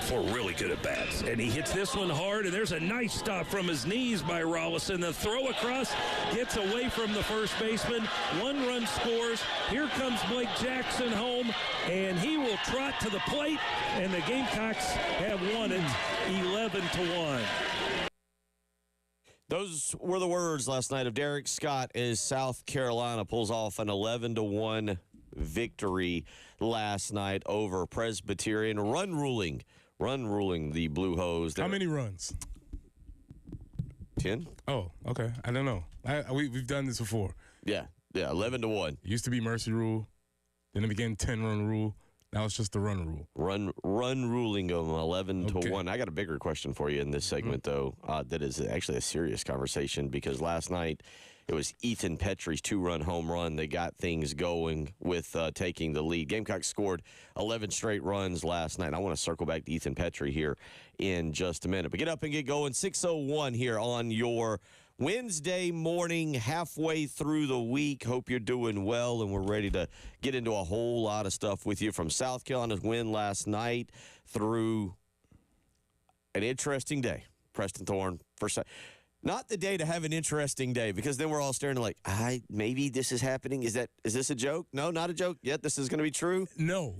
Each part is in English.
had 4 really good at-bats. And he hits this one hard, and there's a nice stop from his knees by Rollison. The throw across gets away from the first baseman. 1 run scores. Here comes Blake Jackson home, and he will trot to the plate, and the Gamecocks have won it 11-1. Those were the words last night of Derek Scott as South Carolina pulls off an 11-1 victory last night over Presbyterian, run ruling the Blue Hose. How many runs? 10. Oh, okay. I don't know. We've done this before. Yeah, 11-1. It used to be mercy rule, then it became 10-run rule. Now it's just the run rule. Run ruling them 11-1. I got a bigger question for you in this segment, though, that is actually a serious conversation, because last night it was Ethan Petrie's 2-run home run that got things going with taking the lead. Gamecock scored 11 straight runs last night. I want to circle back to Ethan Petrie here in just a minute. But get up and get going. 6:01 here on your Wednesday morning, halfway through the week. Hope you're doing well, and we're ready to get into a whole lot of stuff with you from South Carolina's win last night through an interesting day. Preston Thorne, first time. Not the day to have an interesting day, because then we're all staring like, maybe this is happening. Is this a joke? No, not a joke. Yet this is going to be true? No.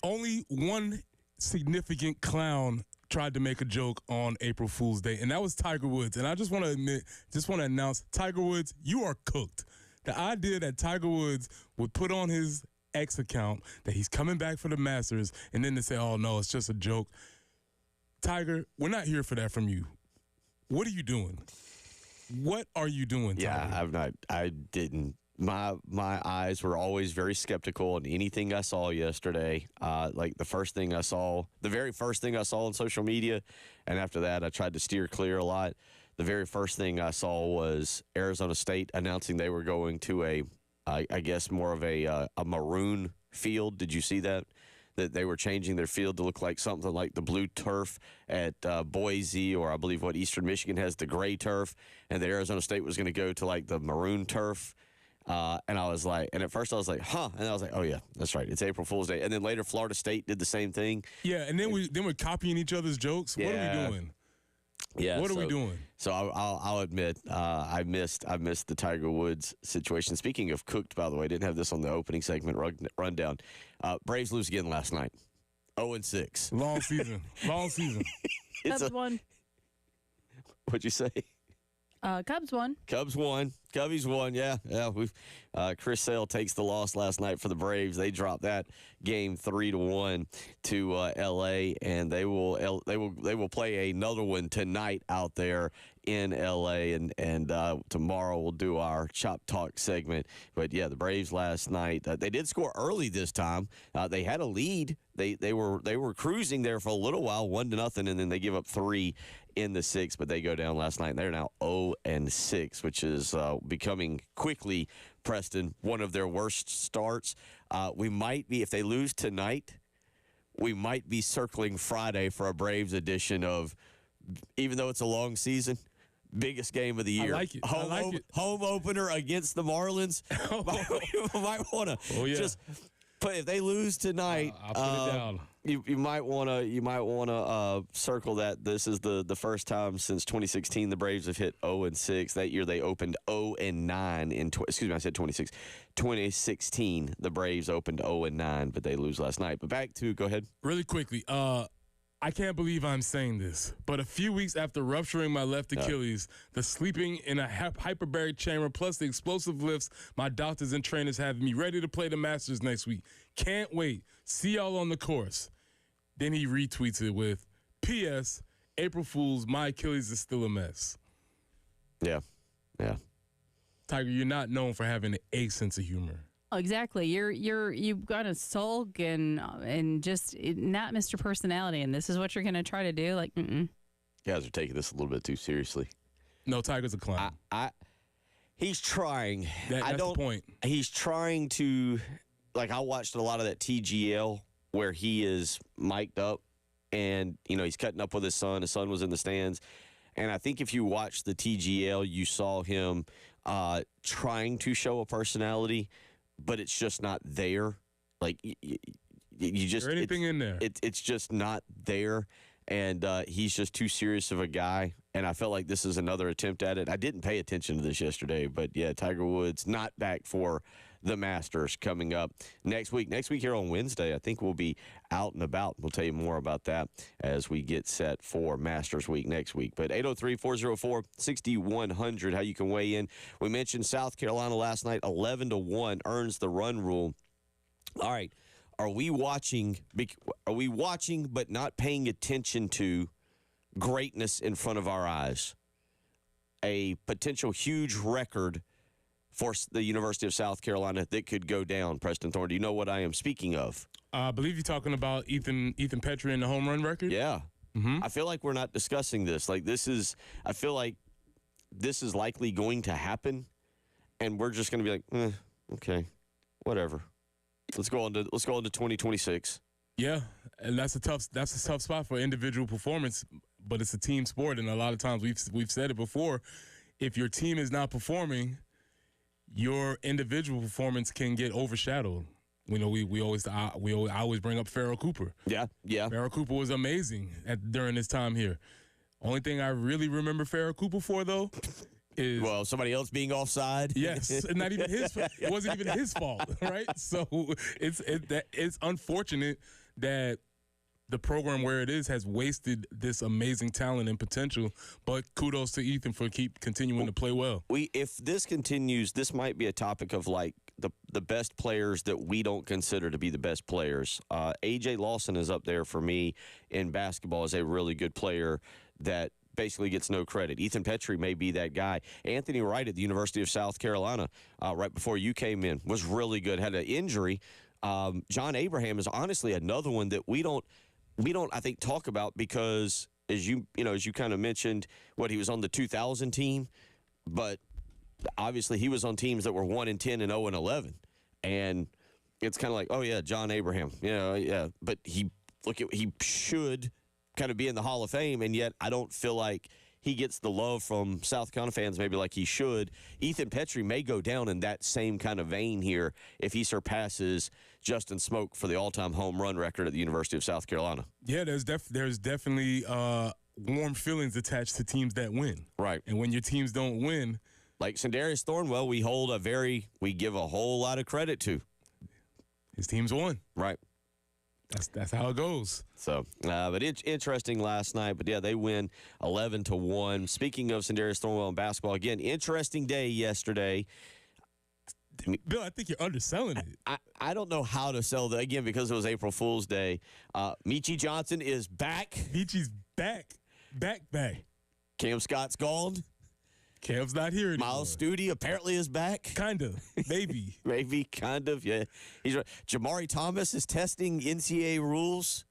Only one significant clown tried to make a joke on April Fool's Day, and that was Tiger Woods. And I just want to announce, Tiger Woods, you are cooked. The idea that Tiger Woods would put on his X account that he's coming back for the Masters, and then to say, oh, no, it's just a joke. Tiger, we're not here for that from you. What are you doing? What are you doing, Tiger? Yeah, I didn't. My eyes were always very skeptical on anything I saw yesterday. Like the very first thing I saw on social media, and after that I tried to steer clear a lot. The very first thing I saw was Arizona State announcing they were going to I guess more of a maroon field. Did you see that? That they were changing their field to look like something like the blue turf at Boise, or I believe what Eastern Michigan has, the gray turf, and the Arizona State was going to go to like the maroon turf. And I was like, and at first I was like, huh, and I was like, oh yeah, that's right, it's April Fool's Day. And then later Florida State did the same thing. Yeah, and then we're copying each other's jokes. What are we doing? Yeah, what are we doing? So I'll admit I missed the Tiger Woods situation. Speaking of cooked, by the way, I didn't have this on the opening segment rundown. Braves lose again last night, 0-6. Long season. Cubs won. What'd you say? Cubs won. Cubbies won. Yeah. We've Chris Sale takes the loss last night for the Braves. They dropped that game 3-1 to L.A. and they will play another one tonight out there in L.A. and tomorrow we'll do our Chop Talk segment. But yeah, the Braves last night they did score early this time. They had a lead. They were cruising there for a little while, 1-0, and then they give up 3 in the 6th. But they go down last night, and they're now 0-6, which is becoming quickly, Preston, one of their worst starts. We might be, if they lose tonight, we might be circling Friday for a Braves edition of, even though it's a long season, biggest game of the year. I like it. Home opener against the Marlins. might want to just. But if they lose tonight, I'll put it down. You might want to circle that. This is the first time since 2016 the Braves have hit 0-6. That year they opened 0-9 excuse me, I said 26. 2016 the Braves opened 0-9, but they lose last night. But back to, go ahead. Really quickly, I can't believe I'm saying this, but a few weeks after rupturing my left Achilles, the sleeping in a hyperbaric chamber plus the explosive lifts, my doctors and trainers have me ready to play the Masters next week. Can't wait. See y'all on the course. Then he retweets it with, P.S. April Fools, my Achilles is still a mess. Yeah. Tiger, you're not known for having a sense of humor. Exactly. You've got a sulk and just not Mr. Personality, and this is what you're going to try to do. Like, You guys are taking this a little bit too seriously. No, Tiger's a clown. He's trying. That's the point. He's trying to, like, I watched a lot of that TGL where he is mic'd up, and he's cutting up with his son. His son was in the stands, and I think if you watched the TGL, you saw him trying to show a personality, but it's just not there. Like, you just Is there anything in there? It's just not there, and he's just too serious of a guy. And I felt like this is another attempt at it. I didn't pay attention to this yesterday, but yeah, Tiger Woods not back for the Masters coming up next week. Next week here on Wednesday, I think we'll be out and about. We'll tell you more about that as we get set for Masters Week next week. But 803-404-6100, how you can weigh in. We mentioned South Carolina last night, 11-1 earns the run rule. All right, are we watching but not paying attention to greatness in front of our eyes? A potential huge record for the University of South Carolina that could go down. Preston Thorne, do you know what I am speaking of? I believe you're talking about Ethan Petrie and the home run record. Yeah. I feel like we're not discussing this. I feel like this is likely going to happen, and we're just going to be like, okay, whatever. Let's go on to 2026. Yeah, and that's a tough spot for individual performance, but it's a team sport, and a lot of times we've said it before. If your team is not performing, your individual performance can get overshadowed. We know I always bring up Farrell Cooper. Yeah. Farrell Cooper was amazing during his time here. Only thing I really remember Farrell Cooper for, though, is somebody else being offside. Yes, not even his. It wasn't even his fault, right? So it's unfortunate that the program where it is has wasted this amazing talent and potential. But kudos to Ethan for continuing to play well. If this continues, this might be a topic of like the best players that we don't consider to be the best players. AJ Lawson is up there for me in basketball as a really good player that basically gets no credit. Ethan Petrie may be that guy. Anthony Wright at the University of South Carolina, right before you came in, was really good. Had an injury. John Abraham is honestly another one that we don't I think talk about because as you kind of mentioned, he was on the 2000 team, but obviously he was on teams that were 1-10 and 0-11, and it's kind of like, oh yeah, John Abraham, but he should kind of be in the Hall of Fame, and yet I don't feel like he gets the love from South Carolina fans maybe like he should. Ethan Petrie may go down in that same kind of vein here if he surpasses Justin Smoke for the all-time home run record at the University of South Carolina. Yeah, there's definitely warm feelings attached to teams that win. Right. And when your teams don't win, like Sindarius Thornwell, we give a whole lot of credit to. His teams won. Right. That's how it goes. So, but it's interesting last night. But yeah, they win 11-1. Speaking of Sindarius Thornwell in basketball, again, interesting day yesterday. Bill, I think you're underselling it. I don't know how to sell that again because it was April Fool's Day. Meechie Johnson is back. Meechie's back. Cam Scott's gone. Cam's not here anymore. Miles Studi apparently is back. Kind of. Maybe. Maybe, kind of, yeah. He's right. Jamari Thomas is testing NCAA rules.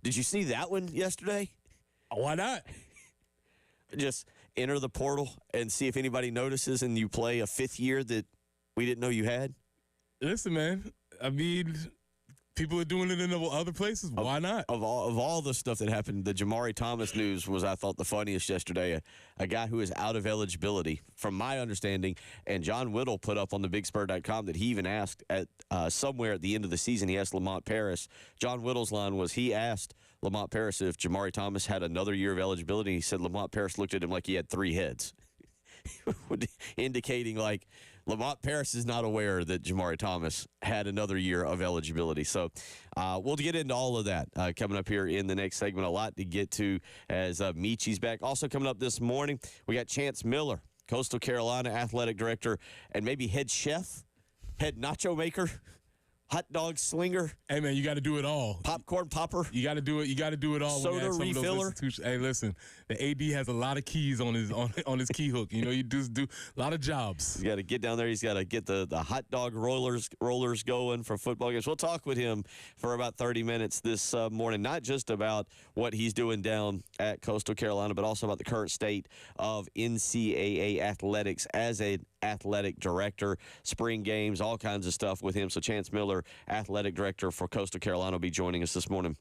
Did you see that one yesterday? Why not? Just enter the portal and see if anybody notices and you play a fifth year that we didn't know you had. Listen, man. I mean, people are doing it in other places. Why not? Of all the stuff that happened, the Jamari Thomas news was, I thought, the funniest yesterday. A guy who is out of eligibility, from my understanding, and John Whittle put up on thebigspur.com that he even asked at somewhere at the end of the season, he asked Lamont Paris. John Whittle's line was he asked Lamont Paris if Jamari Thomas had another year of eligibility. He said Lamont Paris looked at him like he had three heads, indicating like Lamont Paris is not aware that Jamari Thomas had another year of eligibility. So we'll get into all of that coming up here in the next segment. A lot to get to as Meechie's back. Also coming up this morning, we got Chance Miller, Coastal Carolina athletic director, and maybe head chef, head nacho maker, hot dog slinger. Hey, man, you got to do it all. Popcorn popper. You got to do it. You got to do it all. Soda refiller. Hey, listen, the AD has a lot of keys on his key hook. You know, you just do a lot of jobs. He's got to get down there. He's got to get the hot dog rollers going for football games. We'll talk with him for about 30 minutes this morning, not just about what he's doing down at Coastal Carolina, but also about the current state of NCAA athletics as an athletic director, spring games, all kinds of stuff with him. So Chance Miller, athletic director for Coastal Carolina, will be joining us this morning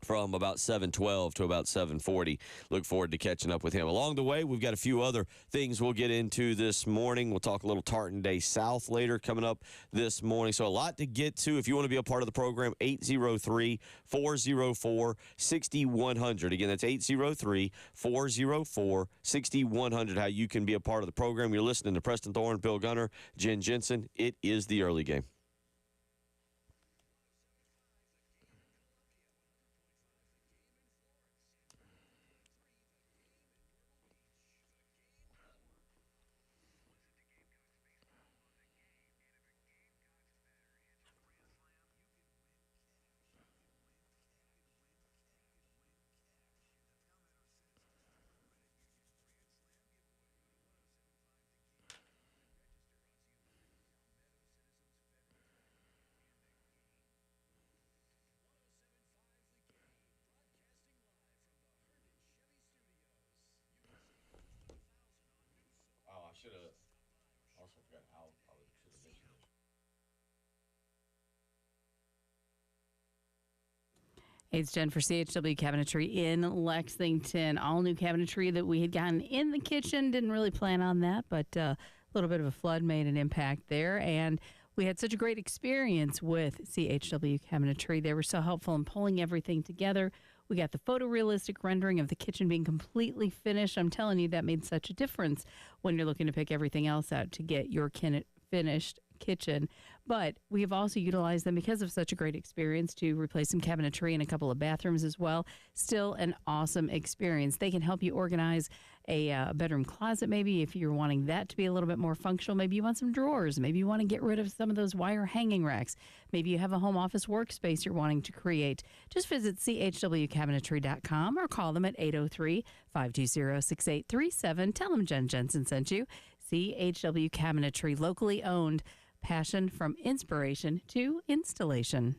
from about 7:12 to about 7:40. Look forward to catching up with him. Along the way, we've got a few other things we'll get into this morning. We'll talk a little Tartan Day South later coming up this morning. So a lot to get to. If you want to be a part of the program, 803-404-6100. Again, that's 803-404-6100, how you can be a part of the program. You're listening to Preston Thorne, Bill Gunner, Jen Jensen. It is the early game. It's Jen for CHW Cabinetry in Lexington. All new cabinetry that we had gotten in the kitchen. Didn't really plan on that, but a little bit of a flood made an impact there. And we had such a great experience with CHW Cabinetry. They were so helpful in pulling everything together. We got the photorealistic rendering of the kitchen being completely finished. I'm telling you, that made such a difference when you're looking to pick everything else out to get your finished kitchen. But we have also utilized them because of such a great experience to replace some cabinetry in a couple of bathrooms as well. Still an awesome experience. They can help you organize a bedroom closet maybe if you're wanting that to be a little bit more functional. Maybe you want some drawers. Maybe you want to get rid of some of those wire hanging racks. Maybe you have a home office workspace you're wanting to create. Just visit chwcabinetry.com or call them at 803-520-6837. Tell them Jen Jensen sent you. CHW Cabinetry, locally owned. Passion from inspiration to installation.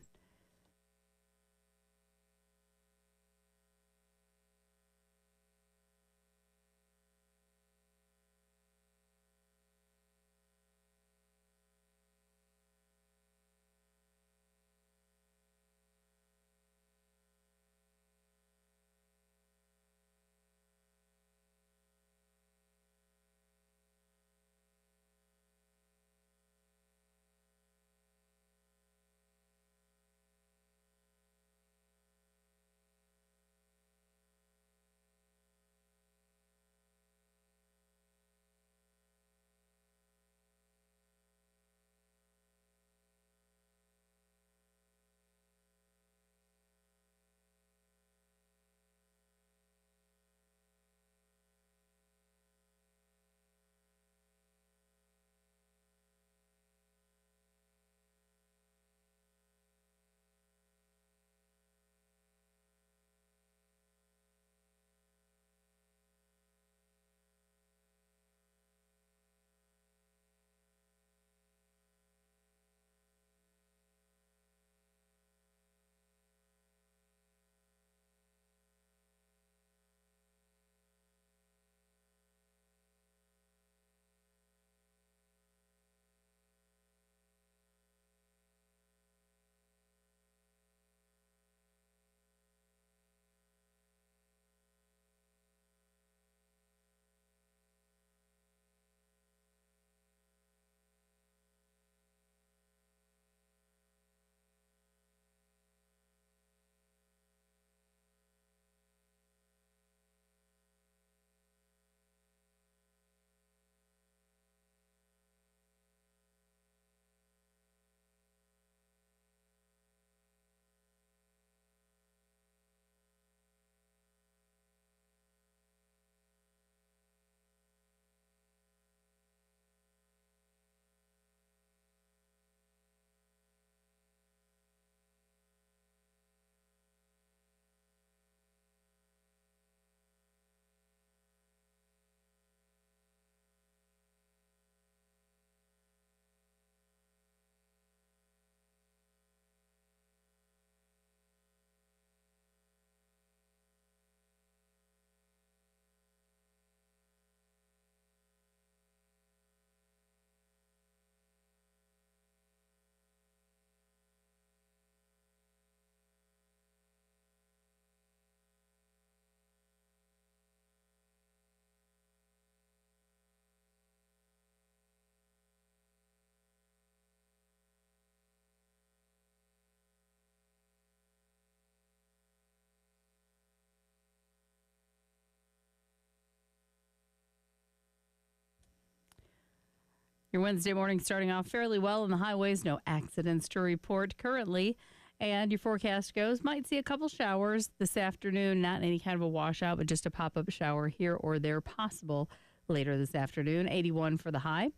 Your Wednesday morning starting off fairly well on the highways. No accidents to report currently. And your forecast goes, might see a couple showers this afternoon. Not any kind of a washout, but just a pop-up shower here or there possible later this afternoon. 81 for the high.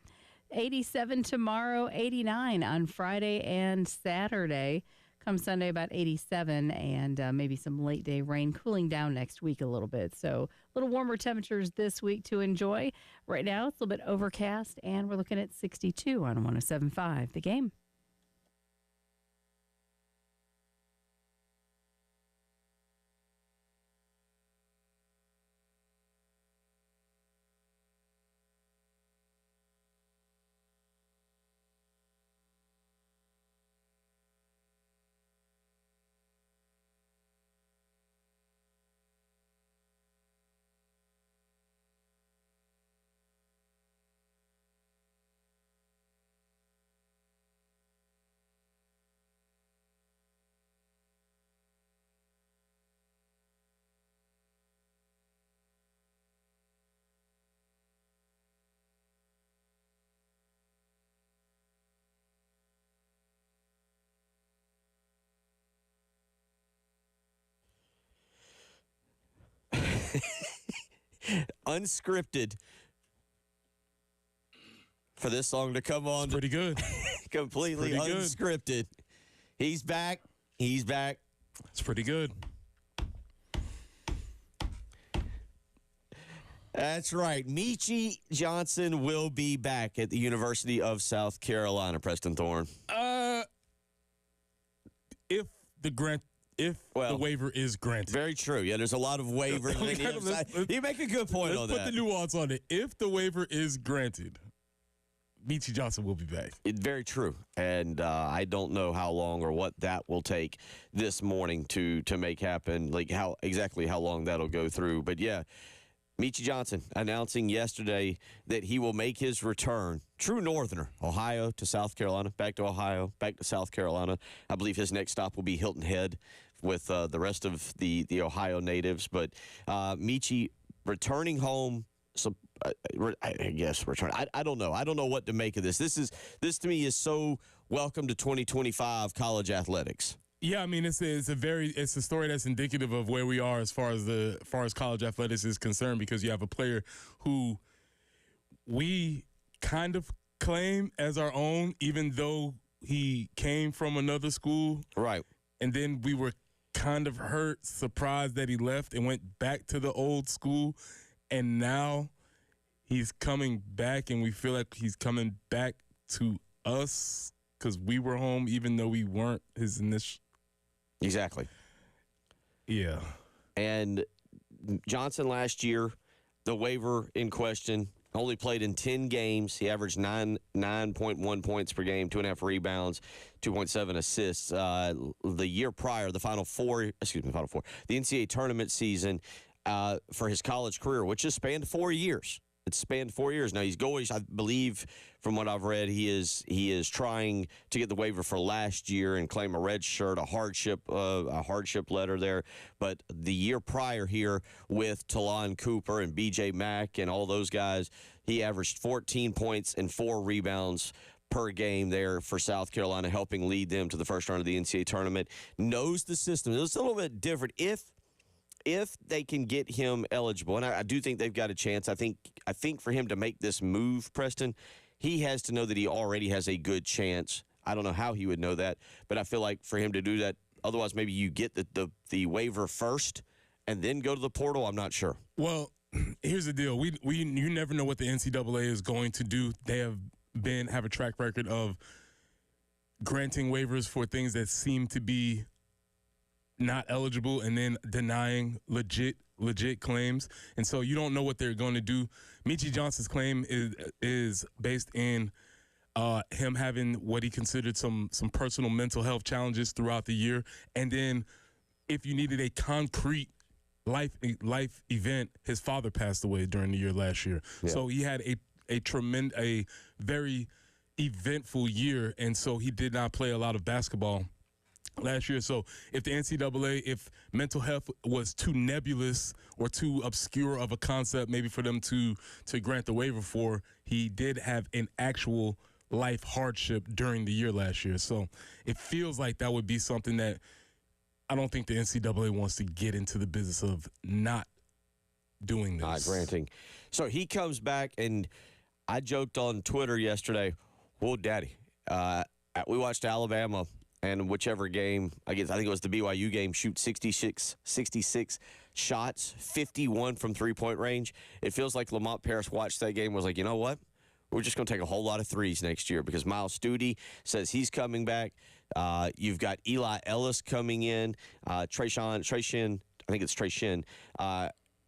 87 tomorrow, 89 on Friday and Saturday. Come Sunday, about 87, and maybe some late day rain, cooling down next week a little bit. So a little warmer temperatures this week to enjoy. Right now, it's a little bit overcast, and we're looking at 62 on 107.5 The Game. Unscripted for this song to come on. It's pretty good. Completely Pretty good. unscripted. He's back. He's back. It's pretty good. That's right. Michi Johnson will be back at the University of South Carolina, Preston Thorne. If the waiver is granted. Very true. Yeah, there's a lot of waivers. You make a good point on Let's that. put the nuance on it. If the waiver is granted, Michi Johnson will be back. Very true. And I don't know how long or what that will take this morning to make happen, like how long that'll go through. But yeah, Michi Johnson announcing yesterday that he will make his return. True Northerner, Ohio to South Carolina, back to Ohio, back to South Carolina. I believe his next stop will be Hilton Head with the rest of the Ohio natives. But Michi returning home, so I guess return. I don't know. I don't know what to make of this. This to me is so welcome to 2025 college athletics. Yeah, I mean it's a story that's indicative of where we are as far as college athletics is concerned, because you have a player who we kind of claim as our own, even though he came from another school. Right. And then we were kind of surprised that he left and went back to the old school. And now he's coming back, and we feel like he's coming back to us because we were home, even though we weren't his initial. Exactly. Yeah. And Johnson last year, the waiver in question, only played in 10 games. He averaged 9.1 points per game, 2.5 rebounds, 2.7 assists. The year prior, the Final Four, the NCAA tournament season for his college career, which has spanned 4 years. It's spanned 4 years. Now he's going, I believe, from what I've read, he is trying to get the waiver for last year and claim a red shirt, a hardship letter there. But the year prior here with Talon Cooper and B.J. Mack and all those guys, he averaged 14 points and 4 rebounds per game there for South Carolina, helping lead them to the first round of the NCAA tournament. Knows the system. It's a little bit different if they can get him eligible, and I do think they've got a chance. I think for him to make this move, Preston, he has to know that he already has a good chance. I don't know how he would know that, but I feel like for him to do that, otherwise maybe you get the waiver first and then go to the portal. I'm not sure. Well, here's the deal. You never know what the NCAA is going to do. They have a track record of granting waivers for things that seem to be not eligible and then denying legit claims. And so you don't know what they're going to do. Michi Johnson's claim is based in him having what he considered some personal mental health challenges throughout the year. And then if you needed a concrete life event, his father passed away during the year last year. Yeah. So he had a very eventful year, and so he did not play a lot of basketball last year. So if the NCAA, if mental health was too nebulous or too obscure of a concept, maybe for them to grant the waiver for, he did have an actual life hardship during the year last year. So it feels like that would be something that I don't think the NCAA wants to get into the business of not doing this. Not granting. So he comes back, and I joked on Twitter yesterday, whoa, daddy. We watched Alabama, and whichever game, I think it was the BYU game, shoot 66 shots, 51 from three-point range. It feels like Lamont Paris watched that game and was like, you know what? We're just going to take a whole lot of threes next year because Miles Studi says he's coming back. You've got Eli Ellis coming in, Trey Shin, I think it's Trey Shin,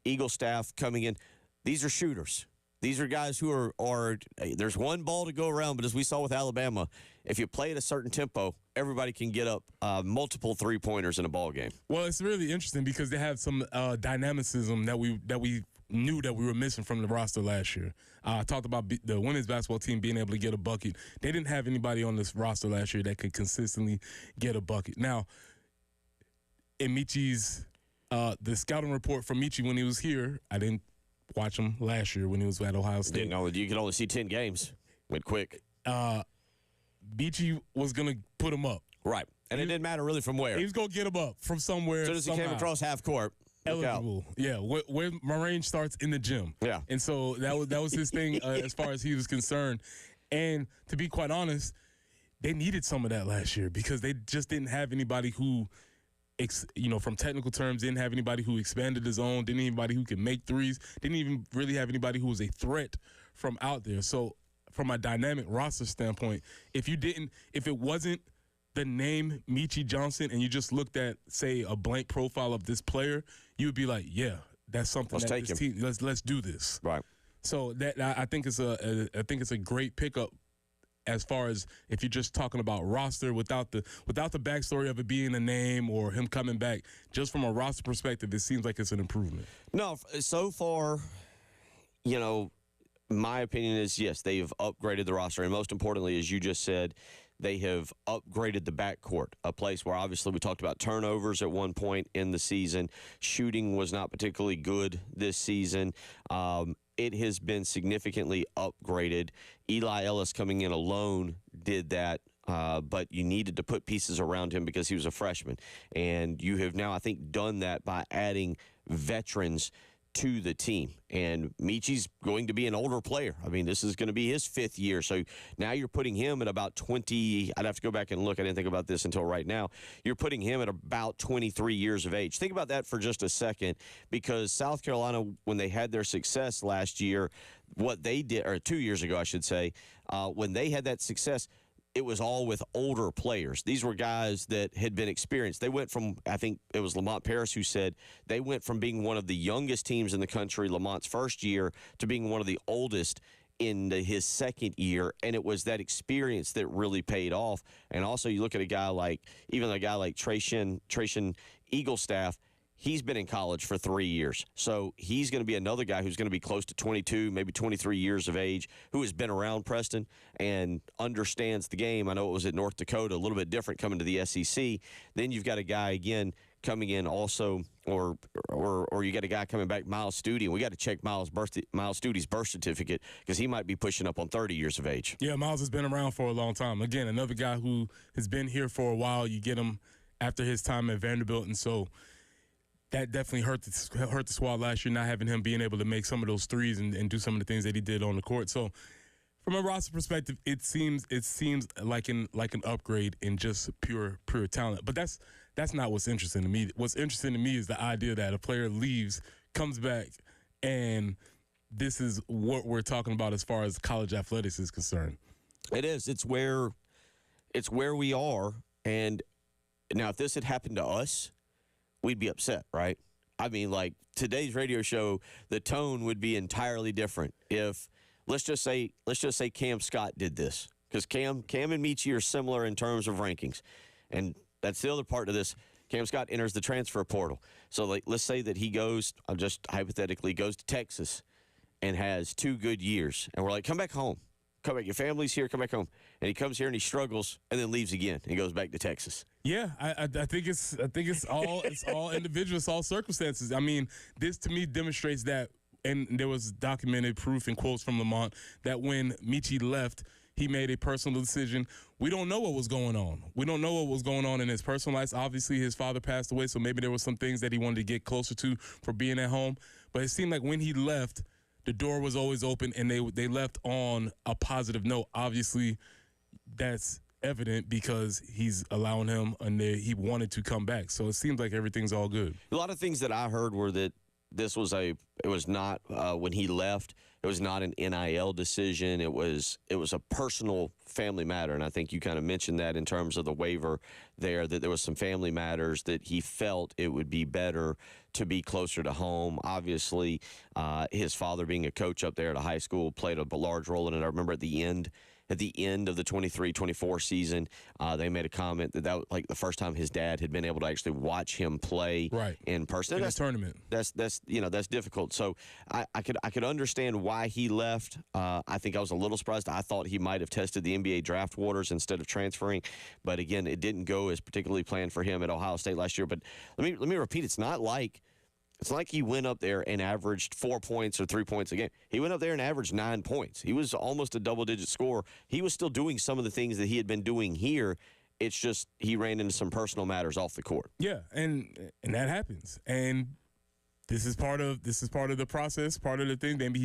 Eagle Staff coming in. These are shooters. These are guys who are there's one ball to go around, but as we saw with Alabama, if you play at a certain tempo, everybody can get up multiple three-pointers in a ball game. Well, it's really interesting because they have some dynamicism that we knew that we were missing from the roster last year. I talked about the women's basketball team being able to get a bucket. They didn't have anybody on this roster last year that could consistently get a bucket. Now, in Michi's the scouting report from Michi when he was here, I didn't watch him last year when he was at Ohio State. You could only see 10 games. Went quick. Michi was going to put him up. Right. And it didn't matter really from where. He was going to get him up from somewhere. As soon as he came across half court. Eligible. Yeah, where my range starts in the gym. Yeah. And so that was his thing as far as he was concerned. And to be quite honest, they needed some of that last year because they just didn't have anybody who, from technical terms, didn't have anybody who expanded his own, didn't have anybody who could make threes, didn't even really have anybody who was a threat from out there. So from a dynamic roster standpoint, if it wasn't the name Michi Johnson and you just looked at, say, a blank profile of this player, you would be like, yeah, that's something. Let's do this. Right. So that I think it's a great pickup as far as if you're just talking about roster without the backstory of it being a name or him coming back. Just from a roster perspective, it seems like it's an improvement. No, so far, my opinion is yes, they've upgraded the roster, and most importantly, as you just said, they have upgraded the backcourt, a place where obviously we talked about turnovers at one point in the season. Shooting was not particularly good this season. It has been significantly upgraded. Eli Ellis coming in alone did that, but you needed to put pieces around him because he was a freshman. And you have now, I think, done that by adding veterans to the team. And Michi's going to be an older player. I mean, this is going to be his 5th year. So now you're putting him at about 20. I'd have to go back and look. I didn't think about this until right now. You're putting him at about 23 years of age. Think about that for just a second, because South Carolina, when they had their success last year, what they did, or 2 years ago, I should say, when they had that success, it was all with older players. These were guys that had been experienced. They went from, I think it was Lamont Paris who said, they went from being one of the youngest teams in the country Lamont's first year to being one of the oldest in his second year, and it was that experience that really paid off. And also you look at a guy like Trey Shin Eagle Staff. He's been in college for 3 years. So he's going to be another guy who's going to be close to 22, maybe 23 years of age, who has been around Preston and understands the game. I know it was at North Dakota, a little bit different coming to the SEC. Then you've got a guy, again, coming in also, or you got a guy coming back, Miles Studi. And we got to check Miles Studi's birth certificate because he might be pushing up on 30 years of age. Yeah, Miles has been around for a long time. Again, another guy who has been here for a while. You get him after his time at Vanderbilt, and so that definitely hurt the squad last year, not having him being able to make some of those threes and do some of the things that he did on the court. So from a roster perspective, it seems like an upgrade in just pure talent. But that's not what's interesting to me. What's interesting to me is the idea that a player leaves, comes back, and this is what we're talking about as far as college athletics is concerned. It is. It's where we are. And now if this had happened to us, we'd be upset, right? I mean, like today's radio show, the tone would be entirely different if let's just say Cam Scott did this, because Cam and Michi are similar in terms of rankings, and that's the other part of this. Cam Scott enters the transfer portal, so let's say that he goes, just hypothetically, goes to Texas and has 2 good years, and we're like, come back home. come back. Your family's here. Come back home. And he comes here and he struggles and then leaves again and goes back to Texas. Yeah, I think it's all individual, it's all circumstances. I mean, this to me demonstrates that, and there was documented proof and quotes from Lamont that when Michi left, he made a personal decision. We don't know what was going on. We don't know what was going on in his personal life. Obviously, his father passed away, so maybe there were some things that he wanted to get closer to for being at home. But it seemed like when he left, the door was always open, and they left on a positive note. Obviously, that's evident because he's allowing him, and he wanted to come back. So it seems like everything's all good. A lot of things that I heard were that it was not when he left, it was not an NIL decision. It was a personal family matter, and I think you kind of mentioned that in terms of the waiver there, that there was some family matters that he felt it would be better to be closer to home. Obviously, his father being a coach up there at a high school played a large role in it. I remember at the end of the 23-24 season, they made a comment that was like the first time his dad had been able to actually watch him play in person. In the tournament. That's difficult. So I could understand why he left. I think I was a little surprised. I thought he might have tested the NBA draft waters instead of transferring. But again, it didn't go as particularly planned for him at Ohio State last year. But let me repeat, it's not like he went up there and averaged 4 points or 3 points a game. He went up there and averaged 9 points. He was almost a double-digit scorer. He was still doing some of the things that he had been doing here. It's just he ran into some personal matters off the court. Yeah, and that happens. And this is part of the process, part of the thing. Maybe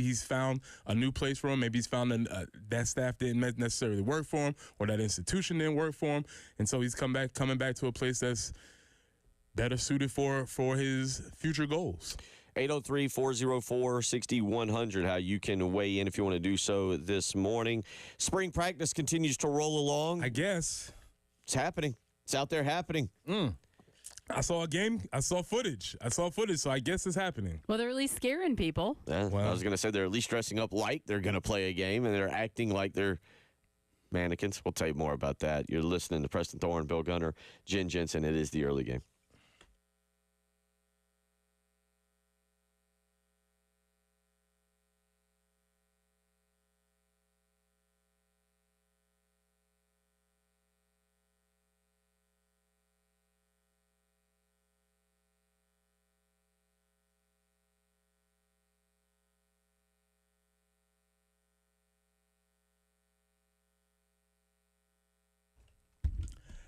he's found a new place for him. Maybe he's found that staff didn't necessarily work for him, or that institution didn't work for him, and so he's coming back to a place that's better suited for his future goals. 803-404-6100, how you can weigh in if you want to do so this morning. Spring practice continues to roll along. I guess. It's happening. It's out there happening. I saw a game. I saw footage, so I guess it's happening. Well, they're at least scaring people. Yeah, I was going to say they're at least dressing up like they're going to play a game, and they're acting like they're mannequins. We'll tell you more about that. You're listening to Preston Thorne, Bill Gunner, Jen Jensen. It is the early game.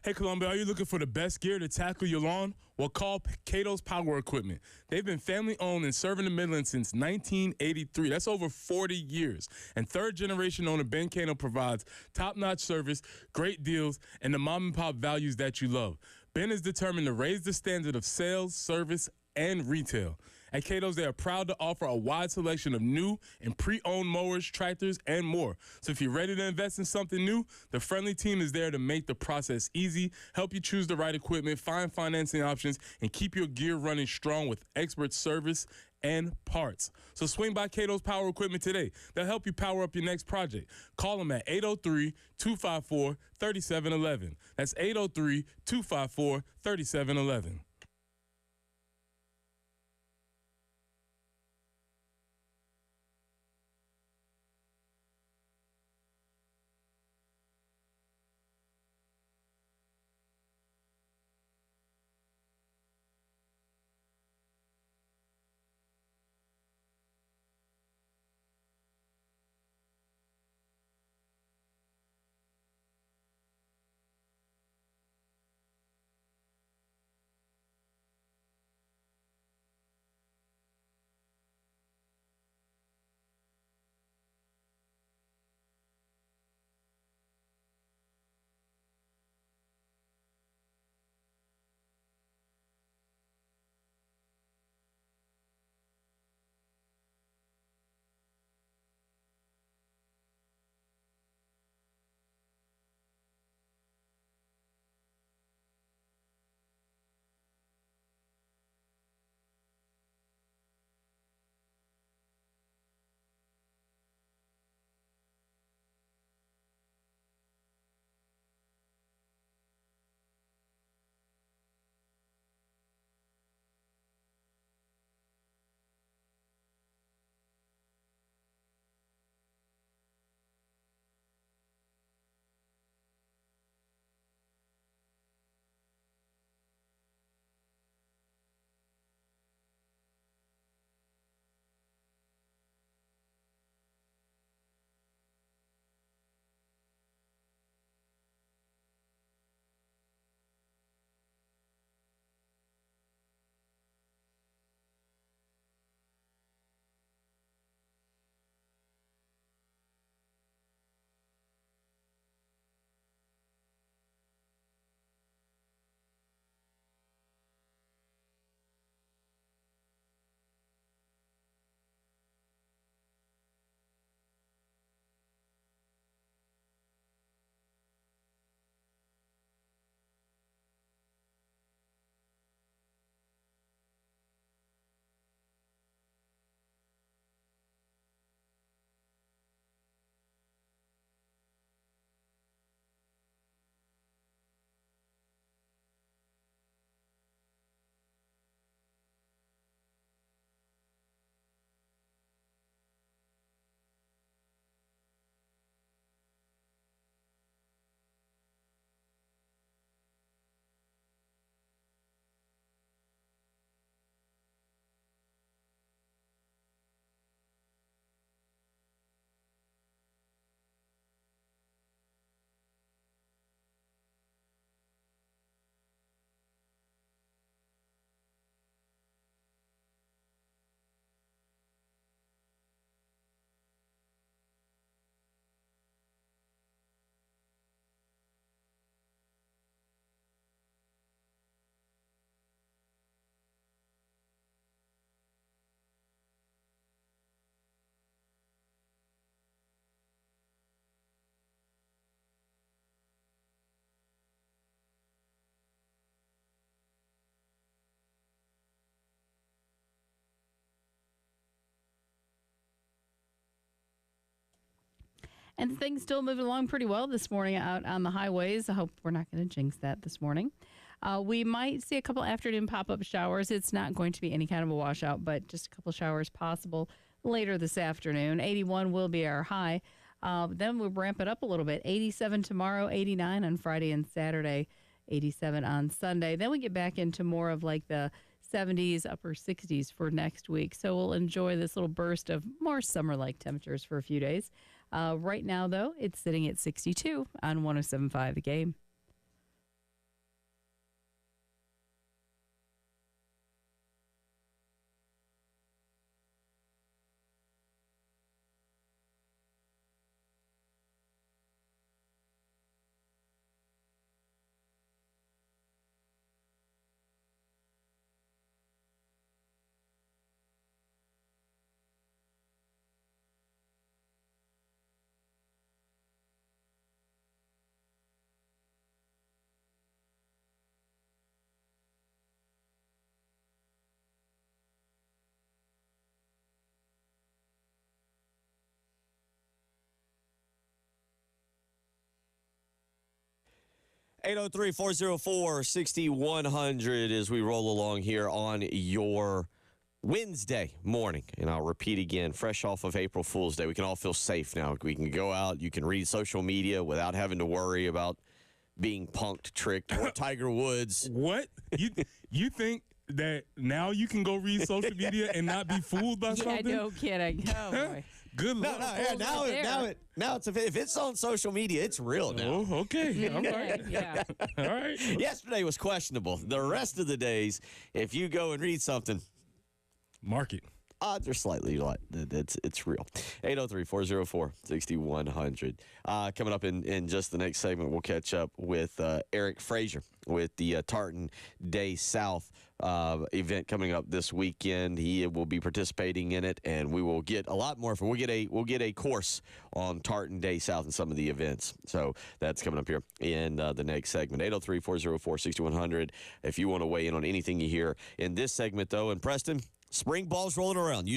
Hey, Columbia, are you looking for the best gear to tackle your lawn? Well, call Cato's Power Equipment. They've been family-owned and serving the Midlands since 1983. That's over 40 years. And third-generation owner Ben Cato provides top-notch service, great deals, and the mom-and-pop values that you love. Ben is determined to raise the standard of sales, service, and retail. At Cato's, they are proud to offer a wide selection of new and pre-owned mowers, tractors, and more. So if you're ready to invest in something new, the friendly team is there to make the process easy, help you choose the right equipment, find financing options, and keep your gear running strong with expert service and parts. So swing by Cato's Power Equipment today. They'll help you power up your next project. Call them at 803-254-3711. That's 803-254-3711. And things still moving along pretty well this morning out on the highways. I hope we're not going to jinx that this morning. We might see a couple afternoon pop-up showers. It's not going to be any kind of a washout, but just a couple showers possible later this afternoon. 81 will be our high. Then we'll ramp it up a little bit. 87 tomorrow, 89 on Friday and Saturday, 87 on Sunday. Then we get back into more of like the 70s, upper 60s for next week. So we'll enjoy this little burst of more summer-like temperatures for a few days. Right now, though, it's sitting at 62 on 107.5 The Game. Eight zero 404-6100 as we roll along here on your Wednesday morning. And I'll repeat again, fresh off of April Fool's Day, we can all feel safe now. We can go out, you can read social media without having to worry about being punked, tricked, or Tiger Woods. What? You think that now you can go read social media and not be fooled by something? Yeah, no kidding. Oh, boy. Good luck. Now it's if it's on social media, it's real now. Oh, okay. All right. Yeah. All right. Yesterday was questionable. The rest of the days, if you go and read something, Mark it. odds are slightly like it's real. 803-404-6100. Coming up in just the next segment, we'll catch up with Eric Frazier with the Tartan Day South event coming up this weekend. He will be participating in it, and we will get a lot more. We'll get a course on Tartan Day South and some of the events. So that's coming up here in the next segment. 803-404-6100. If you want to weigh in on anything you hear in this segment, though, and Preston. Spring ball's rolling around. You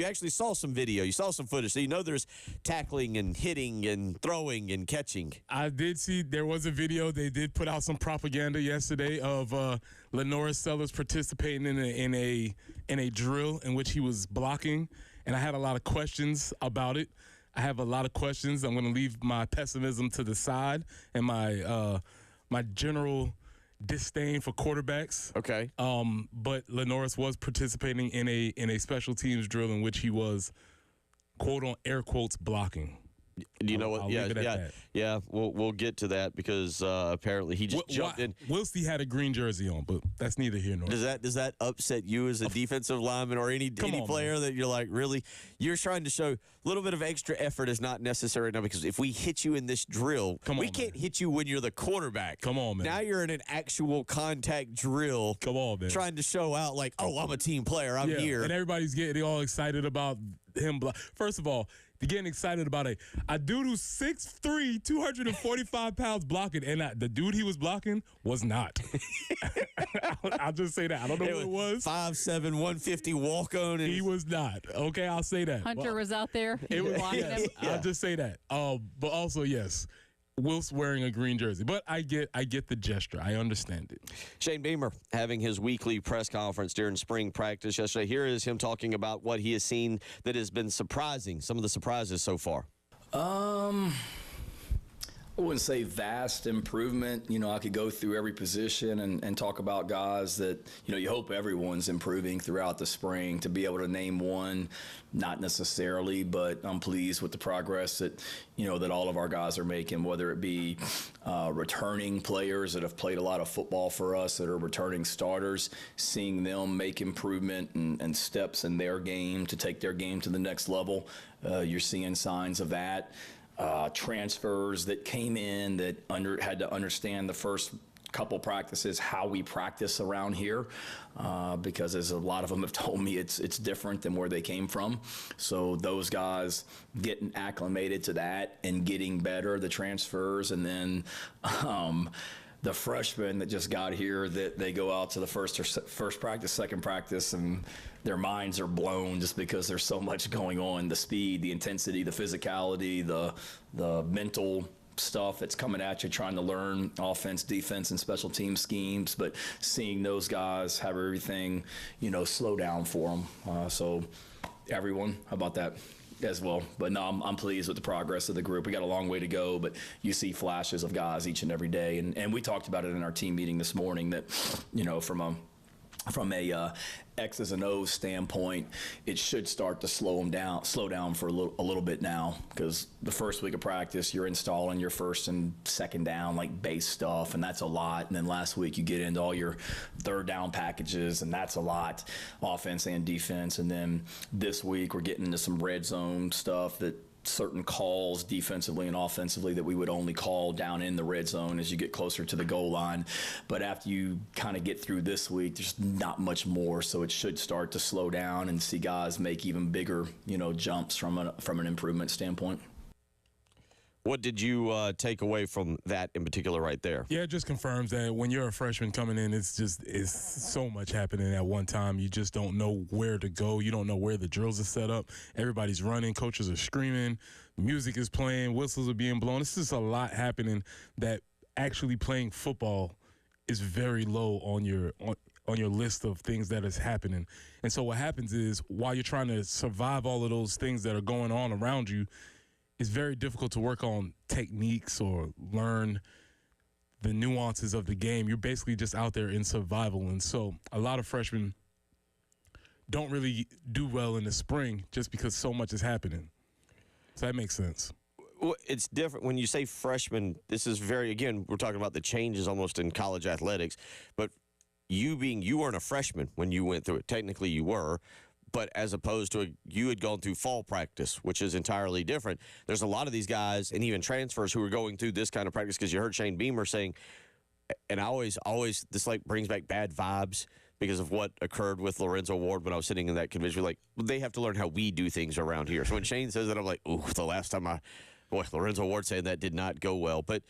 actually saw some video. You saw some footage. So you know there's tackling and hitting and throwing and catching. I did see there was a video. They did put out some propaganda yesterday of Lenora Sellers participating in a drill in which he was blocking, and I had a lot of questions about it. I have a lot of questions. I'm going to leave my pessimism to the side and my general disdain for quarterbacks. Okay. But Lenoris was participating in a special teams drill in which he was, quote on air quotes, blocking. Do you know what? I'll leave it at that. Yeah. We'll get to that because apparently he just jumped in. Wilsey had a green jersey on, but that's neither here nor there. Does that upset you as a defensive lineman or any player that you're like, really? You're trying to show a little bit of extra effort is not necessary now because if we hit you in this drill, we can't hit you when you're the quarterback. Come on, man. Now you're in an actual contact drill. Come on, man. Trying to show out like, oh, I'm a team player. I'm here. And everybody's getting all excited about him. First of all, they're getting excited about a dude who's 6'3", 245 pounds blocking, and the dude he was blocking was not. I'll just say that. I don't know who it was. 5'7", 150 walk-on. He was not. Okay, I'll say that. Hunter was out there. It was blocking him. I'll just say that. But also, yes, Wilt's wearing a green jersey. But I get the gesture. I understand it. Shane Beamer having his weekly press conference during spring practice yesterday. Here is him talking about what he has seen that has been surprising, some of the surprises so far. I wouldn't say vast improvement. You know, I could go through every position and talk about guys that, you know, you hope everyone's improving throughout the spring. To be able to name one, not necessarily, but I'm pleased with the progress that, you know, that all of our guys are making, whether it be returning players that have played a lot of football for us, that are returning starters, seeing them make improvement and steps in their game to take their game to the next level. You're seeing signs of that. Transfers that came in that had to understand the first couple practices how we practice around here, because as a lot of them have told me, it's different than where they came from. So those guys getting acclimated to that and getting better, the transfers, and then the freshmen that just got here, that they go out to the first practice, second practice, and their minds are blown just because there's so much going on. The speed, the intensity, the physicality, the mental stuff that's coming at you, trying to learn offense, defense, and special team schemes, but seeing those guys have everything, slow down for them. So everyone, how about that as well? But no, I'm pleased with the progress of the group. We got a long way to go, but you see flashes of guys each and every day. And we talked about it in our team meeting this morning that, from a X's and O's standpoint, it should start to slow down for a little bit now, because the first week of practice, you're installing your first and second down, like base stuff, and that's a lot. And then last week, you get into all your third down packages, and that's a lot, offense and defense. And then this week, we're getting into some red zone stuff, that certain calls defensively and offensively that we would only call down in the red zone as you get closer to the goal line. But after you kind of get through this week, there's not much more, so it should start to slow down and see guys make even bigger, jumps from an improvement standpoint. What did you take away from that in particular right there? Yeah, it just confirms that when you're a freshman coming in, it's so much happening at one time. You just don't know where to go. You don't know where the drills are set up. Everybody's running. Coaches are screaming. Music is playing. Whistles are being blown. It's just a lot happening that actually playing football is very low on your list of things that is happening. And so what happens is, while you're trying to survive all of those things that are going on around you, it's very difficult to work on techniques or learn the nuances of the game. You're basically just out there in survival. And so a lot of freshmen don't really do well in the spring just because so much is happening. So that makes sense. Well, it's different when you say freshman. This is again, we're talking about the changes almost in college athletics. But you weren't a freshman when you went through it. Technically you were. But as opposed to you had gone through fall practice, which is entirely different. There's a lot of these guys and even transfers who are going through this kind of practice, because you heard Shane Beamer saying, and I always this brings back bad vibes because of what occurred with Lorenzo Ward when I was sitting in that convention. Like, they have to learn how we do things around here. So when Shane says that, I'm like, ooh, the last time Lorenzo Ward saying that did not go well. But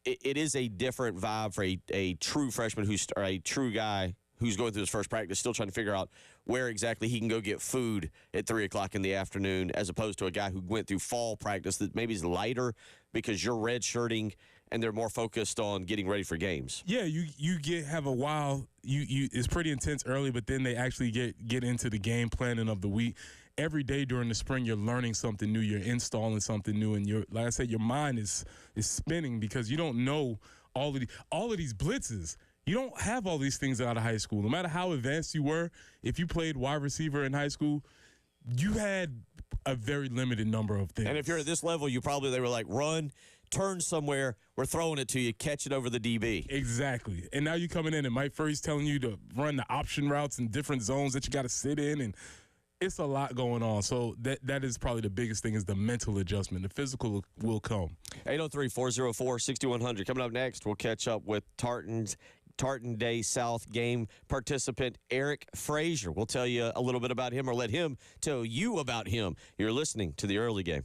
it is a different vibe for a true freshman or a true guy who's going through his first practice, still trying to figure out where exactly he can go get food at 3 o'clock in the afternoon, as opposed to a guy who went through fall practice that maybe is lighter because you're redshirting and they're more focused on getting ready for games. Yeah, you have a while. It's pretty intense early, but then they actually get into the game planning of the week. Every day during the spring, you're learning something new. You're installing something new, and like I said, your mind is spinning because you don't know all of these blitzes. You don't have all these things out of high school. No matter how advanced you were, if you played wide receiver in high school, you had a very limited number of things. And if you're at this level, they were like, run, turn somewhere, we're throwing it to you, catch it over the DB. Exactly. And now you're coming in and Mike Furry's telling you to run the option routes in different zones that you got to sit in, and it's a lot going on. So that is probably the biggest thing, is the mental adjustment. The physical will come. 803-404-6100. Coming up next, we'll catch up with Tartan Day South game participant Eric Frazier. We'll tell you a little bit about him, or let him tell you about him. You're listening to The Early Game.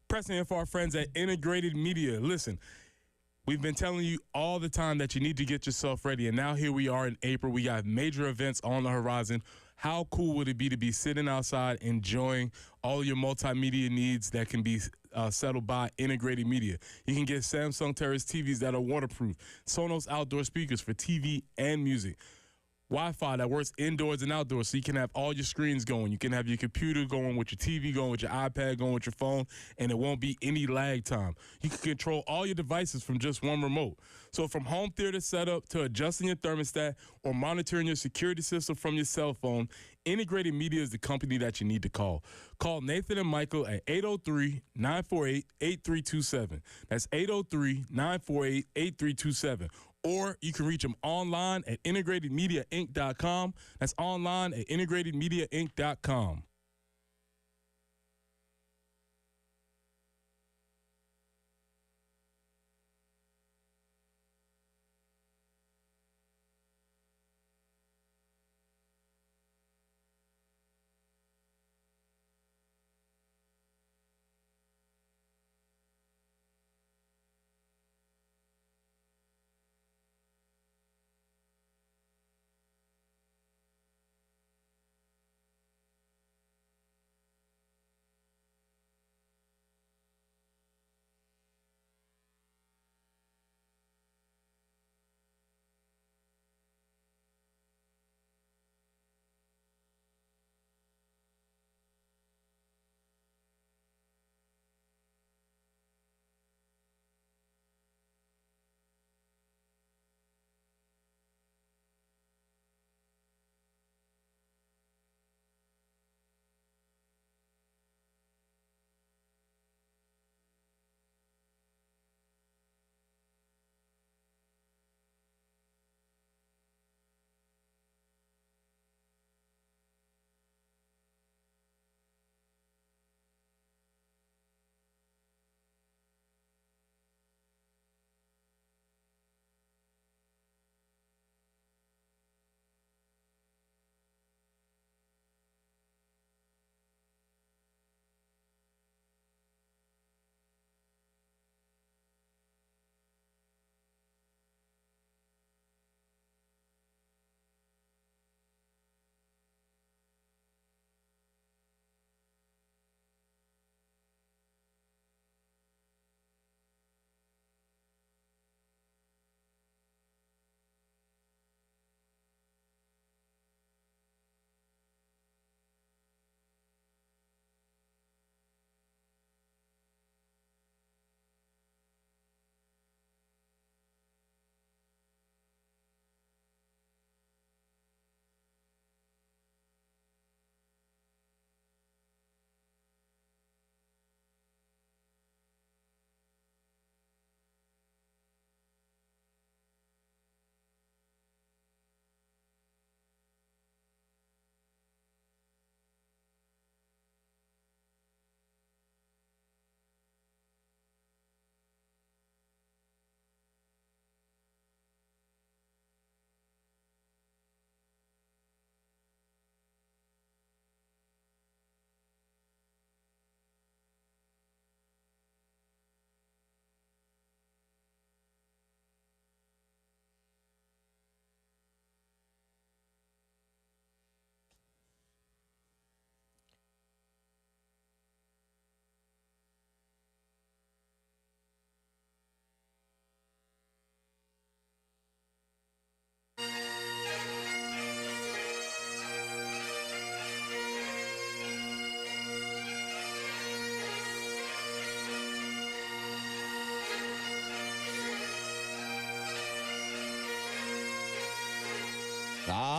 Pressing in for our friends at Integrated Media. Listen, we've been telling you all the time that you need to get yourself ready, and now here we are in April. We got major events on the horizon. How cool would it be to be sitting outside enjoying all your multimedia needs that can be settled by Integrated Media? You can get Samsung Terrace TVs that are waterproof, Sonos outdoor speakers for TV and music, Wi-Fi that works indoors and outdoors, so you can have all your screens going. You can have your computer going, with your TV going, with your iPad going, with your phone, and it won't be any lag time. You can control all your devices from just one remote. So from home theater setup to adjusting your thermostat or monitoring your security system from your cell phone, Integrated Media is the company that you need to call. Call Nathan and Michael at 803-948-8327. That's 803-948-8327. Or you can reach them online at integratedmediainc.com. That's online at integratedmediainc.com.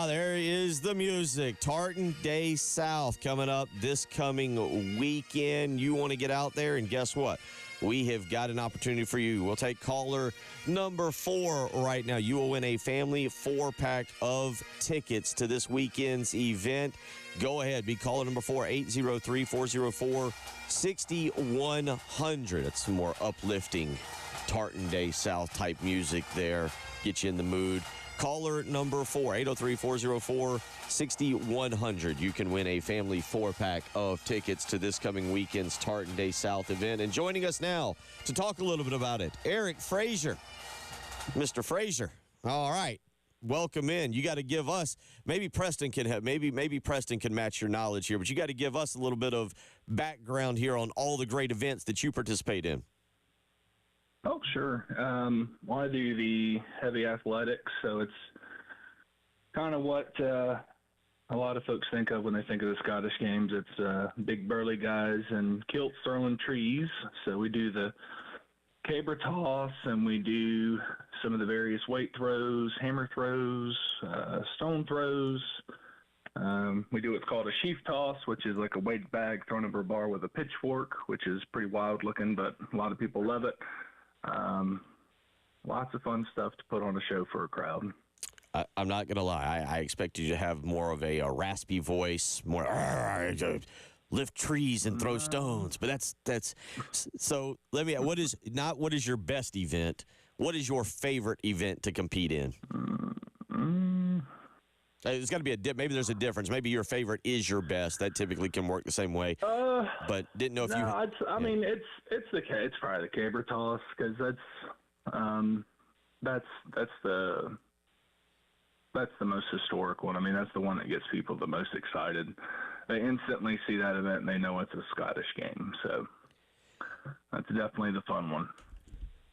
There is the music. Tartan Day South coming up this coming weekend. You want to get out there, and guess what? We have got an opportunity for you. We'll take caller number 4 right now. You will win a family 4-pack of tickets to this weekend's event. Go ahead. Be caller number 4, 803-404-6100. That's some more uplifting Tartan Day South type music there. Get you in the mood. Caller number 4, 803-404-6100. You can win a family 4-pack of tickets to this coming weekend's Tartan Day South event. And joining us now to talk a little bit about it, Eric Frazier. Mr. Frazier, all right, welcome in. You got to give us, maybe Preston can have, maybe Preston can match your knowledge here, but you got to give us a little bit of background here on all the great events that you participate in. Oh, sure. Well, I do the heavy athletics, so it's kind of what a lot of folks think of when they think of the Scottish Games. It's big burly guys and kilts throwing trees. So we do the caber toss, and we do some of the various weight throws, hammer throws, stone throws, We do what's called a sheaf toss, which is like a weighted bag thrown over a bar with a pitchfork, which is pretty wild looking, but a lot of people love it. Lots of fun stuff to put on a show for a crowd. I'm not going to lie. I expect you to have more of a raspy voice, more lift trees and throw stones. But that's so. Let me. What is your best event? What is your favorite event to compete in? There's got to be maybe there's a difference. Maybe your favorite is your best. That typically can work the same way. But didn't know if you. I mean, it's probably the caber toss because that's the most historic one. I mean, that's the one that gets people the most excited. They instantly see that event and they know it's a Scottish game. So that's definitely the fun one.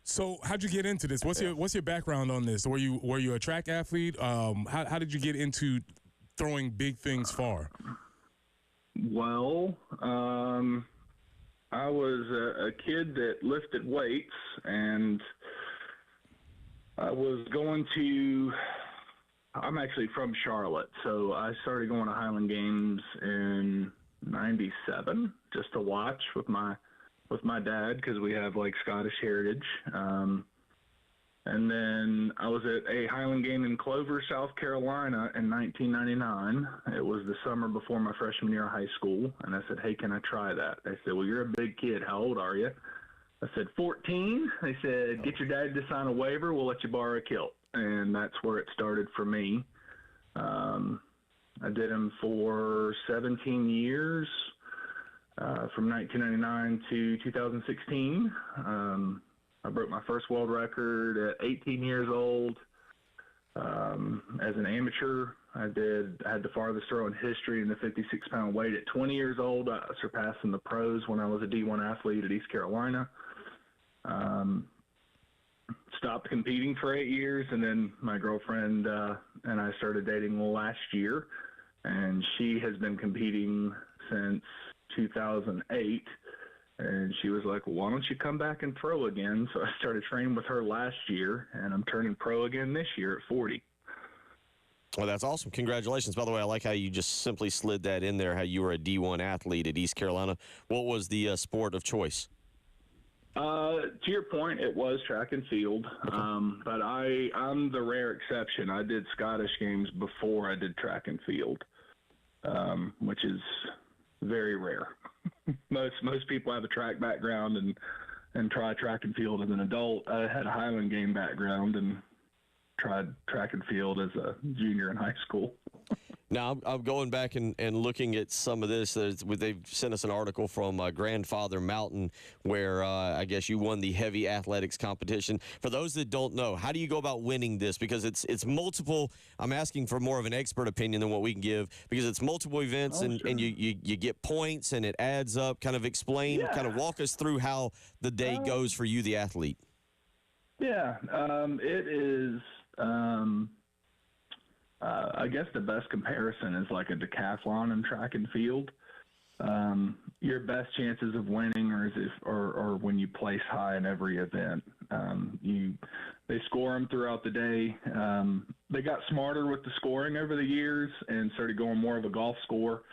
So how'd you get into this? What's your background on this? Were you a track athlete? How did you get into throwing big things far? Well, I was a kid that lifted weights, and I was going to. I'm actually from Charlotte, so I started going to Highland Games in '97 just to watch with my dad because we have like Scottish heritage. And then I was at a Highland game in Clover, South Carolina in 1999. It was the summer before my freshman year of high school, and I said, "Hey, can I try that?" They said, "Well, you're a big kid. How old are you?" I said, 14. They said, "Get your dad to sign a waiver. We'll let you borrow a kilt." And that's where it started for me. I did them for 17 years, from 1999 to 2016. I broke my first world record at 18 years old. As an amateur, I had the farthest throw in history in the 56-pound weight at 20 years old, surpassing the pros when I was a D1 athlete at East Carolina. Stopped competing for 8 years, and then my girlfriend and I started dating last year, and she has been competing since 2008, and she was like, "Well, why don't you come back and throw again?" So I started training with her last year, and I'm turning pro again this year at 40. Well, that's awesome. Congratulations. By the way, I like how you just simply slid that in there, how you were a D1 athlete at East Carolina. What was the sport of choice? To your point, it was track and field, but I'm the rare exception. I did Scottish games before I did track and field, which is very rare. Most people have a track background and try track and field as an adult. I had a Highland game background and tried track and field as a junior in high school. Now, I'm going back and looking at some of this. They've sent us an article from Grandfather Mountain where I guess you won the heavy athletics competition. For those that don't know, how do you go about winning this? Because it's multiple. I'm asking for more of an expert opinion than what we can give because it's multiple events and you get points and it adds up. Kind of explain, kind of walk us through how the day goes for you, the athlete. Yeah, it is. I guess the best comparison is like a decathlon in track and field. Your best chances of winning are when you place high in every event. They score them throughout the day. They got smarter with the scoring over the years and started going more of a golf score.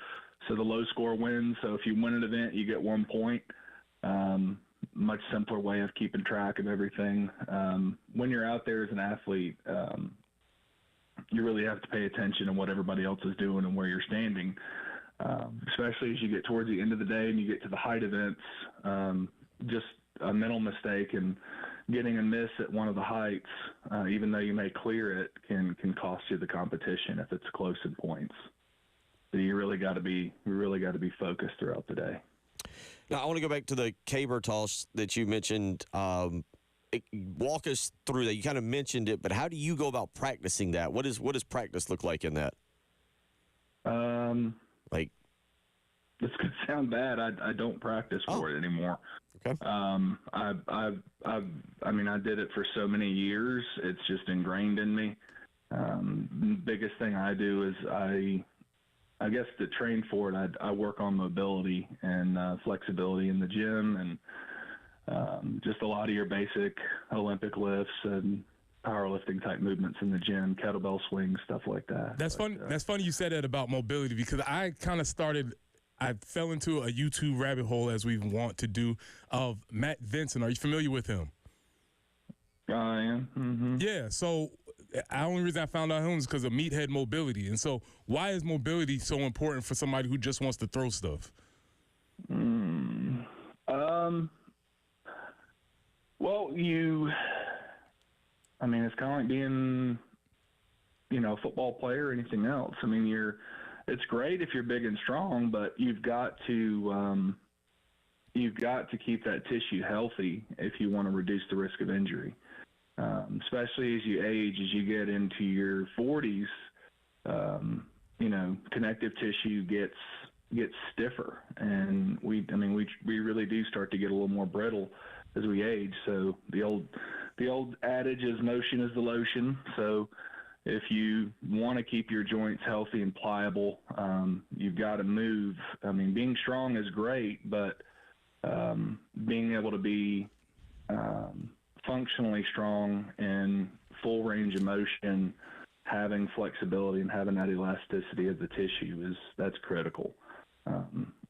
So the low score wins. So if you win an event, you get 1 point. Much simpler way of keeping track of everything. When you're out there as an athlete, you really have to pay attention to what everybody else is doing and where you're standing, especially as you get towards the end of the day and you get to the height events. Just a mental mistake and getting a miss at one of the heights, even though you may clear it, can cost you the competition if it's close in points. So you really got to be focused throughout the day. Now, I want to go back to the caber toss that you mentioned. Walk us through that. You kind of mentioned it, but how do you go about practicing that? What does practice look like in that? This could sound bad. I don't practice for it anymore. Okay. I did it for so many years. It's just ingrained in me. Biggest thing I do is I guess to train for it, I work on mobility and flexibility in the gym and just a lot of your basic Olympic lifts and powerlifting type movements in the gym, kettlebell swings, stuff like that. That's funny. That's funny you said that about mobility, because I kind of I fell into a YouTube rabbit hole, as we want to do, of Matt Vincent. Are you familiar with him? I am. Mm-hmm. Yeah. So the only reason I found out him is because of meathead mobility. And so why is mobility so important for somebody who just wants to throw stuff? Well, it's kind of like being, a football player or anything else. I mean, it's great if you're big and strong, but you've got to keep that tissue healthy if you want to reduce the risk of injury. Especially as you age, as you get into your 40s, connective tissue gets stiffer, and we really do start to get a little more brittle as we age. So the old adage is motion is the lotion. So if you want to keep your joints healthy and pliable, you've got to move. I mean, being strong is great, but being able to be functionally strong in full range of motion, having flexibility and having that elasticity of the tissue that's critical.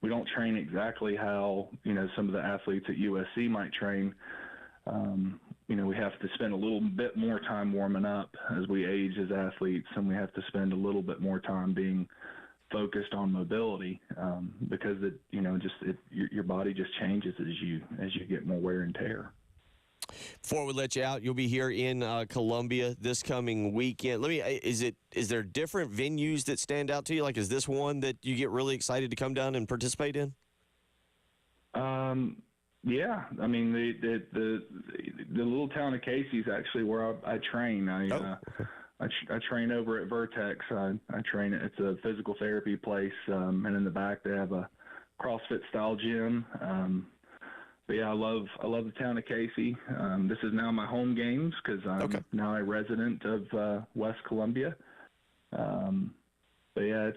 We don't train exactly how, some of the athletes at USC might train. We have to spend a little bit more time warming up as we age as athletes, and we have to spend a little bit more time being focused on mobility, because your body just changes as you get more wear and tear. Before we let you out, you'll be here in Columbia this coming weekend. Is there different venues that stand out to you? Like, is this one that you get really excited to come down and participate in? Yeah. I mean, the little town of Casey is actually where I train. I train over at Vertex. I train it's a physical therapy place, and in the back they have a CrossFit style gym. But yeah, I love the town of Casey. This is now my home games because I'm now a resident of West Columbia. But yeah,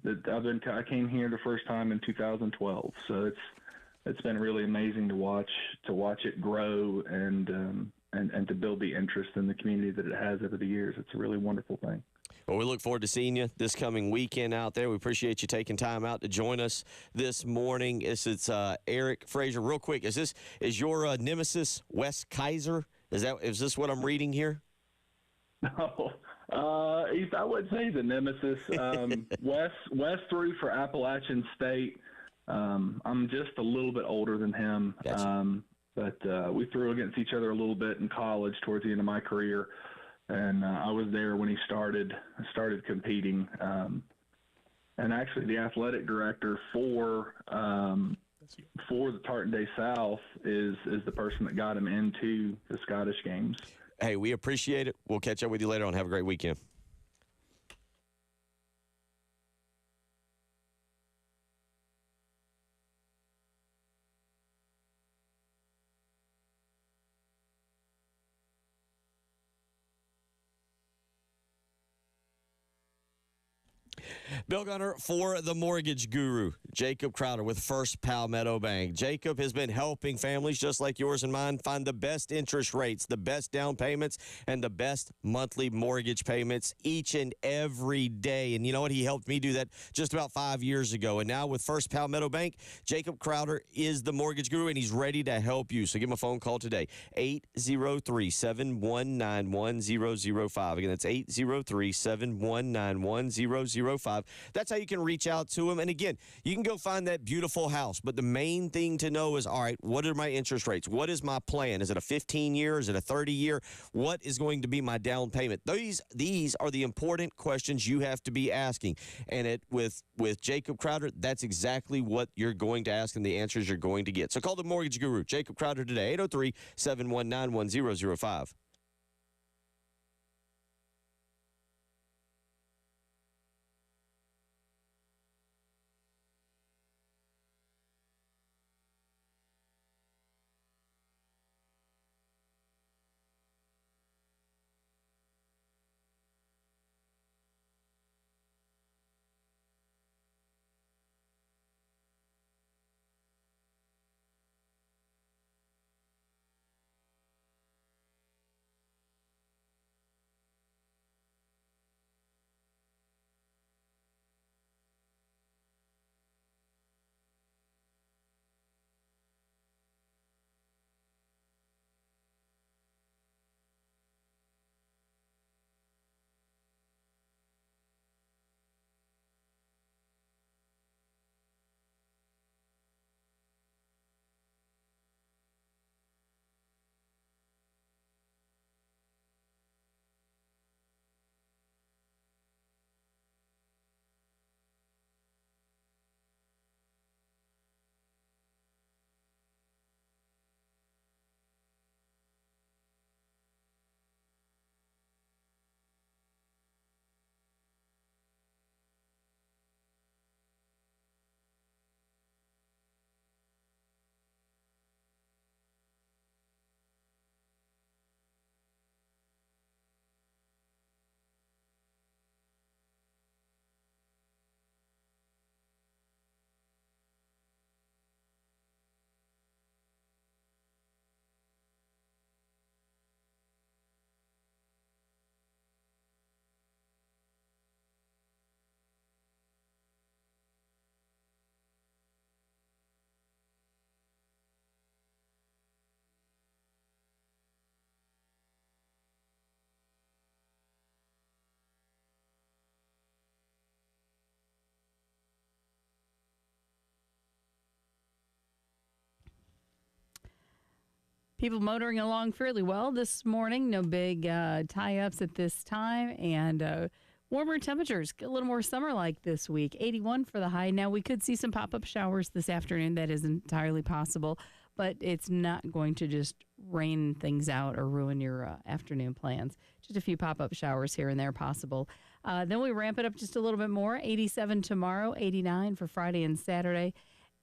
I came here the first time in 2012, so it's been really amazing to watch it grow and to build the interest in the community that it has over the years. It's a really wonderful thing. Well, we look forward to seeing you this coming weekend out there. We appreciate you taking time out to join us this morning. It's Eric Frazier. Real quick, is your nemesis Wes Kaiser? Is this what I'm reading here? No, I would say the nemesis. Wes threw for Appalachian State. I'm just a little bit older than him, Gotcha. but we threw against each other a little bit in college towards the end of my career. And I was there when he started competing. And actually, the athletic director for the Tartan Day South is the person that got him into the Scottish Games. Hey, we appreciate it. We'll catch up with you later on. Have a great weekend. Bill Gunner for the Mortgage Guru, Jacob Crowder with First Palmetto Bank. Jacob has been helping families just like yours and mine find the best interest rates, the best down payments, and the best monthly mortgage payments each and every day. And you know what? He helped me do that just about 5 years ago. And now with First Palmetto Bank, Jacob Crowder is the Mortgage Guru, and he's ready to help you. So give him a phone call today, 803-719-1005. Again, that's 803-719-1005. That's how you can reach out to him. And again, you can go find that beautiful house. But the main thing to know is, all right, what are my interest rates? What is my plan? Is it a 15-year? Is it a 30-year? What is going to be my down payment? These are the important questions you have to be asking. And with Jacob Crowder, that's exactly what you're going to ask and the answers you're going to get. So call the Mortgage Guru, Jacob Crowder, today, 803-719-1005. People motoring along fairly well this morning. No big tie-ups at this time. And warmer temperatures, a little more summer-like this week. 81 for the high. Now, we could see some pop-up showers this afternoon. That is entirely possible. But it's not going to just rain things out or ruin your afternoon plans. Just a few pop-up showers here and there possible. Then we ramp it up just a little bit more. 87 tomorrow, 89 for Friday and Saturday,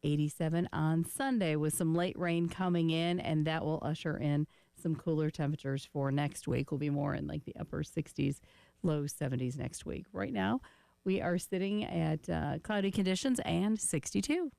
87 on Sunday with some late rain coming in, and that will usher in some cooler temperatures for next week. We'll be more in like the upper 60s, low 70s next week. Right now, we are sitting at cloudy conditions and 62.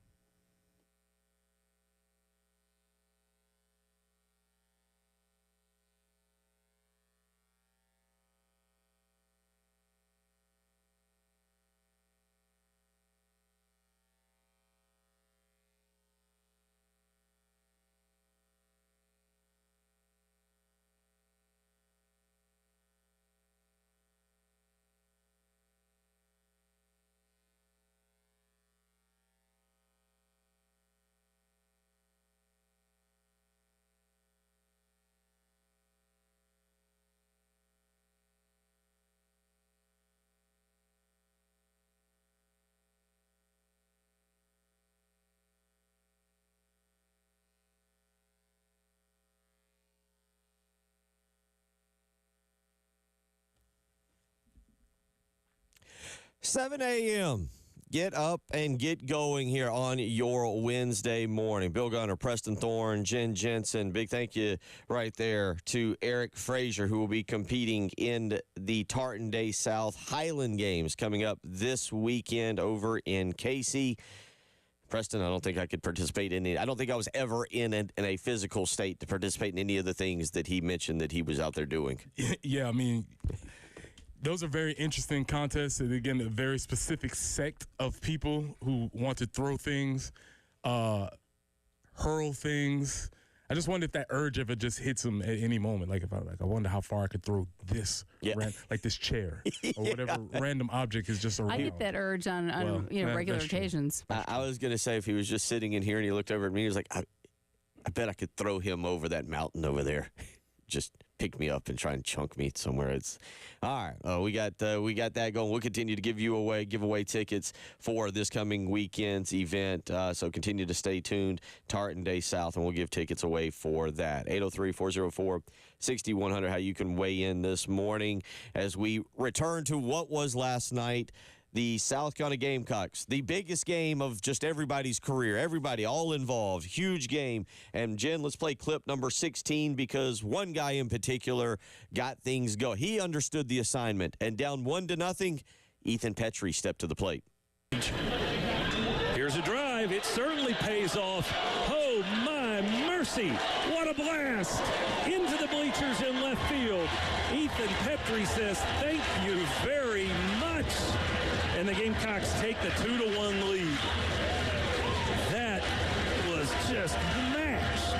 Seven a.m. Get up and get going here on your Wednesday morning. Bill Gunner, Preston Thorne, Jen Jensen. Big thank you right there to Eric Frazier, who will be competing in the Tartan Day South Highland Games coming up this weekend over in Casey. Preston, I don't think I could participate in it. I don't think I was ever in a physical state to participate in any of the things that he mentioned that he was out there doing. Yeah, I mean, those are very interesting contests. And again, a very specific sect of people who want to throw things, hurl things. I just wonder if that urge ever just hits them at any moment. Like I wonder how far I could throw this, like this chair or whatever random object is just around. I get that urge on regular occasions. I was going to say if he was just sitting in here and he looked over at me, he was like, I bet I could throw him over that mountain over there. Just pick me up and try and chunk me somewhere. It's all right. We got that going. We'll continue to give away tickets for this coming weekend's event. So continue to stay tuned. Tartan Day South, and we'll give tickets away for that. 803-404-6100. How you can weigh in this morning as we return to what was last night. The South Carolina Gamecocks, the biggest game of just everybody's career. Everybody, all involved. Huge game. And, Jen, let's play clip number 16 because one guy in particular got things going. He understood the assignment. And down 1-0, Ethan Petrie stepped to the plate. Here's a drive. It certainly pays off. Oh, my mercy. What a blast. Into the bleachers in left field. Ethan Petrie says, thank you very much. And the Gamecocks take the 2-1 lead. That was just mashed.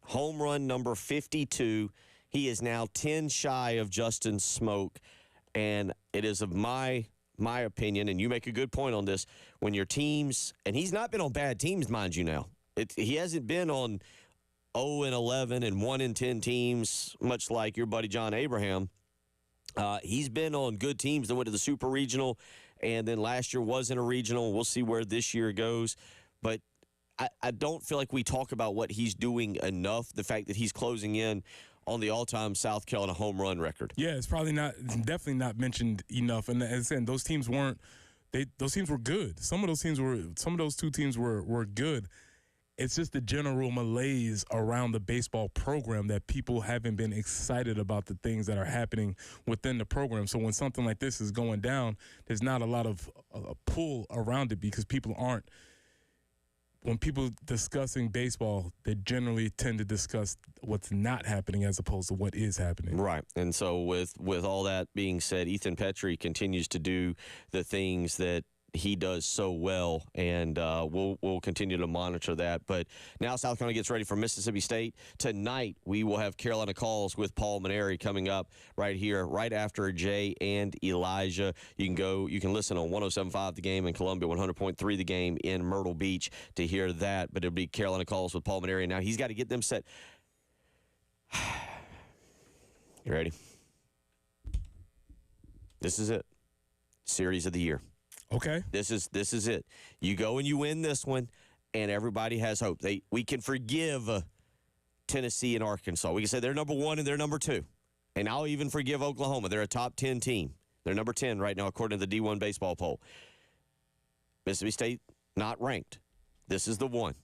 Home run number 52. He is now 10 shy of Justin Smoke. And it is of my opinion, and you make a good point on this, when your teams, and he's not been on bad teams, mind you now. He hasn't been on 0-11 and 1-10 teams, much like your buddy John Abraham. He's been on good teams that went to the Super Regional, and then last year was in a regional. We'll see where this year goes. But I don't feel like we talk about what he's doing enough, the fact that he's closing in on the all-time South Carolina home run record. Yeah, it's definitely not mentioned enough. And as I said, those teams were good. Some of those two teams were good. It's just the general malaise around the baseball program that people haven't been excited about the things that are happening within the program. So when something like this is going down, there's not a lot of pull around it because when people discussing baseball, they generally tend to discuss what's not happening as opposed to what is happening. Right. And so with all that being said, Ethan Petrie continues to do the things that he does so well, and we'll continue to monitor that. But now South Carolina gets ready for Mississippi State. Tonight, we will have Carolina Calls with Paul Maneri coming up right here, right after Jay and Elijah. You can listen on 107.5 The Game in Columbia, 100.3 The Game in Myrtle Beach to hear that. But it'll be Carolina Calls with Paul Maneri. Now, he's got to get them set. You ready? This is it. Series of the year. Okay. This is it. You go and you win this one, and everybody has hope. We can forgive Tennessee and Arkansas. We can say they're number 1 and they're number 2. And I'll even forgive Oklahoma. They're a top 10 team. They're number 10 right now according to the D1 baseball poll. Mississippi State, not ranked. This is the one.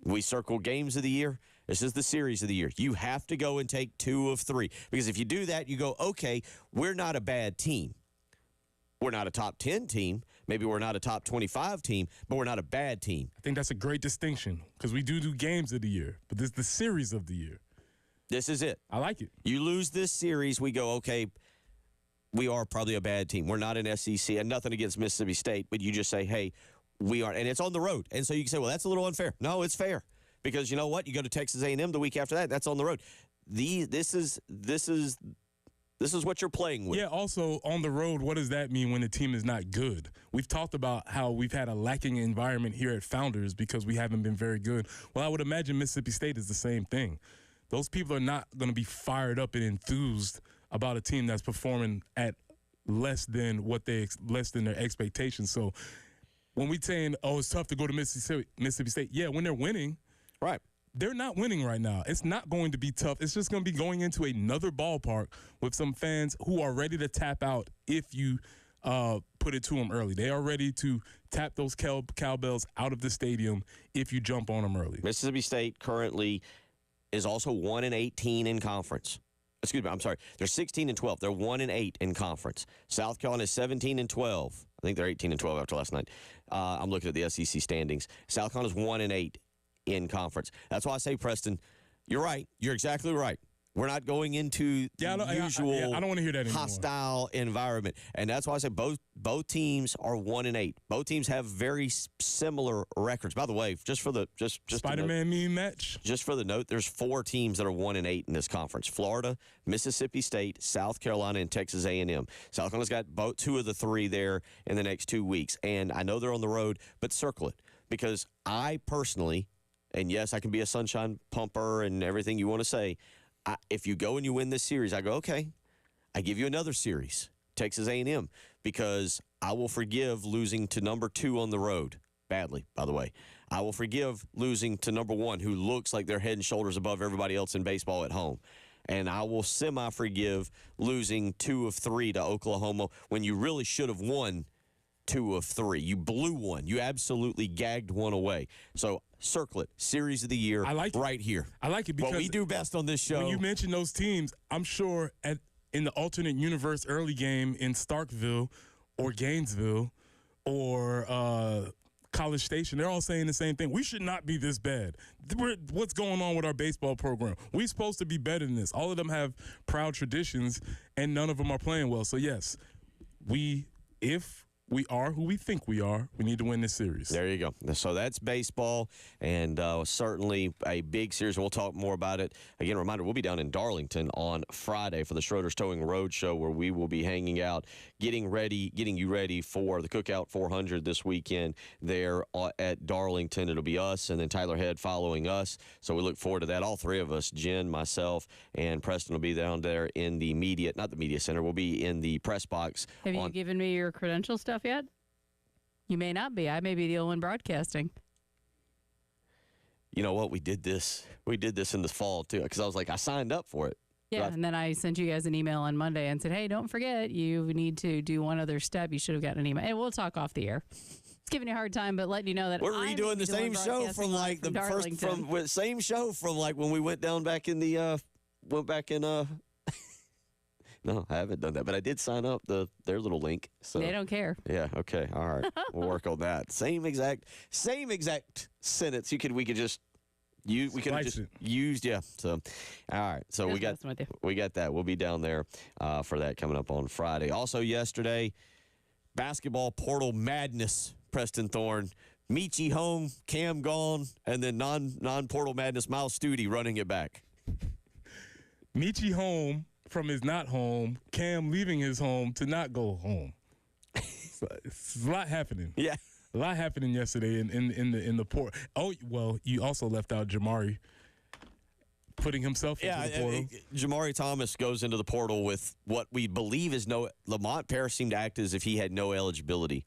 We circle games of the year. This is the series of the year. You have to go and take 2 of 3. Because if you do that, you go, okay, we're not a bad team. We're not a top 10 team. Maybe we're not a top 25 team, but we're not a bad team. I think that's a great distinction because we do games of the year, but this is the series of the year. This is it. I like it. You lose this series, we go, okay, we are probably a bad team. We're not an SEC, and nothing against Mississippi State, but you just say, hey, we are, and it's on the road. And so you can say, well, that's a little unfair. No, it's fair because you know what? You go to Texas A&M the week after that. That's on the road. This is what you're playing with. Yeah, also on the road, what does that mean when the team is not good? We've talked about how we've had a lacking environment here at Founders because we haven't been very good. Well, I would imagine Mississippi State is the same thing. Those people are not going to be fired up and enthused about a team that's performing at less than their expectations. So when we saying, oh, it's tough to go to Mississippi State, yeah, when they're winning, right. They're not winning right now. It's not going to be tough. It's just going to be going into another ballpark with some fans who are ready to tap out if you put it to them early. They are ready to tap those cowbells out of the stadium if you jump on them early. Mississippi State currently is also 1-18 in conference. Excuse me, I'm sorry. They're 16-12. They're 1-8 in conference. South Carolina is 17-12. I think they're 18-12 after last night. I'm looking at the SEC standings. South Carolina's 1-8. In conference. That's why I say, Preston, you're right. You're exactly right. We're not going into the usual I don't want to hear that anymore. Hostile environment. And that's why I say both teams are 1-8. Both teams have very similar records. By the way, just for the Spider-Man meme match. Just for the note, there's 4 teams that are 1-8 in this conference. Florida, Mississippi State, South Carolina, and Texas A&M. South Carolina's got both 2 of the 3 there in the next 2 weeks. And I know they're on the road, but circle it. Because I personally, and yes, I can be a sunshine pumper and everything you want to say. If you go and you win this series, I go, okay, I give you another series, Texas A&M, because I will forgive losing to number 2 on the road, badly, by the way. I will forgive losing to number 1, who looks like they're head and shoulders above everybody else in baseball at home. And I will semi-forgive losing 2 of 3 to Oklahoma when you really should have won 2 of 3. You blew one. You absolutely gagged one away. So circle it. Series of the year. I like right here. I like it because what we do best on this show. When you mention those teams, I'm sure in the alternate universe early game in Starkville or Gainesville or College Station, they're all saying the same thing. We should not be this bad. What's going on with our baseball program? We're supposed to be better than this. All of them have proud traditions, and none of them are playing well. So, yes, if we are who we think we are, we need to win this series. There you go. So that's baseball, and certainly a big series. We'll talk more about it. Again, a reminder, we'll be down in Darlington on Friday for the Schroeder's Towing Road Show, where we will be hanging out, getting you ready for the Cookout 400 this weekend there at Darlington. It'll be us and then Tyler Head following us. So we look forward to that. All 3 of us, Jen, myself, and Preston will be down there in the not the media center. We'll be in the press box. Have you given me your credential stuff yet? You may not be. I may be the only one broadcasting. You know what? We did this in the fall, too, because I was like, I signed up for it. Yeah, and then I sent you guys an email on Monday and said, hey, don't forget, you need to do one other step. You should have gotten an email. And we'll talk off the air. It's giving you a hard time, but letting you know that we're redoing the same show from like the first same show from like when we went down back in the No, I haven't done that, but I did sign up their little link. So they don't care. Yeah. Okay. All right. We'll work on that. Same exact sentence. We could just used. Yeah. So, all right. So we got that. We'll be down there for that coming up on Friday. Also yesterday, basketball portal madness, Preston Thorne. Michi home, Cam gone, and then non-portal madness, Miles Studi running it back. Michi home from his not home, Cam leaving his home to not go home. It's a lot happening. Yeah. A lot happening yesterday in the port. Oh, well, you also left out Jamari putting himself into the portal. Jamari Thomas goes into the portal with what we believe is no. Lamont Paris seemed to act as if he had no eligibility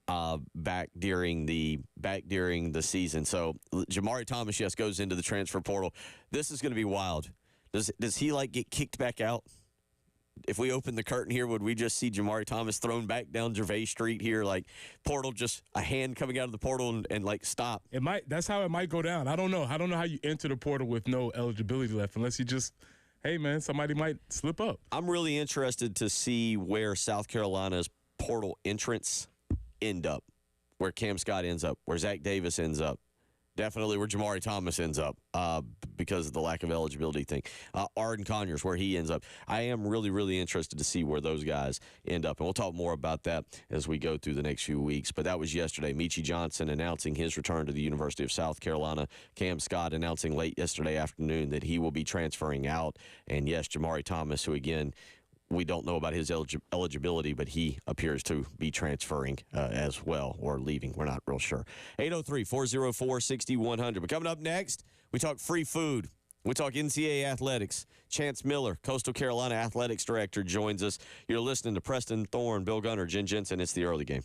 back during the season. So Jamari Thomas, yes, goes into the transfer portal. This is going to be wild. Does he get kicked back out? If we open the curtain here, would we just see Jamari Thomas thrown back down Gervais Street here, portal, just a hand coming out of the portal and stop? It might. That's how it might go down. I don't know. I don't know how you enter the portal with no eligibility left, unless you just, hey man, somebody might slip up. I'm really interested to see where South Carolina's portal entrance end up, where Cam Scott ends up, where Zach Davis ends up. Definitely where Jamari Thomas ends up because of the lack of eligibility thing. Arden Conyers, where he ends up. I am really, really interested to see where those guys end up. And we'll talk more about that as we go through the next few weeks. But that was yesterday. Michi Johnson announcing his return to the University of South Carolina. Cam Scott announcing late yesterday afternoon that he will be transferring out. And, yes, Jamari Thomas, who, again, we don't know about his eligibility, but he appears to be transferring as well, or leaving. We're not real sure. 803-404-6100. But coming up next, we talk free food. We talk NCAA athletics. Chance Miller, Coastal Carolina Athletics Director, joins us. You're listening to Preston Thorne, Bill Gunner, Jen Jensen. It's the early game.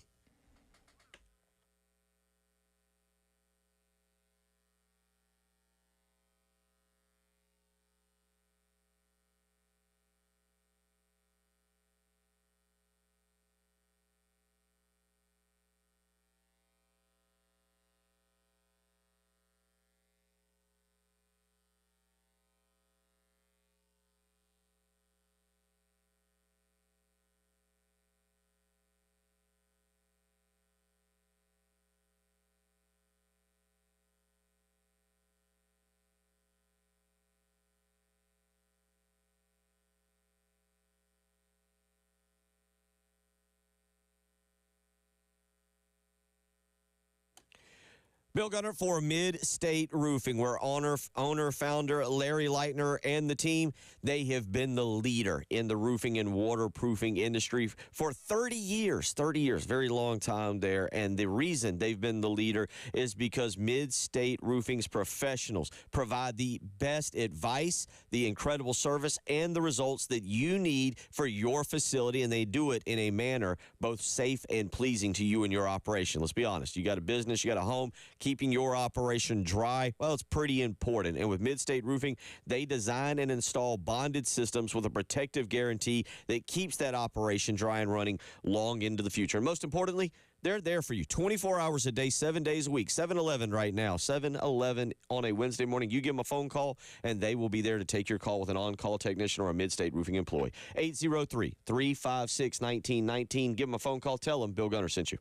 Bill Gunner for Mid-State Roofing, where owner-founder Larry Leitner and the team, they have been the leader in the roofing and waterproofing industry for 30 years. 30 years, very long time there. And the reason they've been the leader is because Mid-State Roofing's professionals provide the best advice, the incredible service, and the results that you need for your facility. And they do it in a manner both safe and pleasing to you and your operation. Let's be honest. You got a business, you got a home. Keeping your operation dry, well, it's pretty important. And with Mid-State Roofing, they design and install bonded systems with a protective guarantee that keeps that operation dry and running long into the future. And most importantly, they're there for you 24 hours a day, 7 days a week. 7-Eleven right now, 7-Eleven on a Wednesday morning. You give them a phone call, and they will be there to take your call with an on-call technician or a Mid-State Roofing employee. 803-356-1919. Give them a phone call. Tell them Bill Gunner sent you.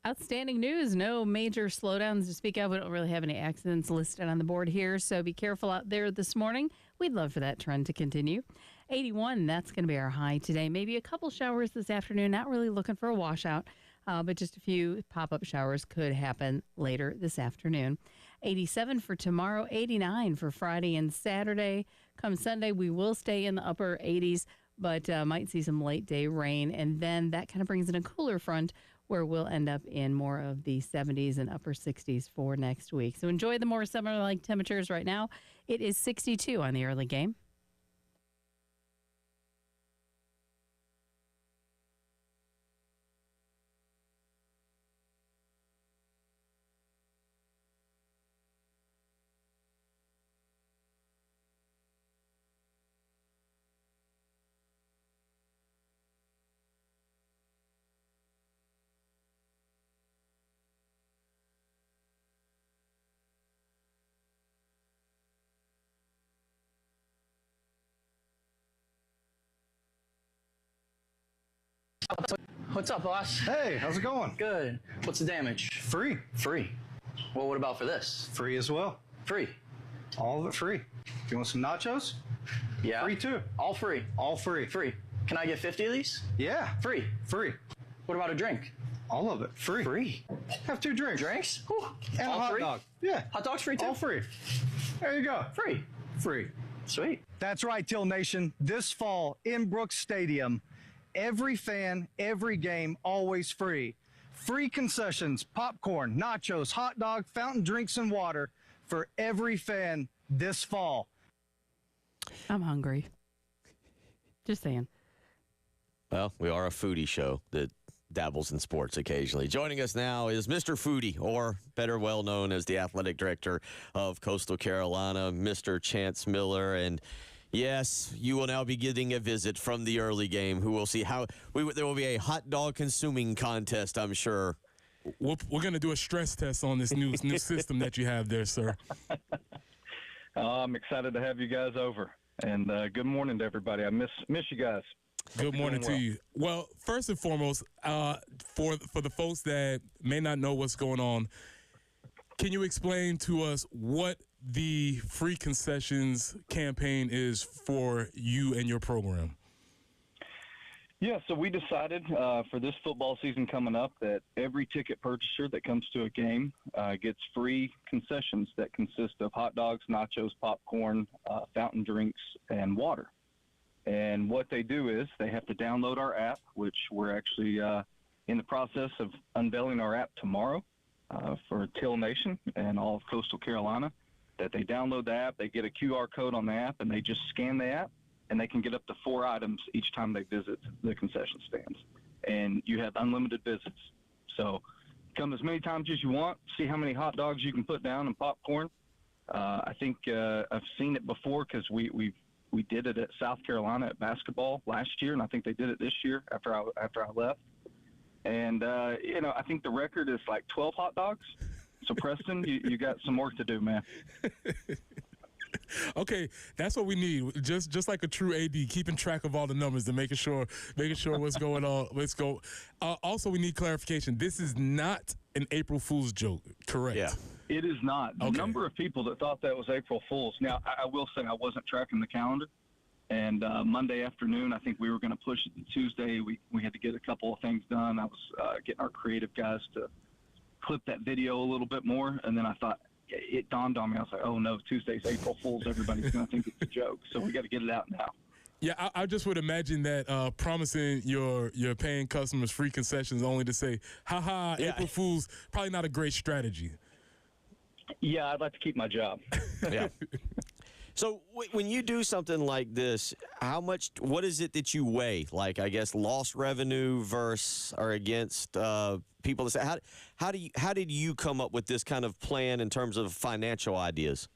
Outstanding news. No major slowdowns to speak of. We don't really have any accidents listed on the board here, so be careful out there this morning. We'd love for that trend to continue. 81, that's going to be our high today. Maybe a couple showers this afternoon. Not really looking for a washout, but just a few pop-up showers could happen later this afternoon. 87 for tomorrow, 89 for Friday and Saturday. Come Sunday, we will stay in the upper 80s, but might see some late day rain. And then that kind of brings in a cooler front where we'll end up in more of the 70s and upper 60s for next week. So enjoy the more summer-like temperatures right now. It is 62 on the early game. What's up, boss? Hey, how's it going? Good. What's the damage? Free. Free. Well, what about for this? Free as well. Free. All of it free. You want some nachos? Yeah. Free too. All free. All free. Free. Can I get 50 of these? Yeah. Free. Free. What about a drink? All of it free. Free. Have 2 drinks. Drinks? Whew. And all a hot free? dog. Yeah. Hot dogs free too? All free. There you go. Free. Free. Sweet. That's right, Teal Nation. This fall in Brooks Stadium, every fan, every game, always free. Free concessions, popcorn, nachos, hot dog, fountain drinks, and water for every fan this fall. I'm hungry. Just saying. Well, we are a foodie show that dabbles in sports occasionally. Joining us now is Mr. Foodie, or better well known as the athletic director of Coastal Carolina, Mr. Chance Miller. And yes, you will now be getting a visit from the early game, who will see how there will be a hot dog consuming contest, I'm sure. We're going to do a stress test on this new system that you have there, sir. I'm excited to have you guys over. And good morning to everybody. I miss you guys. Good morning to you. Well, first and foremost, for the folks that may not know what's going on, can you explain to us what the free concessions campaign is for you and your program? Yeah, so we decided for this football season coming up that every ticket purchaser that comes to a game gets free concessions that consist of hot dogs, nachos, popcorn, fountain drinks, and water. And what they do is they have to download our app, which we're actually in the process of unveiling our app tomorrow for Teal Nation and all of Coastal Carolina. That they download the app, they get a QR code on the app, and they just scan the app, and they can get up to 4 items each time they visit the concession stands. And you have unlimited visits. So come as many times as you want, see how many hot dogs you can put down and popcorn. I think I've seen it before because we did it at South Carolina at basketball last year, and I think they did it this year after I left. And, I think the record is like 12 hot dogs. So, Preston, you got some work to do, man. Okay, that's what we need. Just like a true AD, keeping track of all the numbers and making sure what's going on. Let's go. Also, we need clarification. This is not an April Fool's joke, correct? Yeah. It is not. The Okay. number of people that thought that was April Fool's. Now, I will say I wasn't tracking the calendar. And Monday afternoon, I think we were going to push it to Tuesday. We had to get a couple of things done. I was getting our creative guys to clip that video a little bit more. And then I thought, it dawned on me. I was like, oh, no, Tuesday's April Fool's. Everybody's going to think it's a joke. So we got to get it out now. Yeah, I just would imagine that promising your paying customers free concessions only to say, ha, Yeah. April Fool's, probably not a great strategy. Yeah, I'd like to keep my job. Yeah. So when you do something like this, what is it that you weigh? Like, I guess, lost revenue versus or against people that say, how did you come up with this kind of plan in terms of financial ideas?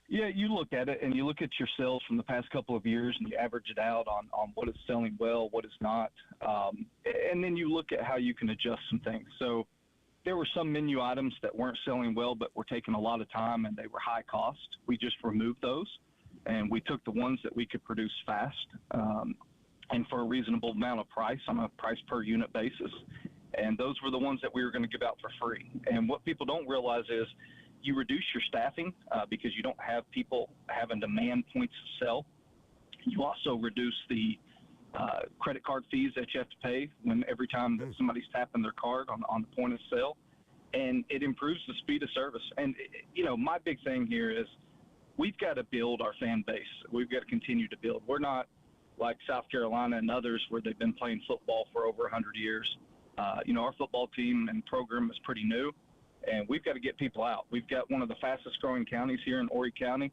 Yeah, you look at it and you look at your sales from the past couple of years and you average it out on what is selling well, what is not. And then you look at how you can adjust some things. So there were some menu items that weren't selling well, but were taking a lot of time and they were high cost. We just removed those and we took the ones that we could produce fast and for a reasonable amount of price on a price per unit basis. And those were the ones that we were going to give out for free. And what people don't realize is you reduce your staffing because you don't have people having to man points to sell. You also reduce the credit card fees that you have to pay every time that somebody's tapping their card on the point of sale. And it improves the speed of service. And, my big thing here is we've got to build our fan base. We've got to continue to build. We're not like South Carolina and others where they've been playing football for over 100 years. Our football team and program is pretty new, and we've got to get people out. We've got one of the fastest growing counties here in Horry County,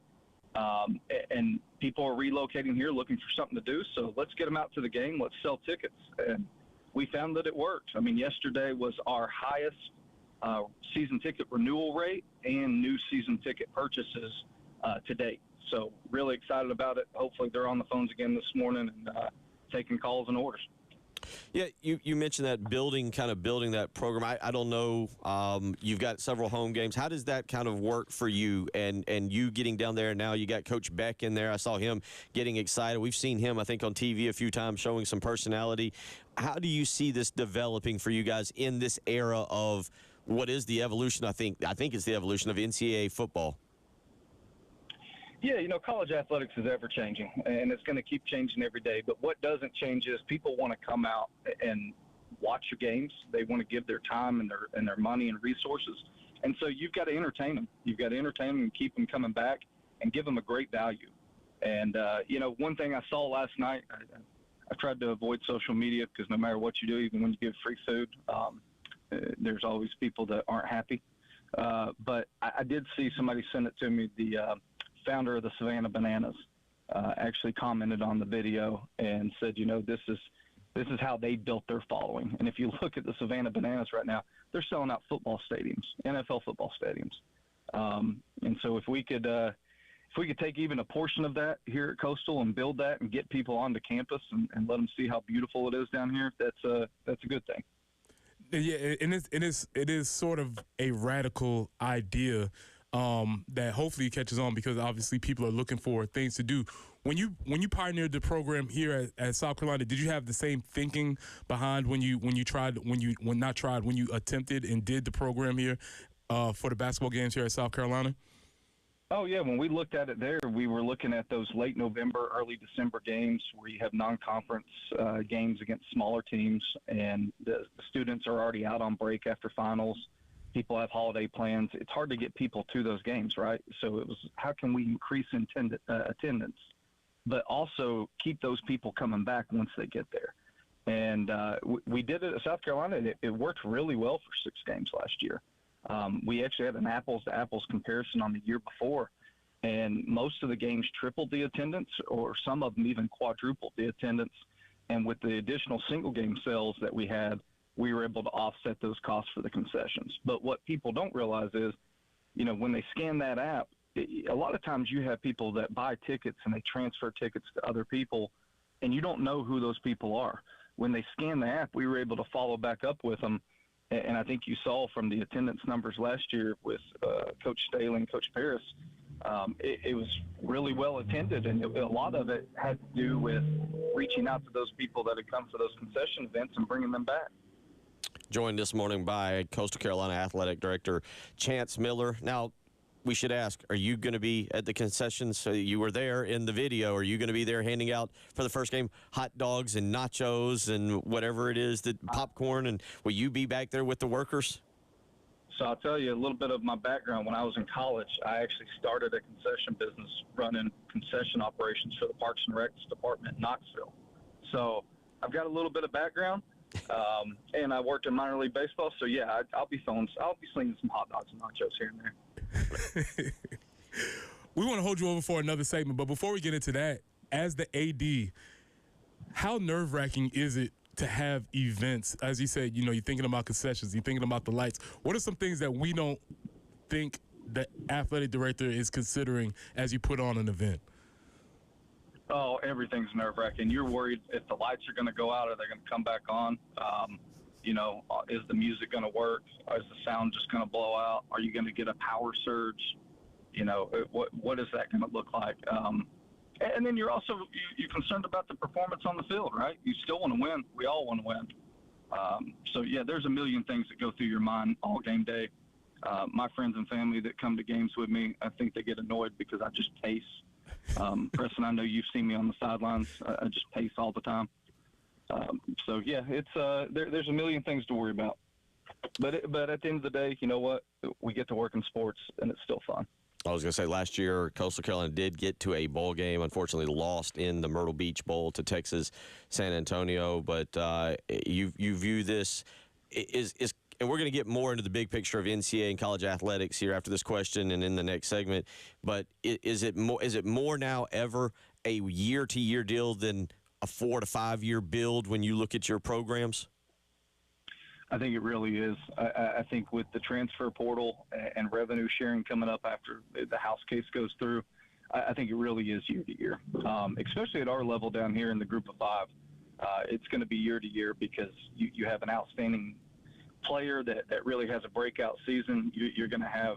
and people are relocating here looking for something to do. So let's get them out to the game. Let's sell tickets. And we found that it worked. I mean, yesterday was our highest season ticket renewal rate and new season ticket purchases to date. So really excited about it. Hopefully they're on the phones again this morning and taking calls and orders. Yeah, you mentioned that building that program. I don't know. You've got several home games. How does that kind of work for you and you getting down there now? You got Coach Beck in there. I saw him getting excited. We've seen him, I think, on TV a few times showing some personality. How do you see this developing for you guys in this era of what is the evolution? I think it's the evolution of NCAA football. Yeah, college athletics is ever changing, and it's going to keep changing every day. But what doesn't change is people want to come out and watch your games. They want to give their time and their money and resources. And so you've got to entertain them. You've got to entertain them and keep them coming back and give them a great value. And, one thing I saw last night, I tried to avoid social media because no matter what you do, even when you give free food, there's always people that aren't happy. But I did see somebody send it to me, the founder of the Savannah Bananas actually commented on the video and said, this is how they built their following. And if you look at the Savannah Bananas right now, they're selling out football stadiums, NFL football stadiums. And so if we could take even a portion of that here at Coastal and build that and get people onto campus and let them see how beautiful it is down here, that's a good thing. Yeah, and it is sort of a radical idea that hopefully catches on because obviously people are looking for things to do. When you pioneered the program here at South Carolina, did you have the same thinking behind when you attempted and did the program here for the basketball games here at South Carolina? Oh, yeah. When we looked at it there, we were looking at those late November, early December games where you have non-conference games against smaller teams, and the students are already out on break after finals. People have holiday plans. It's hard to get people to those games, right? So it was, how can we increase attendance, but also keep those people coming back once they get there? And we did it at South Carolina. It worked really well for 6 games last year. We actually had an apples-to-apples comparison on the year before, and most of the games tripled the attendance, or some of them even quadrupled the attendance. And with the additional single-game sales that we had, we were able to offset those costs for the concessions. But what people don't realize is, when they scan that app, a lot of times you have people that buy tickets and they transfer tickets to other people, and you don't know who those people are. When they scan the app, we were able to follow back up with them. And I think you saw from the attendance numbers last year with Coach Staley and Coach Paris, it was really well attended, and a lot of it had to do with reaching out to those people that had come for those concession events and bringing them back. Joined this morning by Coastal Carolina Athletic Director Chance Miller. Now, we should ask, are you going to be at the concessions? So you were there in the video. Are you going to be there handing out for the first game hot dogs and nachos and whatever it is, popcorn? And will you be back there with the workers? So I'll tell you a little bit of my background. When I was in college, I actually started a concession business running concession operations for the Parks and Recs department in Knoxville. So I've got a little bit of background. And I worked in minor league baseball, so yeah, I'll be slinging some hot dogs and nachos here and there. We want to hold you over for another segment, but before we get into that, as the AD, how nerve-wracking is it to have events? As you said, you're thinking about concessions, you're thinking about the lights. What are some things that we don't think the athletic director is considering as you put on an event? Oh, everything's nerve-wracking. You're worried if the lights are going to go out, are they going to come back on? Is the music going to work? Is the sound just going to blow out? Are you going to get a power surge? What is that going to look like? And then you're also you're concerned about the performance on the field, right? You still want to win. We all want to win. So, yeah, there's a million things that go through your mind all game day. My friends and family that come to games with me, I think they get annoyed because I just pace. Preston, I know you've seen me on the sidelines. I just pace all the time. So, yeah, it's there's a million things to worry about. But at the end of the day, you know what? We get to work in sports, and it's still fun. I was going to say last year, Coastal Carolina did get to a bowl game. Unfortunately, lost in the Myrtle Beach Bowl to Texas San Antonio. But you view this and we're going to get more into the big picture of NCAA and college athletics here after this question and in the next segment. But is it more now ever a year-to-year deal than a 4 to 5 year build when you look at your programs? I think it really is. I think with the transfer portal and revenue sharing coming up after the House case goes through, I think it really is year to year, especially at our level down here in the group of 5. It's going to be year to year because you have an outstanding player that really has a breakout season. You're going to have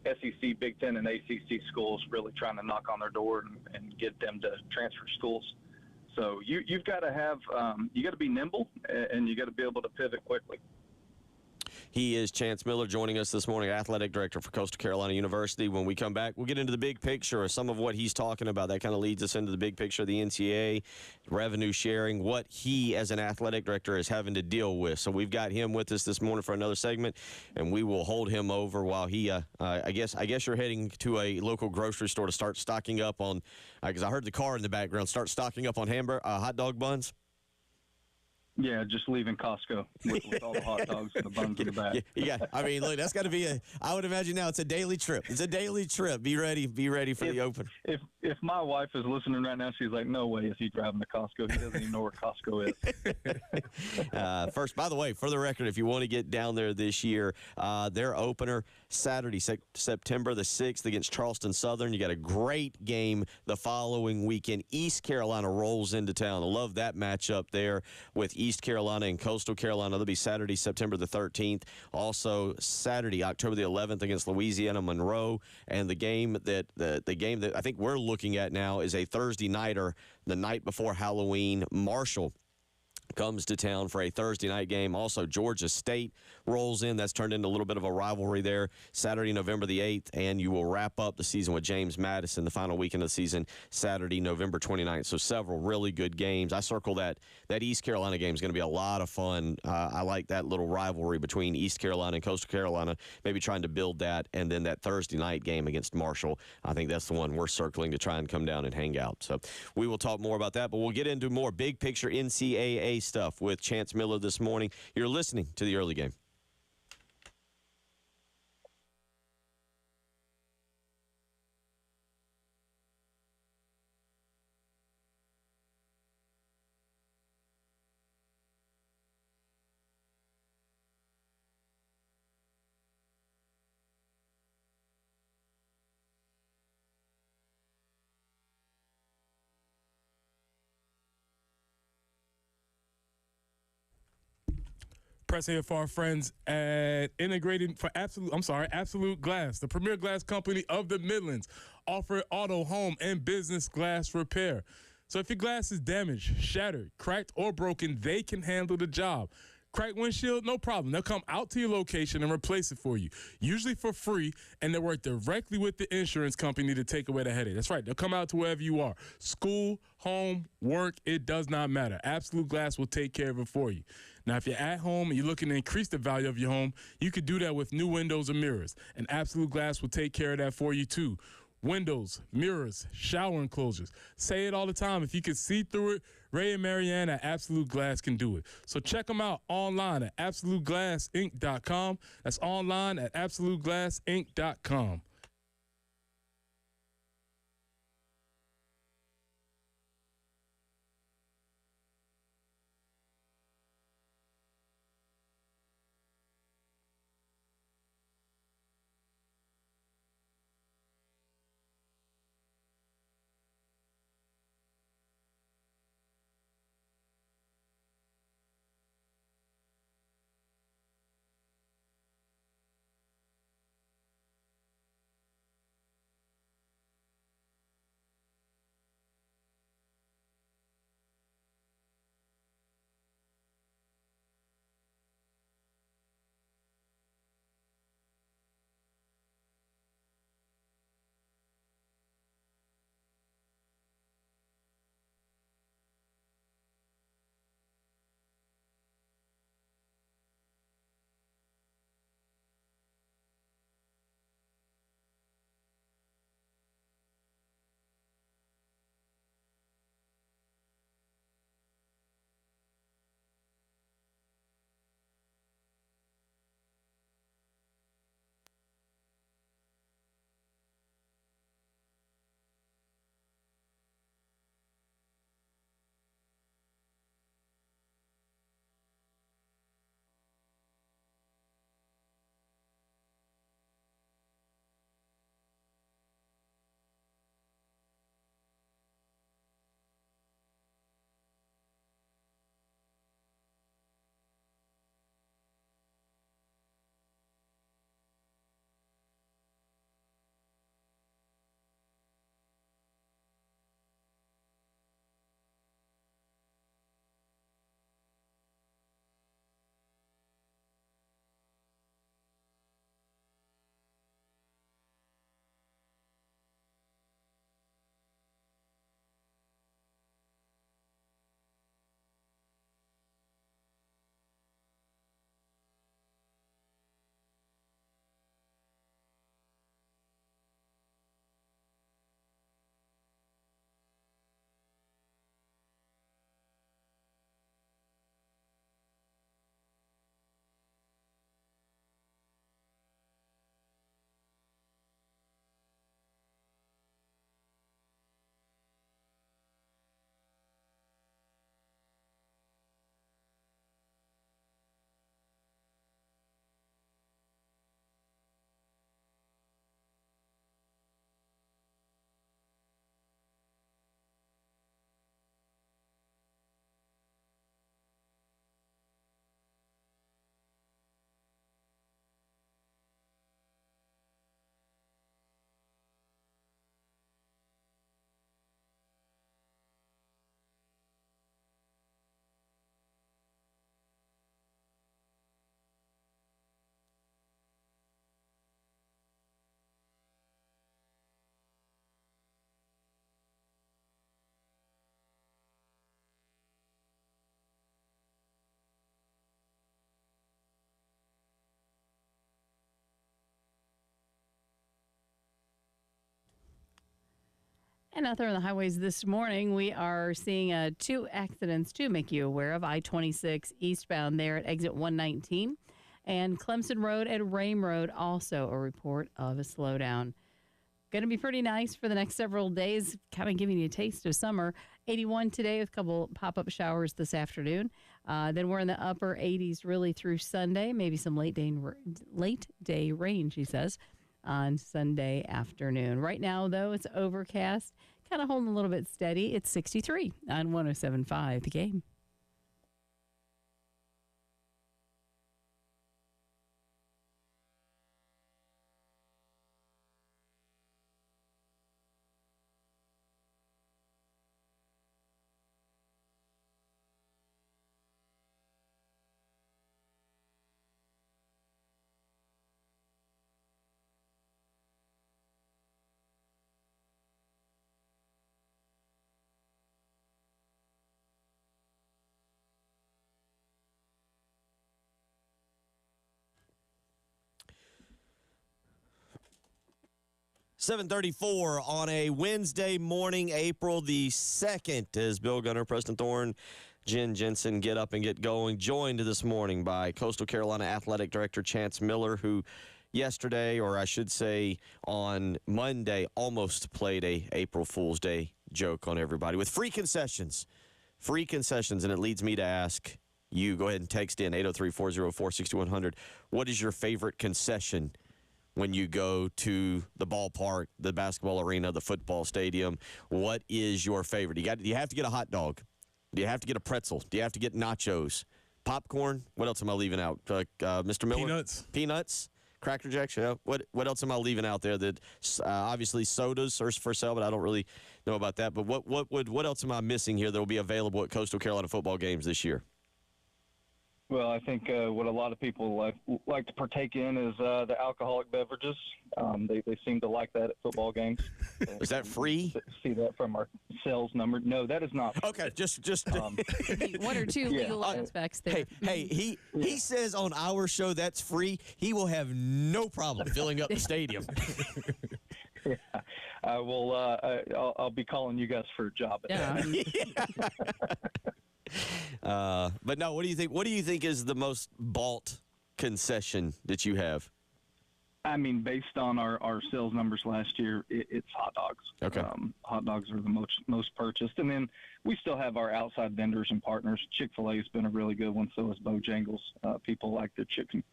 SEC, Big Ten, and ACC schools really trying to knock on their door and get them to transfer schools. So you've got to have you got to be nimble, and you got to be able to pivot quickly. He is Chance Miller joining us this morning, athletic director for Coastal Carolina University. When we come back, we'll get into the big picture of some of what he's talking about. That kind of leads us into the big picture of the NCAA, revenue sharing, what he as an athletic director is having to deal with. So we've got him with us this morning for another segment, and we will hold him over while he, I guess you're heading to a local grocery store to start stocking up on, because I heard the car in the background, start stocking up on hot dog buns. Yeah, just leaving Costco with all the hot dogs and the buns in the back. Yeah, I mean, look, that's got to be I would imagine now it's a daily trip. It's a daily trip. Be ready for the open. If my wife is listening right now, she's like, no way is he driving to Costco. He doesn't even know where Costco is. First, by the way, for the record, if you want to get down there this year, their opener Saturday, September the 6th against Charleston Southern. You got a great game the following weekend. East Carolina rolls into town. I love that matchup there with East Carolina and Coastal Carolina. That'll be Saturday, September the 13th. Also Saturday, October the 11th against Louisiana Monroe. And the game that I think we're looking at now is a Thursday nighter, the night before Halloween. Marshall comes to town for a Thursday night game. Also, Georgia State rolls in. That's turned into a little bit of a rivalry there. Saturday, November the 8th, and you will wrap up the season with James Madison, the final weekend of the season, Saturday, November 29th. So several really good games. I circle that East Carolina game is going to be a lot of fun. I like that little rivalry between East Carolina and Coastal Carolina, maybe trying to build that. And then that Thursday night game against Marshall, I think that's the one we're circling to try and come down and hang out. So we will talk more about that, but we'll get into more big picture NCAA stuff with Chance Miller this morning. You're listening to The Early Game. Press here for our friends at Absolute Glass, the premier glass company of the Midlands. Offer auto, home, and business glass repair. So if your glass is damaged, shattered, cracked, or broken, they can handle the job. Cracked windshield, no problem. They'll come out to your location and replace it for you, usually for free, and they work directly with the insurance company to take away the headache. That's right. They'll come out to wherever you are. School, home, work, it does not matter. Absolute Glass will take care of it for you. Now, if you're at home and you're looking to increase the value of your home, you could do that with new windows and mirrors, and Absolute Glass will take care of that for you, too. Windows, mirrors, shower enclosures. Say it all the time. If you can see through it, Ray and Marianne at Absolute Glass can do it. So check them out online at AbsoluteGlassInc.com. That's online at AbsoluteGlassInc.com. And out there on the highways this morning, we are seeing two accidents to make you aware of. I-26 eastbound there at exit 119 and Clemson Road and Rame Road, also a report of a slowdown. Going to be pretty nice for the next several days, kind of giving you a taste of summer. 81 today with a couple pop-up showers this afternoon. Then we're in the upper 80s really through Sunday, maybe some late day rain, she says, on Sunday afternoon. Right now, though, it's overcast, kind of holding a little bit steady. It's 63 on 107.5 The Game. $7:34 on a Wednesday morning, April the 2nd, as Bill Gunner, Preston Thorne, Jen Jensen get up and get going. Joined this morning by Coastal Carolina Athletic Director Chance Miller, who yesterday, or I should say on Monday, almost played a April Fool's Day joke on everybody with free concessions. Free concessions, and it leads me to ask you, go ahead and text in 803-404-6100. What is your favorite concession when you go to the ballpark, the basketball arena, the football stadium? What is your favorite? Do you have to get a hot dog? Do you have to get a pretzel? Do you have to get nachos? Popcorn? What else am I leaving out? Mr. Miller? Peanuts. Peanuts? Cracker Jacks? Yeah. What else am I leaving out there? That obviously sodas are for sale, but I don't really know about that. But what else am I missing here that will be available at Coastal Carolina football games this year? Well, I think what a lot of people like to partake in is the alcoholic beverages. They seem to like that at football games. Is that free? See that from our sales number? No, that is not. Okay, just One or two legal aspects there. Hey, he says on our show that's free. He will have no problem filling up the stadium. Yeah, I will. I'll be calling you guys for a job. At that. But no, what do you think? What do you think is the most bought concession that you have? I mean, based on our sales numbers last year, it's hot dogs. Okay. Hot dogs are the most purchased. And then we still have our outside vendors and partners. Chick-fil-A has been a really good one, so is Bojangles. People like their chicken.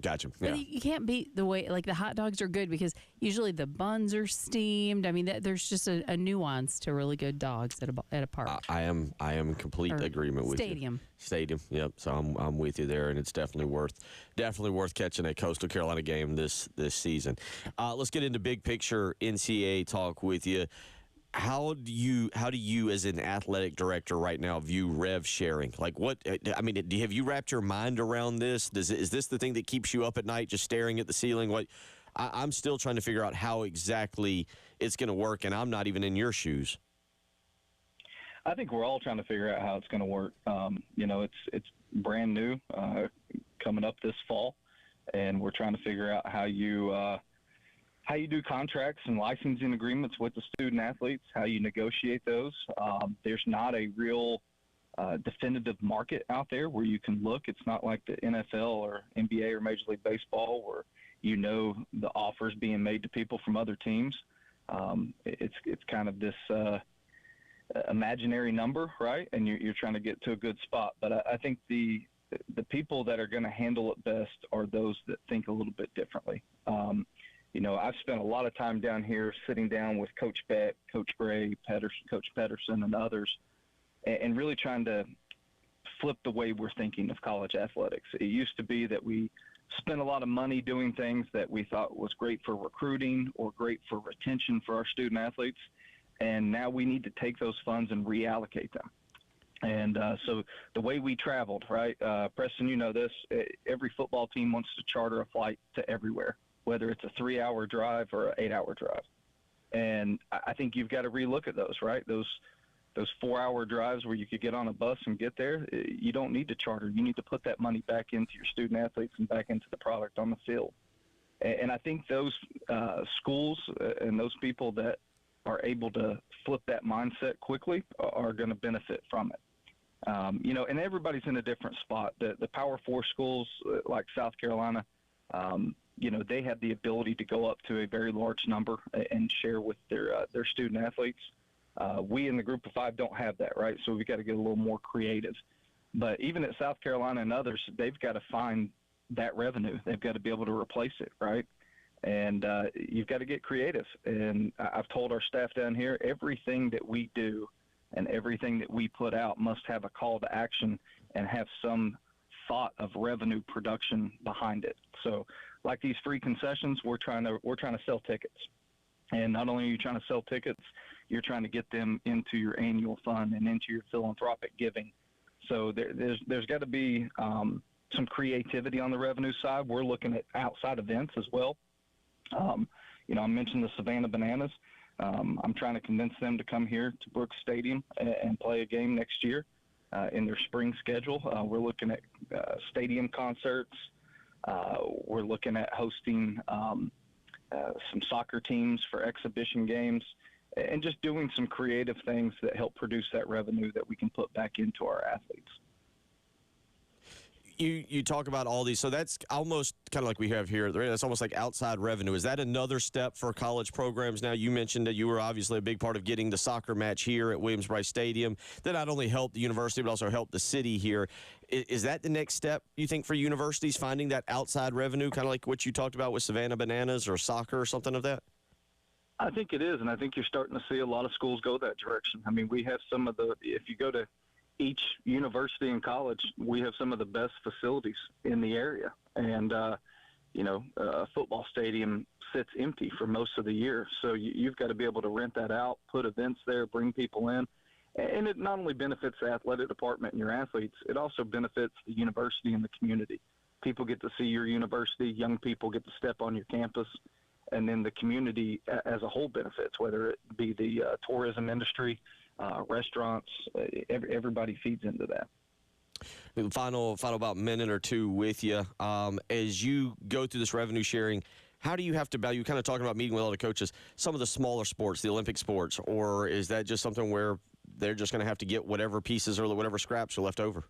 Gotcha. Yeah. Yeah. You can't beat the way, like the hot dogs are good because usually the buns are steamed. I mean, there's just a nuance to really good dogs at a park. I am in complete agreement with you. Stadium. Yep. So I'm with you there, and it's definitely worth catching a Coastal Carolina game this season. Let's get into big picture NCAA talk with you. How do you as an athletic director right now view rev sharing? Like have you wrapped your mind around this? Is this the thing that keeps you up at night, just staring at the ceiling? I'm still trying to figure out how exactly it's going to work, and I'm not even in your shoes. I think we're all trying to figure out how it's going to work. It's brand new, coming up this fall, and we're trying to figure out how you do contracts and licensing agreements with the student athletes, how you negotiate those. There's not a real definitive market out there where you can look. It's not like the NFL or NBA or Major League Baseball where the offers being made to people from other teams. It's kind of this imaginary number, right? And you're trying to get to a good spot. But I think the people that are going to handle it best are those that think a little bit differently. I've spent a lot of time down here sitting down with Coach Beck, Coach Gray, Coach Pedersen, and others, and really trying to flip the way we're thinking of college athletics. It used to be that we spent a lot of money doing things that we thought was great for recruiting or great for retention for our student athletes, and now we need to take those funds and reallocate them. And so the way we traveled, right, Preston, you know this, every football team wants to charter a flight to everywhere, whether it's a 3-hour drive or an 8-hour drive. And I think you've got to relook at those, right? Those 4-hour drives where you could get on a bus and get there, you don't need to charter. You need to put that money back into your student athletes and back into the product on the field. And I think those schools and those people that are able to flip that mindset quickly are going to benefit from it. And everybody's in a different spot. The Power 4 schools like South Carolina, they have the ability to go up to a very large number and share with their student athletes. We in the Group of 5 don't have that, right? So we've got to get a little more creative. But even at South Carolina and others, they've got to find that revenue. They've got to be able to replace it, right? And you've got to get creative. And I've told our staff down here, everything that we do and everything that we put out must have a call to action and have some thought of revenue production behind it. So like these free concessions, we're trying to sell tickets. And not only are you trying to sell tickets, you're trying to get them into your annual fund and into your philanthropic giving. So there's got to be some creativity on the revenue side. We're looking at outside events as well. I mentioned the Savannah Bananas. I'm trying to convince them to come here to Brooks Stadium and play a game next year in their spring schedule. We're looking at stadium concerts. We're looking at hosting some soccer teams for exhibition games and just doing some creative things that help produce that revenue that we can put back into our athletes. You talk about all these, so that's almost kind of like we have here. That's almost like outside revenue. Is that another step for college programs now? You mentioned that you were obviously a big part of getting the soccer match here at Williams-Brice Stadium that not only helped the university but also helped the city here. Is that the next step, you think, for universities, finding that outside revenue, kind of like what you talked about with Savannah Bananas or soccer or something of that? I think it is, and I think you're starting to see a lot of schools go that direction. I mean, we have some of the – if you go to each university and college, we have some of the best facilities in the area. And, a football stadium sits empty for most of the year. So you've got to be able to rent that out, put events there, bring people in. And it not only benefits the athletic department and your athletes, it also benefits the university and the community. People get to see your university, young people get to step on your campus, and then the community as a whole benefits, whether it be the tourism industry, restaurants, everybody feeds into that. Final about minute or two with you. As you go through this revenue sharing, how do you have to value, you kind of talking about meeting with all the coaches, some of the smaller sports, the Olympic sports, or is that just something where they're just going to have to get whatever pieces or whatever scraps are left over?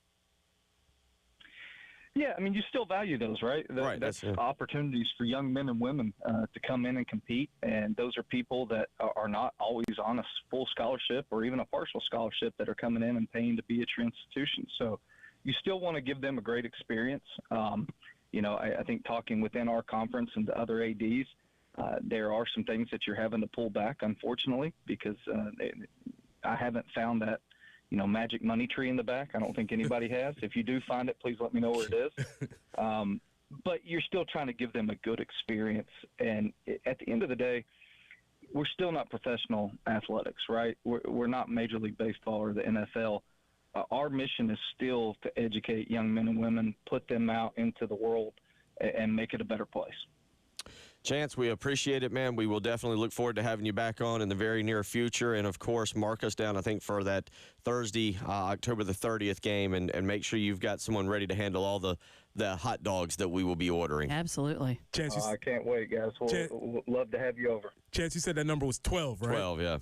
Yeah, I mean, you still value those, right? Right. That's opportunities for young men and women to come in and compete, and those are people that are not always on a full scholarship or even a partial scholarship that are coming in and paying to be at your institution. So you still want to give them a great experience. I think talking within our conference and the other ADs, there are some things that you're having to pull back, unfortunately, because I haven't found that magic money tree in the back. I don't think anybody has. If you do find it, please let me know where it is. But you're still trying to give them a good experience. And at the end of the day, we're still not professional athletics, right? We're not Major League Baseball or the NFL. Our mission is still to educate young men and women, put them out into the world, and make it a better place. Chance, we appreciate it, man. We will definitely look forward to having you back on in the very near future. And, of course, mark us down, I think, for that Thursday, October the 30th game, and make sure you've got someone ready to handle all the hot dogs that we will be ordering. Absolutely. Chance, I can't wait, guys. We'll love to have you over. Chance, you said that number was 12, right? 12, yeah.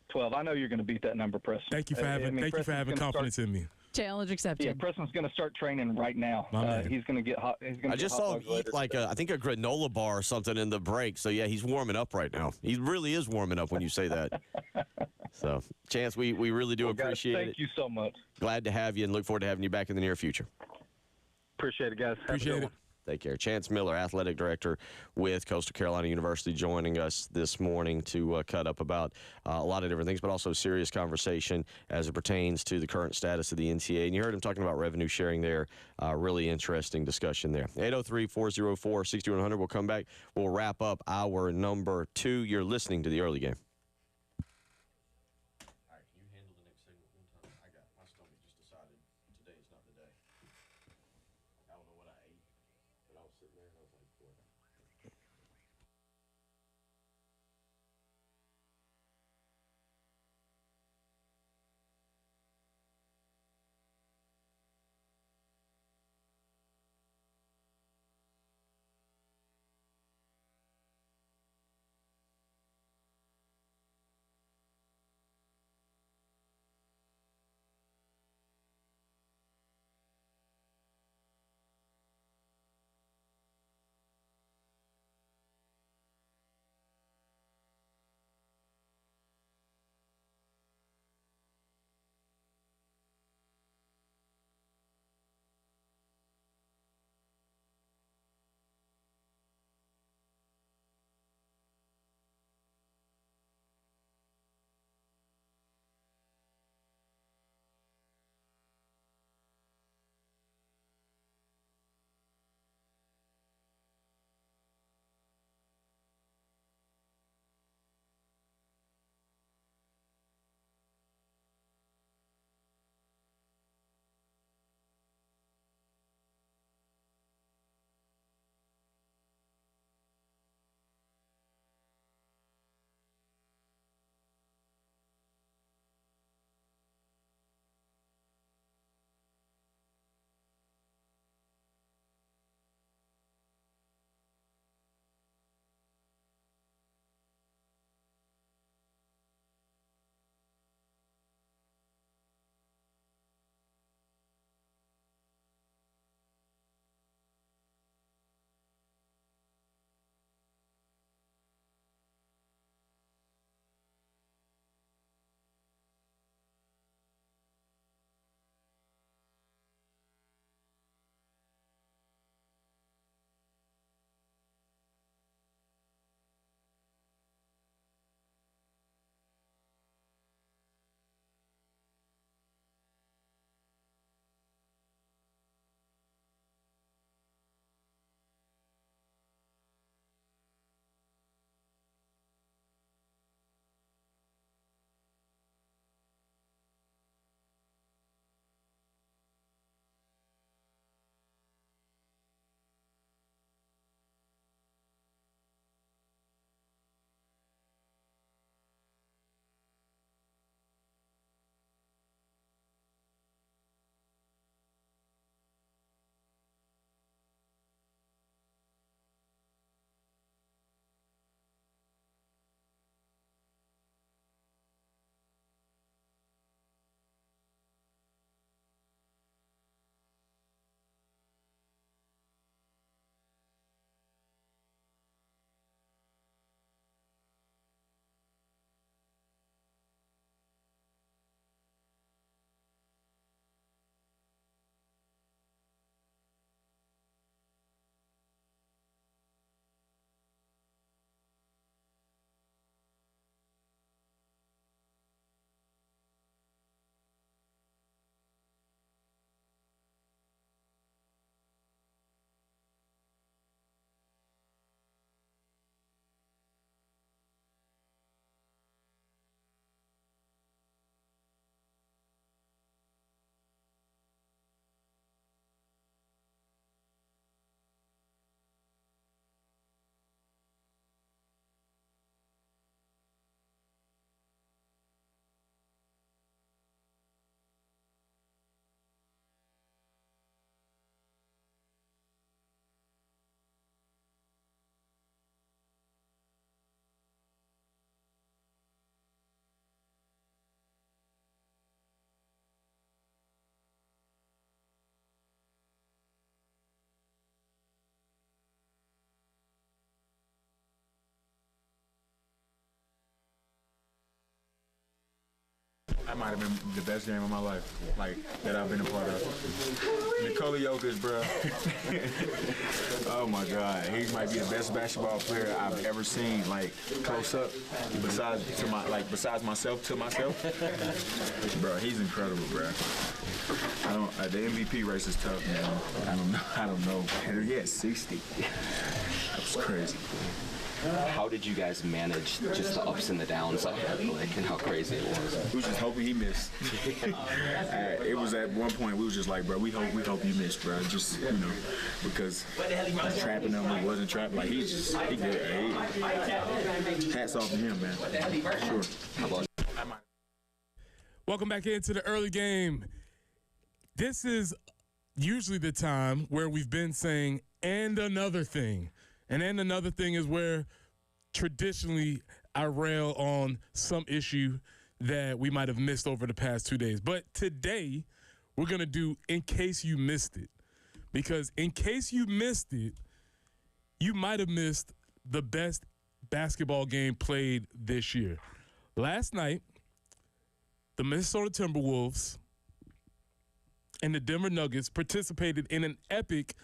12. I know you're going to beat that number, Preston. Thank you for having confidence in me. Challenge accepted. Yeah, Preston's going to start training right now. He's going to get hot. I just saw him eat like I think a granola bar or something in the break. So, yeah, he's warming up right now. He really is warming up when you say that. So, Chance, we really do appreciate it. Thank you so much. Glad to have you and look forward to having you back in the near future. Appreciate it, guys. Appreciate it. Take care. Chance Miller, athletic director with Coastal Carolina University, joining us this morning to cut up about a lot of different things, but also serious conversation as it pertains to the current status of the NCAA. And you heard him talking about revenue sharing there. Really interesting discussion there. 803-404-6100. We'll come back. We'll wrap up hour number 2. You're listening to the early game. That might have been the best game of my life, like, that I've been a part of. Nikola Jokic, bro. Oh, my God. He might be the best basketball player I've ever seen, like, close up, besides myself to myself. Bro, he's incredible, bro. The MVP race is tough, man. I don't know. He had 60. That was crazy. How did you guys manage just the ups and the downs of that, like, and how crazy it was? We was just hoping he missed. It was at one point we was just like, bro, we hope you missed, bro. Just, because he's trapping him, he wasn't trapped. Like, he did. Hats off to him, man. Sure. How about you? Welcome back into the early game. This is usually the time where we've been saying, and another thing. And then another thing is where traditionally I rail on some issue that we might have missed over the past 2 days. But today we're going to do In Case You Missed It. Because in case you missed it, you might have missed the best basketball game played this year. Last night, the Minnesota Timberwolves and the Denver Nuggets participated in an epic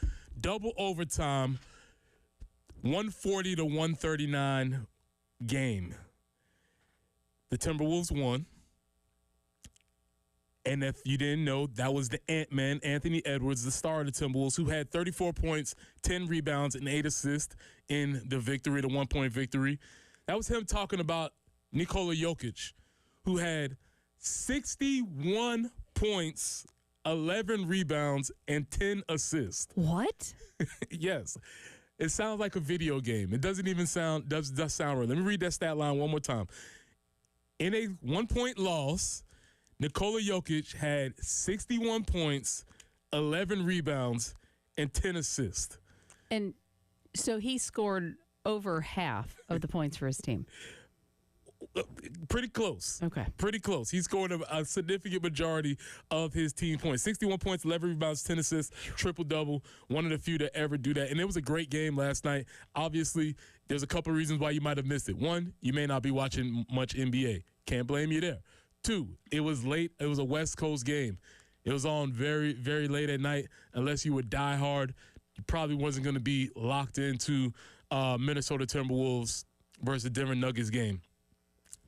double overtime 140 to 139 game. The Timberwolves won. And if you didn't know, that was the Ant-Man, Anthony Edwards, the star of the Timberwolves, who had 34 points, 10 rebounds, and 8 assists in the victory, the one-point victory. That was him talking about Nikola Jokic, who had 61 points, 11 rebounds, and 10 assists. What? Yes. It sounds like a video game. It doesn't even sound right. Let me read that stat line one more time. In a 1-point loss, Nikola Jokic had 61 points, 11 rebounds, and 10 assists. And so he scored over half of the points for his team. Pretty close. Okay. Pretty close. He scored a significant majority of his team points. 61 points, 11 rebounds, 10 assists, triple-double. One of the few to ever do that. And it was a great game last night. Obviously, there's a couple reasons why you might have missed it. One, you may not be watching much NBA. Can't blame you there. Two, it was late. It was a West Coast game. It was on very, very late at night. Unless you were diehard, you probably wasn't going to be locked into Minnesota Timberwolves versus Denver Nuggets game.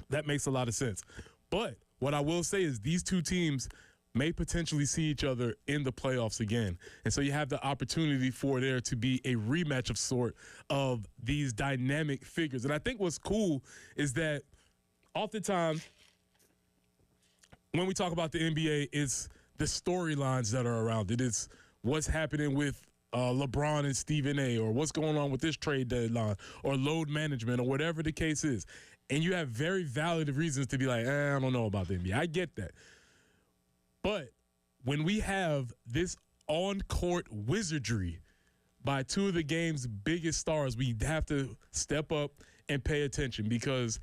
That makes a lot of sense. But what I will say is these two teams may potentially see each other in the playoffs again. And so you have the opportunity for there to be a rematch of sort of these dynamic figures. And I think what's cool is that oftentimes when we talk about the NBA, it's the storylines that are around it. It's what's happening with LeBron and Stephen A., or what's going on with this trade deadline, or load management, or whatever the case is. And you have very valid reasons to be like, I don't know about the NBA. I get that. But when we have this on-court wizardry by two of the game's biggest stars, we have to step up and pay attention, because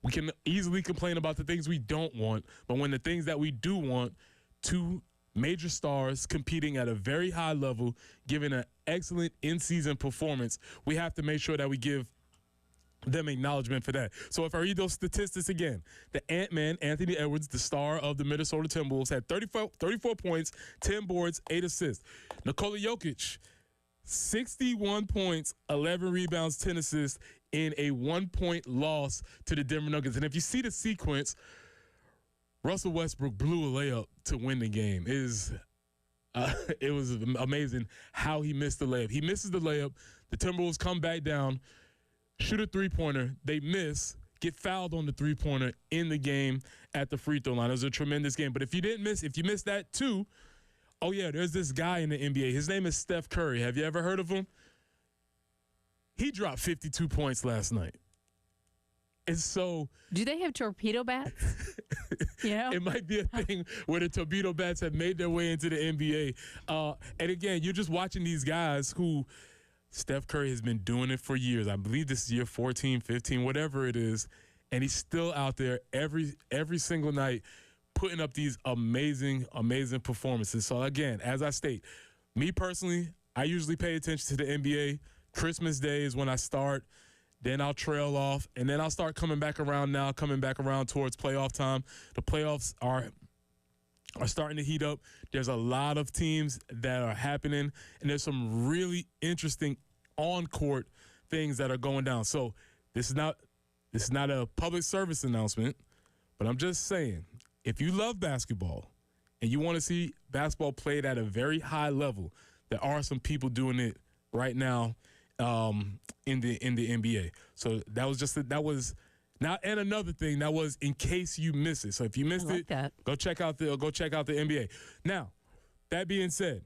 we can easily complain about the things we don't want. But when the things that we do want, two major stars competing at a very high level, giving an excellent in-season performance, we have to make sure that we give them acknowledgement for that. So if I read those statistics again, the Ant-Man, Anthony Edwards, the star of the Minnesota Timberwolves, had 34 points, 10 boards, 8 assists. Nikola Jokic, 61 points, 11 rebounds, 10 assists in a 1-point loss to the Denver Nuggets. And if you see the sequence, Russell Westbrook blew a layup to win the game. It was amazing how he missed the layup. He misses the layup. The Timberwolves come back down, shoot a three-pointer. They miss, get fouled on the three-pointer in the game at the free throw line. It was a tremendous game. But if you missed that too, oh yeah, there's this guy in the NBA. His name is Steph Curry. Have you ever heard of him? He dropped 52 points last night. And so, do they have torpedo bats? It might be a thing where the torpedo bats have made their way into the NBA. And again, you're just watching these guys who Steph Curry has been doing it for years. I believe this is year 14, 15, whatever it is. And he's still out there every single night putting up these amazing, amazing performances. So again, as I state, me personally, I usually pay attention to the NBA. Christmas Day is when I start Then I'll trail off, and then I'll start coming back around towards playoff time. The playoffs are starting to heat up. There's a lot of teams that are happening, and there's some really interesting on-court things that are going down. So this is not a public service announcement, but I'm just saying, if you love basketball and you want to see basketball played at a very high level, there are some people doing it right now in the NBA. So that was now, and another thing that was in case you miss it. So if you missed it, go check out the NBA. Now, that being said,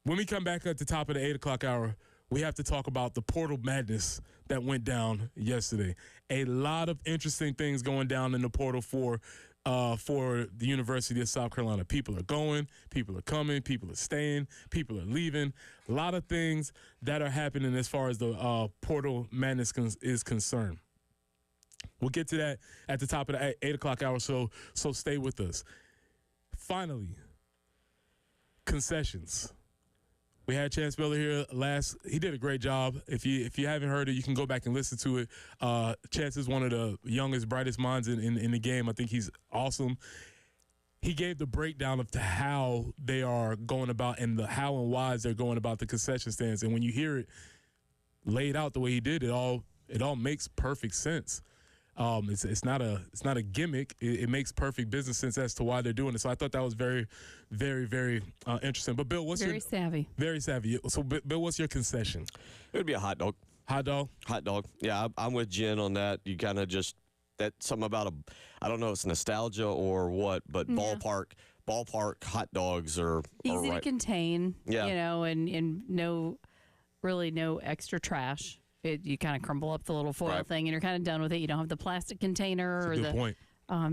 when we come back at the top of the 8 o'clock hour, we have to talk about the portal madness that went down yesterday. A lot of interesting things going down in the portal for the University of South Carolina. People are going, people are coming, people are staying, people are leaving. A lot of things that are happening as far as the portal madness is concerned. We'll get to that at the top of the 8 o'clock hour, so stay with us. Finally, concessions. We had Chance Miller here he did a great job. If you haven't heard it, you can go back and listen to it. Chance is one of the youngest, brightest minds in the game. I think he's awesome. He gave the breakdown of how they are going about and the how and whys they're going about the concession stands. And when you hear it laid out the way he did, it all makes perfect sense. It's not a gimmick. It makes perfect business sense as to why they're doing it. So I thought that was very, very, very interesting. But Bill, very savvy. Very savvy. So Bill, what's your concession? It would be a hot dog. Hot dog? Hot dog. Yeah, I'm with Jen on that. You kind of just something about I don't know if it's nostalgia or what, but ballpark hot dogs are easy right. to contain. Yeah. And no extra trash. You kind of crumble up the little foil thing, and you're kind of done with it. You don't have the plastic container That's a good point.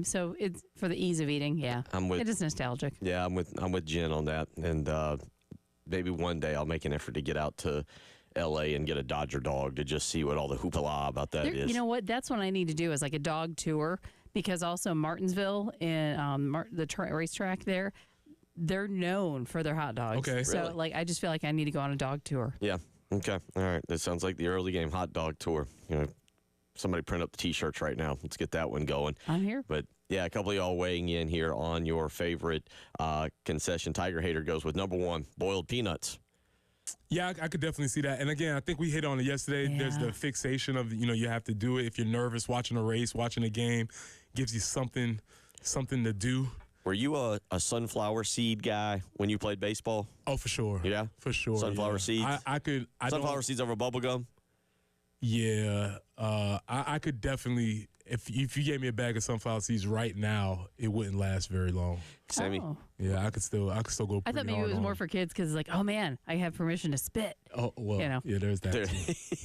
So it's for the ease of eating. Yeah, it is nostalgic. Yeah, I'm with Jen on that, and maybe one day I'll make an effort to get out to L.A. and get a Dodger dog to just see what all the hoopla about that is. You know what? That's what I need to do is like a dog tour, because also Martinsville and the racetrack there, they're known for their hot dogs. Okay, so really? I just feel like I need to go on a dog tour. Yeah. Okay. All right. That sounds like the early game hot dog tour. Somebody print up the T-shirts right now. Let's get that one going. I'm here. But, yeah, a couple of y'all weighing in here on your favorite concession. Tiger Hater goes with number 1, boiled peanuts. Yeah, I could definitely see that. And, again, I think we hit on it yesterday. Yeah. There's the fixation of, you have to do it. If you're nervous watching a race, watching a game, gives you something to do. Were you a sunflower seed guy when you played baseball? Oh, for sure. Yeah? For sure. Sunflower seeds? Sunflower seeds over bubble gum? Yeah. I could definitely, if you gave me a bag of sunflower seeds right now, it wouldn't last very long. Sammy? Oh. Yeah, I could still go pretty hard. I thought maybe it was more for kids because, like, oh, man, I have permission to spit. Oh, well, yeah, there's that too.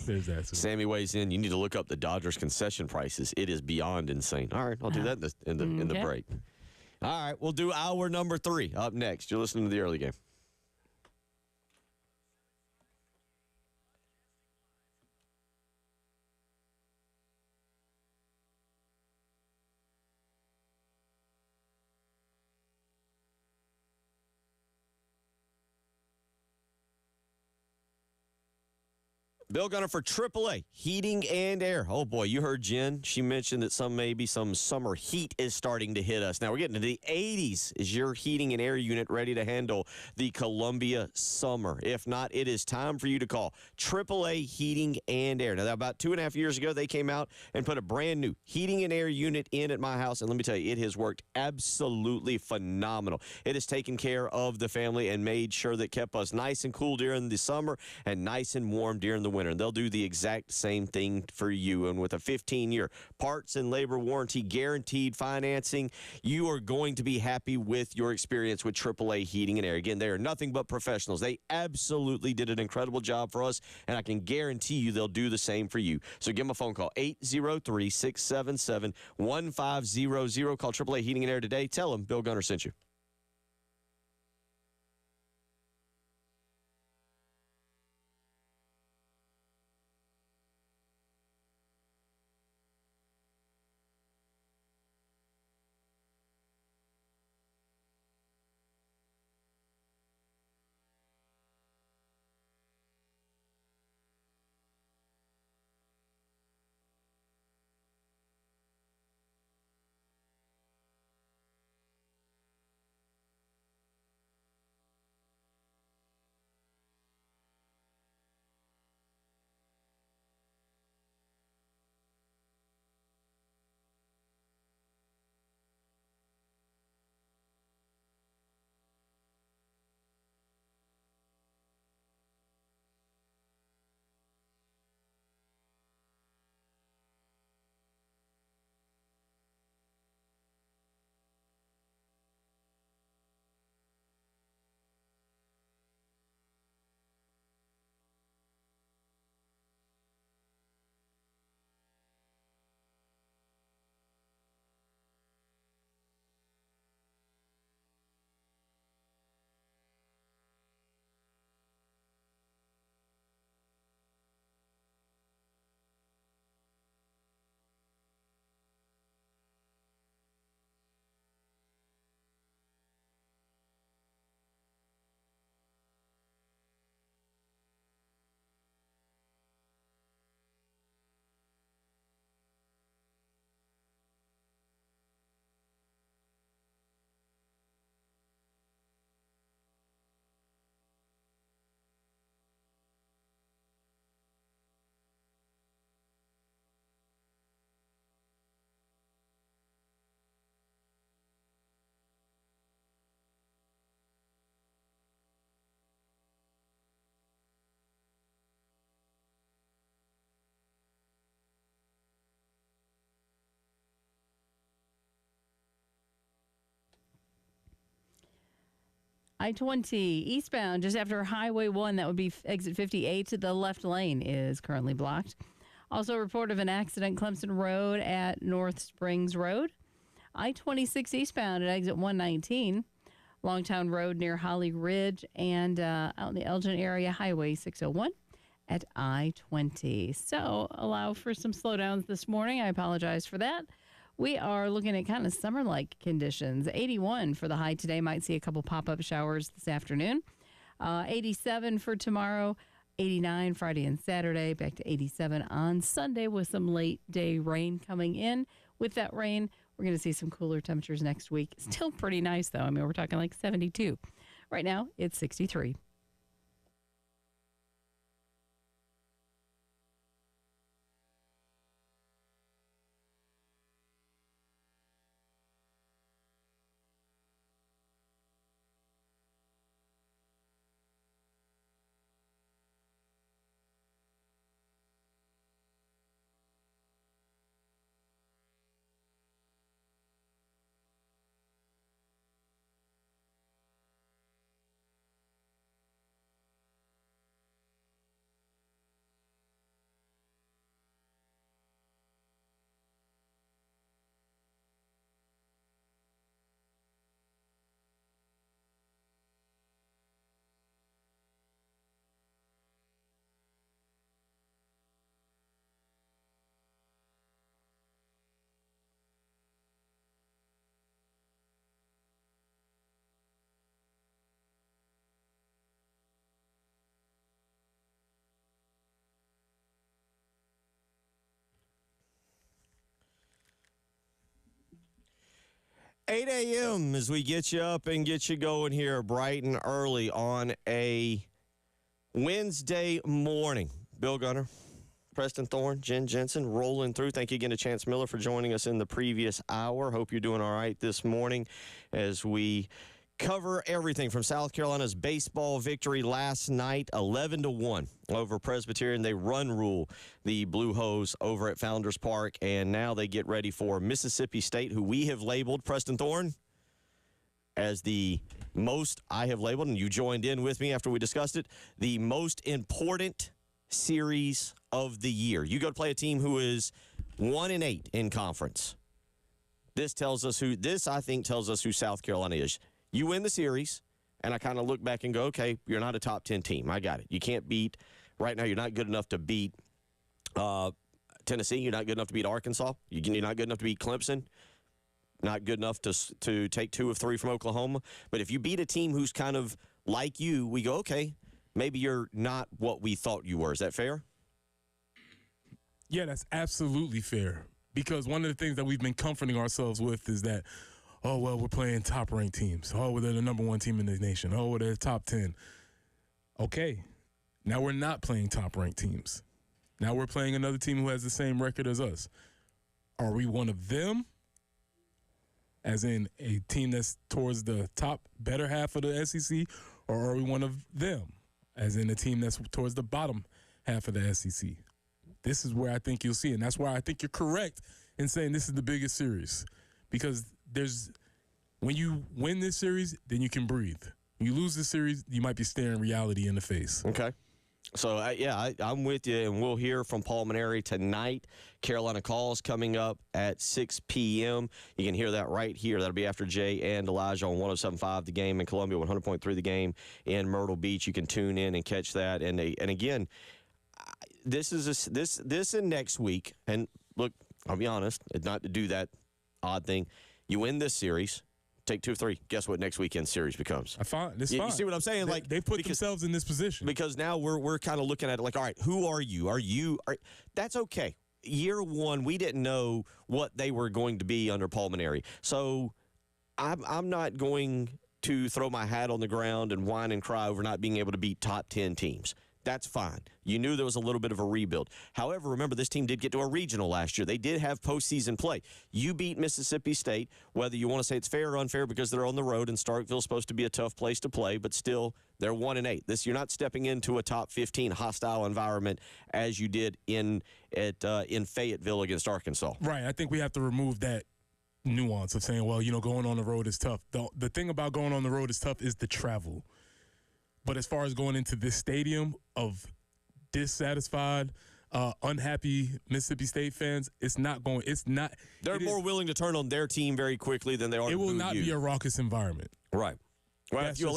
There's that too. Sammy weighs in. You need to look up the Dodgers concession prices. It is beyond insane. All right, I'll do that in the break. All right, we'll do hour number 3 up next. You're listening to the early game. Bill Gunner for AAA Heating and Air. Oh, boy, you heard Jen. She mentioned that maybe some summer heat is starting to hit us. Now, we're getting to the 80s. Is your heating and air unit ready to handle the Columbia summer? If not, it is time for you to call AAA Heating and Air. Now, about 2.5 years ago, they came out and put a brand new heating and air unit in at my house. And let me tell you, it has worked absolutely phenomenal. It has taken care of the family and made sure that kept us nice and cool during the summer and nice and warm during the winter. And they'll do the exact same thing for you. And with a 15-year parts and labor warranty, guaranteed financing, you are going to be happy with your experience with AAA Heating and Air. Again, they are nothing but professionals. They absolutely did an incredible job for us, and I can guarantee you they'll do the same for you. So give them a phone call, 803-677-1500. Call AAA Heating and Air today. Tell them Bill Gunner sent you. I-20 eastbound just after Highway 1, that would be exit 58, the left lane is currently blocked. Also a report of an accident, Clemson Road at North Springs Road. I-26 eastbound at exit 119, Longtown Road near Holly Ridge, and out in the Elgin area, Highway 601 at I-20. So allow for some slowdowns this morning. I apologize for that. We are looking at kind of summer-like conditions. 81 for the high today. Might see a couple pop-up showers this afternoon. 87 for tomorrow. 89 Friday and Saturday. Back to 87 on Sunday with some late-day rain coming in. With that rain, we're going to see some cooler temperatures next week. Still pretty nice, though. I mean, we're talking like 72. Right now, it's 63. $8 a.m. as we get you up and get you going here bright and early on a Wednesday morning. Bill Gunner, Preston Thorne, Jen Jensen rolling through. Thank you again to Chance Miller for joining us in the previous hour. Hope you're doing all right this morning as we cover everything from South Carolina's baseball victory last night, 11-1 over Presbyterian. They run rule the Blue Hose over at Founders Park, and now they get ready for Mississippi State, who we have labeled, Preston Thorne, as the most, I have labeled, and you joined in with me after we discussed it, the most important series of the year. You go to play a team who is 1-8 in conference. This I think tells us who South Carolina is. You win the series, and I kind of look back and go, okay, you're not a top 10 team. I got it. You can't beat, right now, you're not good enough to beat Tennessee. You're not good enough to beat Arkansas. You're not good enough to beat Clemson. Not good enough to take 2 of 3 from Oklahoma. But if you beat a team who's kind of like you, we go, okay, maybe you're not what we thought you were. Is that fair? Yeah, that's absolutely fair. Because one of the things that we've been comforting ourselves with is that, oh, well, we're playing top-ranked teams. Oh, well, they're the number 1 team in the nation. Oh, well, they're top 10. Okay, now we're not playing top-ranked teams. Now we're playing another team who has the same record as us. Are we one of them, as in a team that's towards the top, better half of the SEC, or are we one of them, as in a team that's towards the bottom half of the SEC? This is where I think you'll see it, and that's why I think you're correct in saying this is the biggest series, because when you win this series, then you can breathe. When you lose this series, you might be staring reality in the face. Okay. So, I'm with you, and we'll hear from Paul Maneri tonight. Carolina Calls coming up at 6 p.m. You can hear that right here. That'll be after Jay and Elijah on 107.5 The Game in Columbia, 100.3 The Game in Myrtle Beach. You can tune in and catch that. And again, this and next week, and look, I'll be honest, not to do that odd thing. You win this series, take 2 of 3. Guess what next weekend's series becomes? Fine. You see what I'm saying? They put themselves in this position. Because now we're kind of looking at it like, all right, who are you? That's okay. Year 1, we didn't know what they were going to be under Paul Maneri. So I'm not going to throw my hat on the ground and whine and cry over not being able to beat top 10 teams. That's fine. You knew there was a little bit of a rebuild. However, remember, this team did get to a regional last year. They did have postseason play. You beat Mississippi State, whether you want to say it's fair or unfair because they're on the road and Starkville's supposed to be a tough place to play, but still, they're 1-8. You're not stepping into a top 15 hostile environment as you did in Fayetteville against Arkansas. Right. I think we have to remove that nuance of saying, well, going on the road is tough. The thing about going on the road is tough is the travel. But as far as going into this stadium of dissatisfied, unhappy Mississippi State fans, They're more willing to turn on their team very quickly than they are to It will boo not you. be a raucous environment. Right. Well, if you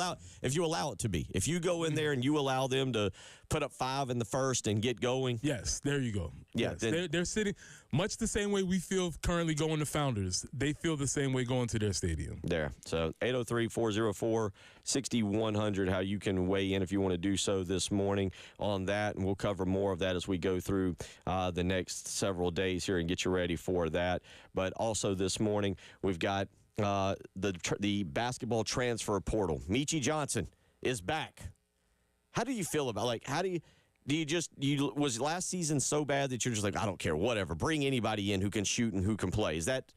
allow it to be. If you go in there and you allow them to put up 5 in the first and get going. Yes, there you go. Yeah, yes, they're sitting much the same way we feel currently going to Founders. They feel the same way going to their stadium. There. So 803-404-6100, how you can weigh in if you want to do so this morning on that. And we'll cover more of that as we go through the next several days here and get you ready for that. But also this morning, we've got the basketball transfer portal. Meechie Johnson is back. How do you feel about, was last season so bad that you're just like, I don't care, whatever, bring anybody in who can shoot and who can play? Is that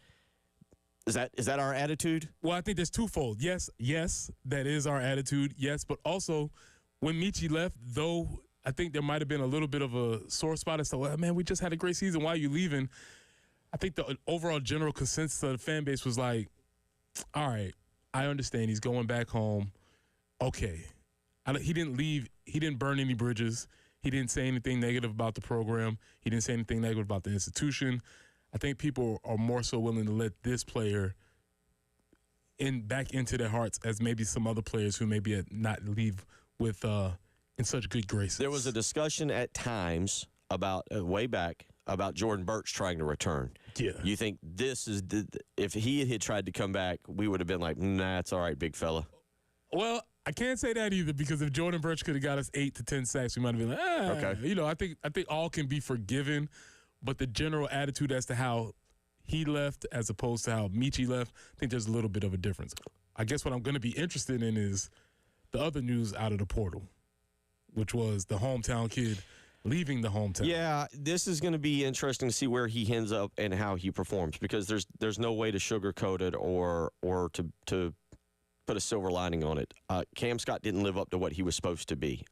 our attitude? Well, I think there's twofold. Yes, that is our attitude. Yes, but also when Meechie left, though I think there might have been a little bit of a sore spot as to, well, man, we just had a great season. Why are you leaving? I think the overall general consensus of the fan base was like, all right, I understand he's going back home. Okay. He didn't leave. He didn't burn any bridges. He didn't say anything negative about the program. He didn't say anything negative about the institution. I think people are more so willing to let this player back into their hearts as maybe some other players who maybe not leave with in such good graces. There was a discussion at times about way back about Jordan Burch trying to return. Yeah. You think this is if he had tried to come back, we would have been like, nah, it's all right, big fella. Well, I can't say that either, because if Jordan Burch could have got us 8 to 10 sacks, we might have been like, okay. I think all can be forgiven, but the general attitude as to how he left as opposed to how Meechie left, I think there's a little bit of a difference. I guess what I'm going to be interested in is the other news out of the portal, which was the hometown kid leaving the hometown. Yeah, this is going to be interesting to see where he ends up and how he performs, because there's no way to sugarcoat it or to put a silver lining on it. Cam Scott didn't live up to what he was supposed to be.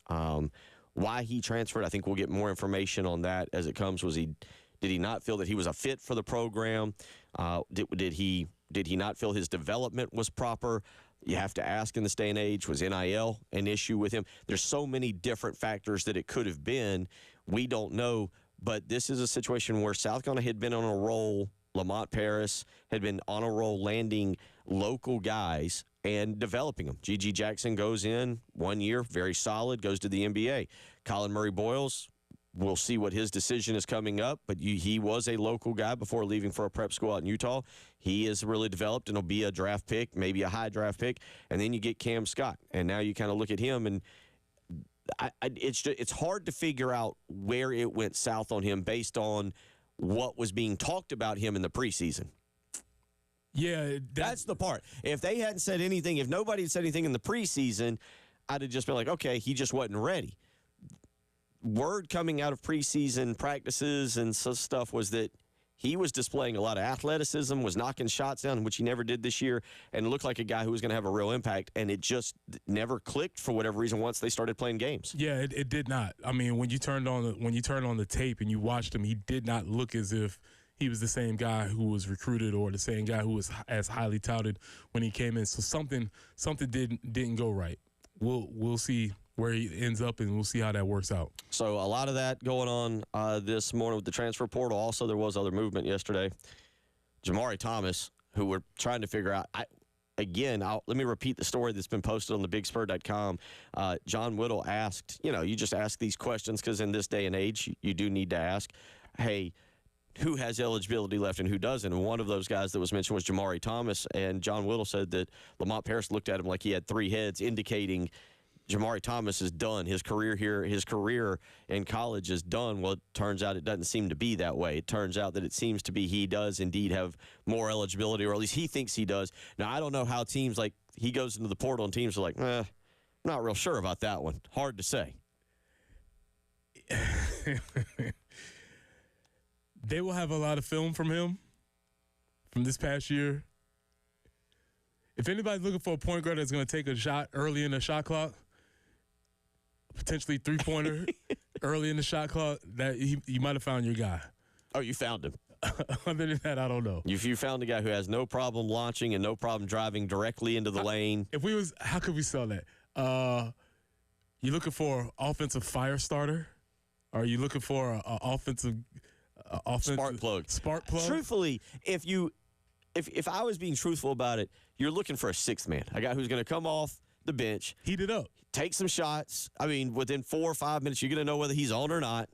Why he transferred, I think we'll get more information on that as it comes. Did he not feel that he was a fit for the program? Did he not feel his development was proper? You have to ask in this day and age, was NIL an issue with him? There's so many different factors that it could have been. We don't know, but this is a situation where South Carolina had been on a roll. Lamont Paris had been on a roll landing local guys and developing them. G.G. Jackson goes in 1 year, very solid, goes to the NBA. Colin Murray-Boyles, we'll see what his decision is coming up, but he was a local guy before leaving for a prep school out in Utah. He is really developed and will be a draft pick, maybe a high draft pick. And then you get Cam Scott, and now you kind of look at him, and it's hard to figure out where it went south on him based on what was being talked about him in the preseason. Yeah, that's the part. If they hadn't said anything, if nobody had said anything in the preseason, I'd have just been like, okay, he just wasn't ready. Word coming out of preseason practices and stuff was that he was displaying a lot of athleticism, was knocking shots down, which he never did this year, and looked like a guy who was going to have a real impact, and it just never clicked for whatever reason once they started playing games. Yeah, it did not. I mean, when you turned on the tape and you watched him, he did not look as if he was the same guy who was recruited or the same guy who was as highly touted when he came in. So something didn't go right. We'll see where he ends up, and we'll see how that works out. So a lot of that going on this morning with the transfer portal. Also, there was other movement yesterday. Jamari Thomas, who we're trying to figure out. Let me repeat the story that's been posted on thebigspur.com. John Whittle asked, you just ask these questions because in this day and age, you do need to ask, hey, who has eligibility left and who doesn't? And one of those guys that was mentioned was Jamari Thomas. And John Whittle said that Lamont Paris looked at him like he had 3 heads, indicating Jamari Thomas is done. His career in college is done. Well, it turns out it doesn't seem to be that way. It turns out that it seems to be he does indeed have more eligibility, or at least he thinks he does. Now, I don't know how teams, like, he goes into the portal and teams are like, I'm not real sure about that one. Hard to say. They will have a lot of film from him from this past year. If anybody's looking for a point guard that's going to take a shot early in the shot clock, potentially 3-pointer early in the shot clock, that you might have found your guy. Oh, you found him. Other than that, I don't know. If you found a guy who has no problem launching and no problem driving directly into the lane. How could we sell that? You looking for offensive fire starter? Are you looking for an offensive Spark plug? Spark plug. Truthfully, if I was being truthful about it, you're looking for a sixth man, a guy who's going to come off the bench, heat it up, take some shots. I mean, within 4 or 5 minutes, you're going to know whether he's on or not.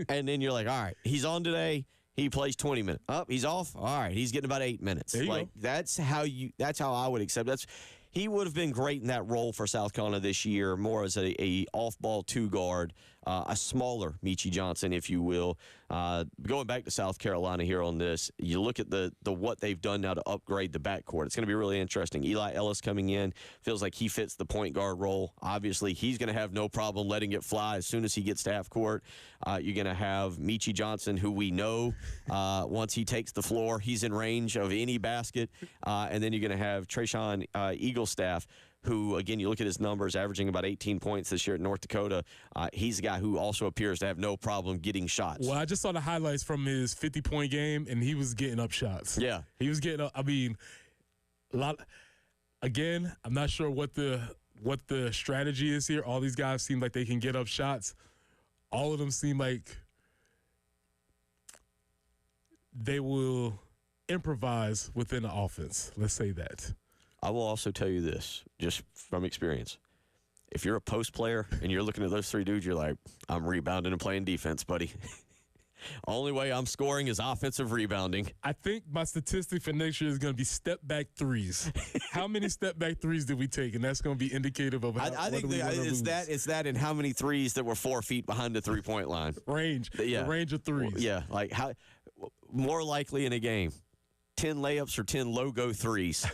And then you're like, all right, he's on today. He plays 20 minutes. He's off. All right, he's getting about 8 minutes. There you go. That's how I would accept. He would have been great in that role for South Carolina this year, more as a off-ball two guard, a smaller Michi Johnson, if you will. Going back to South Carolina here on this, you look at the what they've done now to upgrade the backcourt. It's going to be really interesting. Eli Ellis coming in feels like he fits the point guard role. Obviously, he's going to have no problem letting it fly as soon as he gets to half court. You're going to have Michi Johnson, who we know once he takes the floor, he's in range of any basket. And then you're going to have Trayshawn Eaglestaff, who, again, you look at his numbers, averaging about 18 points this year at North Dakota. He's a guy who also appears to have no problem getting shots. Well, I just saw the highlights from his 50-point game, and he was getting up shots. Yeah. He was getting up. I mean, again, I'm not sure what the strategy is here. All these guys seem like they can get up shots. All of them seem like they will improvise within the offense. Let's say that. I will also tell you this, just from experience. If you're a post player and you're looking at those three dudes, you're like, I'm rebounding and playing defense, buddy. Only way I'm scoring is offensive rebounding. I think my statistic for next year is going to be step-back threes. How many step-back threes did we take? And that's going to be indicative of how I think it's that and how many threes that were 4 feet behind the three-point line. Range. Yeah. The range of threes. Yeah, like how more likely in a game, 10 layups or 10 logo threes.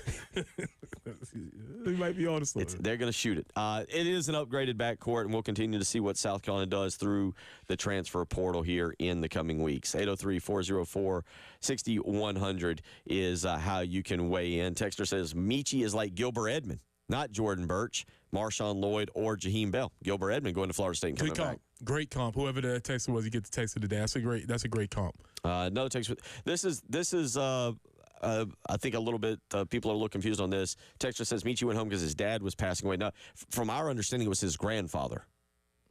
He might be on something. They're going to shoot it. It is an upgraded backcourt, and we'll continue to see what South Carolina does through the transfer portal here in the coming weeks. 803-404-6100 is how you can weigh in. Texter says, Michi is like Gilbert Edmond, not Jordan Birch, Marshawn Lloyd, or Jaheim Bell. Gilbert Edmond going to Florida State and coming back. Great comp. Whoever the texter was, you get the text of the day. That's a great comp. Another text. This is I think a little bit people are a little confused on this. Texter says Michi went home because his dad was passing away. Now, from our understanding, it was his grandfather.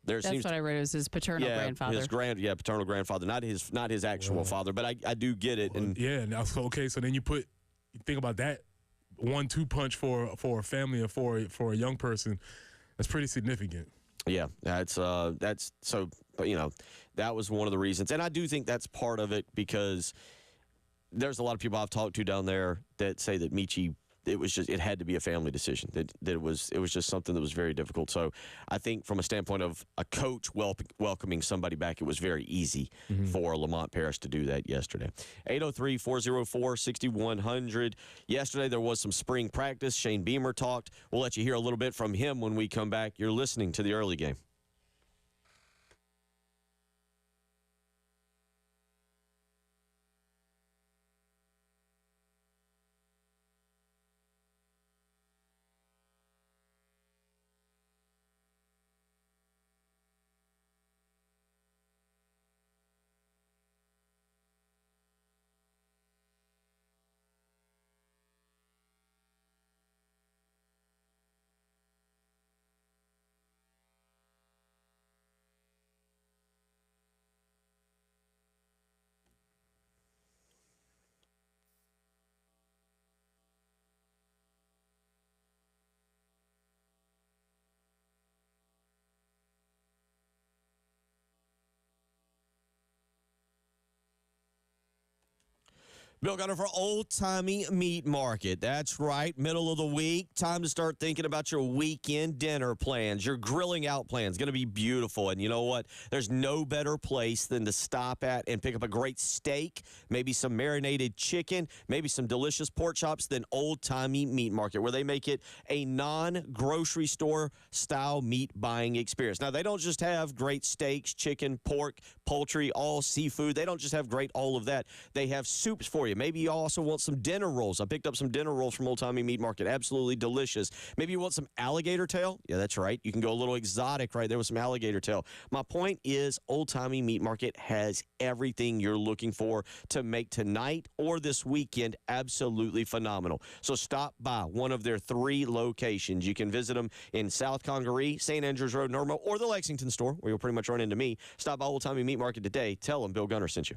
That's what I read. It was his paternal grandfather. Paternal grandfather, not his actual father. But I do get it. And okay. So then you think about that 1-2 punch for a family and for a young person. That's pretty significant. Yeah, that's so. But that was one of the reasons, and I do think that's part of it because there's a lot of people I've talked to down there that say that Michi, it had to be a family decision. That it was just something that was very difficult. So I think from a standpoint of a coach welcoming somebody back, it was very easy for Lamont Paris to do that yesterday. 803-404-6100. Yesterday there was some spring practice. Shane Beamer talked. We'll let you hear a little bit from him when we come back. You're listening to the early game. Bill Gunner for Old Timey Meat Market. That's right, middle of the week. Time to start thinking about your weekend dinner plans, your grilling out plans. Going to be beautiful. And you know what? There's no better place than to stop at and pick up a great steak, maybe some marinated chicken, maybe some delicious pork chops than Old Timey Meat Market, where they make it a non-grocery store style meat buying experience. Now, they don't just have great steaks, chicken, pork, poultry, all seafood. They don't just have great all of that. They have soups for for you. Maybe you also want some dinner rolls. I picked up some dinner rolls from Old Timey Meat Market. Absolutely delicious. Maybe you want some alligator tail. Yeah, that's right. You can go a little exotic right there with some alligator tail. My point is Old Timey Meat Market has everything you're looking for to make tonight or this weekend absolutely phenomenal. So stop by one of their 3 locations. You can visit them in South Congaree, St. Andrews Road, Normo, or the Lexington store, where you'll pretty much run into me. Stop by Old Timey Meat Market today. Tell them Bill Gunner sent you.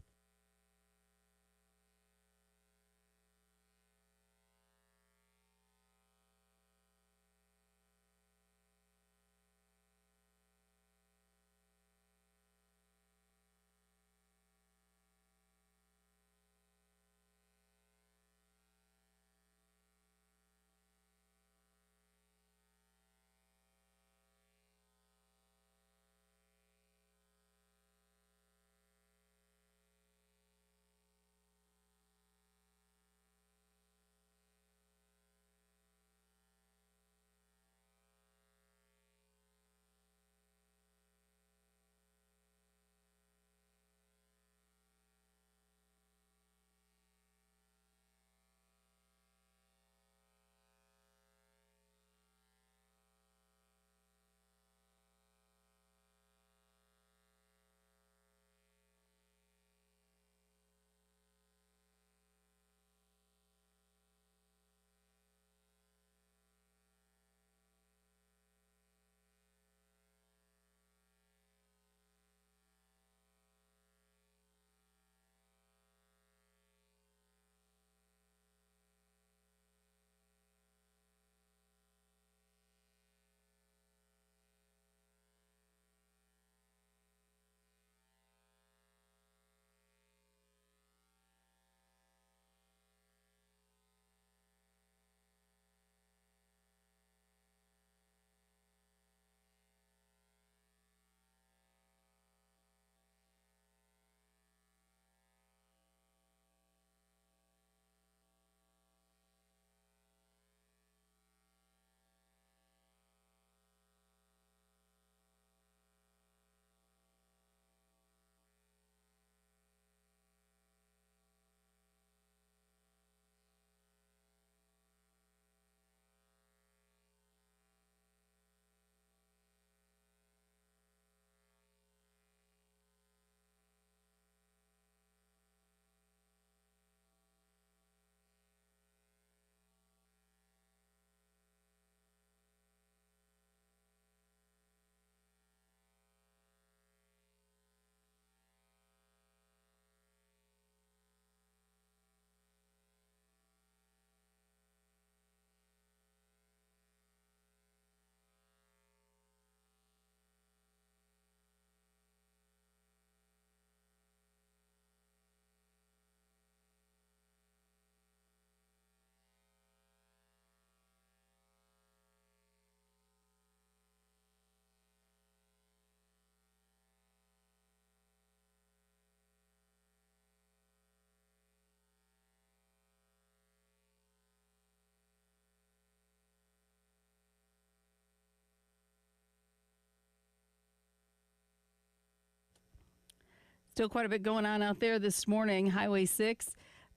Still quite a bit going on out there this morning. Highway 6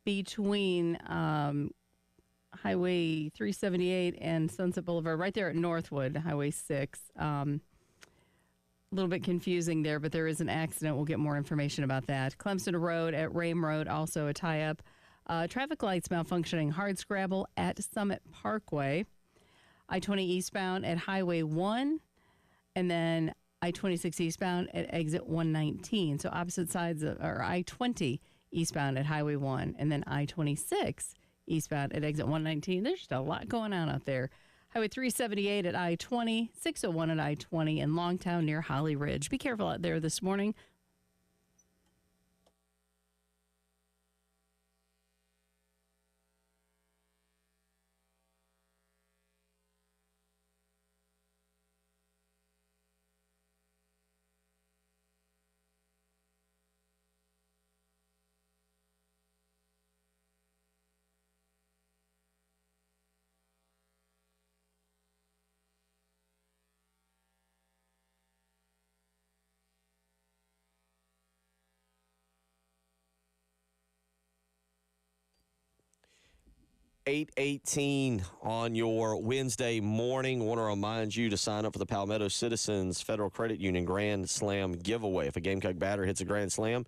between Highway 378 and Sunset Boulevard, right there at Northwood, Highway 6. A little bit confusing there, but there is an accident. We'll get more information about that. Clemson Road at Rame Road, also a tie-up. Traffic lights malfunctioning. Hard scrabble at Summit Parkway. I-20 eastbound at Highway 1. And then I-26 eastbound at exit 119. So opposite sides of, or I-20 eastbound at Highway 1. And then I-26 eastbound at exit 119. There's just a lot going on out there. Highway 378 at I-20, 601 at I-20, and Longtown near Holly Ridge. Be careful out there this morning. 8:18 on your Wednesday morning. I want to remind you to sign up for the Palmetto Citizens Federal Credit Union Grand Slam giveaway. If a Gamecock batter hits a Grand Slam,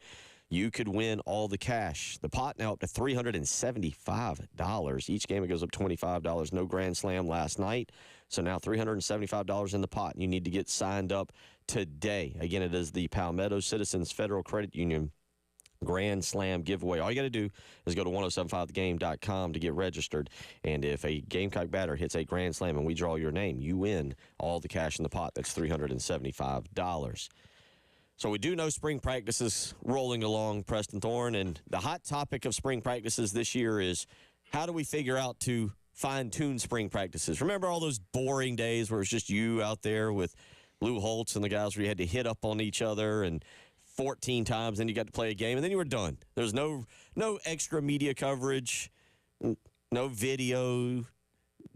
you could win all the cash. The pot now up to $375. Each game it goes up $25. No Grand Slam last night, so now $375 in the pot. You need to get signed up today. Again, it is the Palmetto Citizens Federal Credit Union Grand Slam giveaway. All you got to do is go to 1075thegame.com to get registered. And if a Gamecock batter hits a Grand Slam and we draw your name, you win all the cash in the pot. That's $375. So we do know spring practices rolling along, Preston Thorne, and the hot topic of spring practices this year is how do we figure out to fine-tune spring practices? Remember all those boring days where it was just you out there with Lou Holtz and the guys where you had to hit up on each other and 14 times, then you got to play a game, and then you were done. There's no extra media coverage, no video,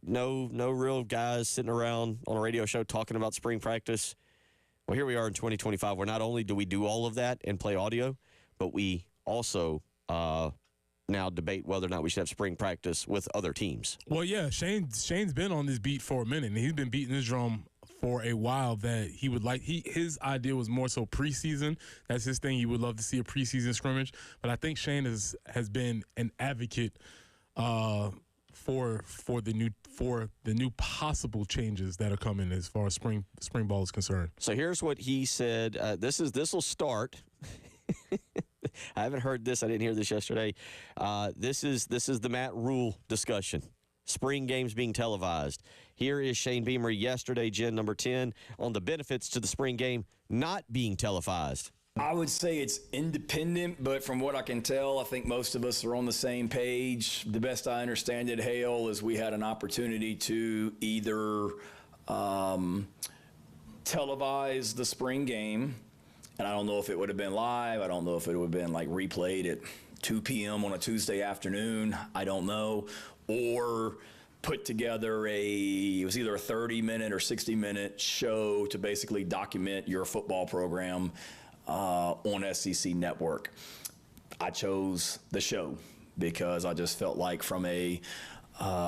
no real guys sitting around on a radio show talking about spring practice. Well, here we are in 2025, where not only do we do all of that and play audio, but we also now debate whether or not we should have spring practice with other teams. Well, yeah, Shane's been on this beat for a minute, and he's been beating this drum for a while that he would like. His idea was more so preseason. That's his thing. He would love to see a preseason scrimmage. But I think Shane has been an advocate for the new possible changes that are coming as far as spring ball is concerned. So here's what he said. This will start. I haven't heard this. I didn't hear this yesterday. This is the Matt Rule discussion. Spring games being televised. Here is Shane Beamer yesterday, Gen number 10, on the benefits to the spring game not being televised. I would say it's independent, but from what I can tell, I think most of us are on the same page. The best I understand it, Hale, is we had an opportunity to either televise the spring game, and I don't know if it would have been live. I don't know if it would have been like replayed at 2 p.m. on a Tuesday afternoon. I don't know. Or put together it was either a 30-minute or 60-minute show to basically document your football program on SEC Network. I chose the show because I just felt like from a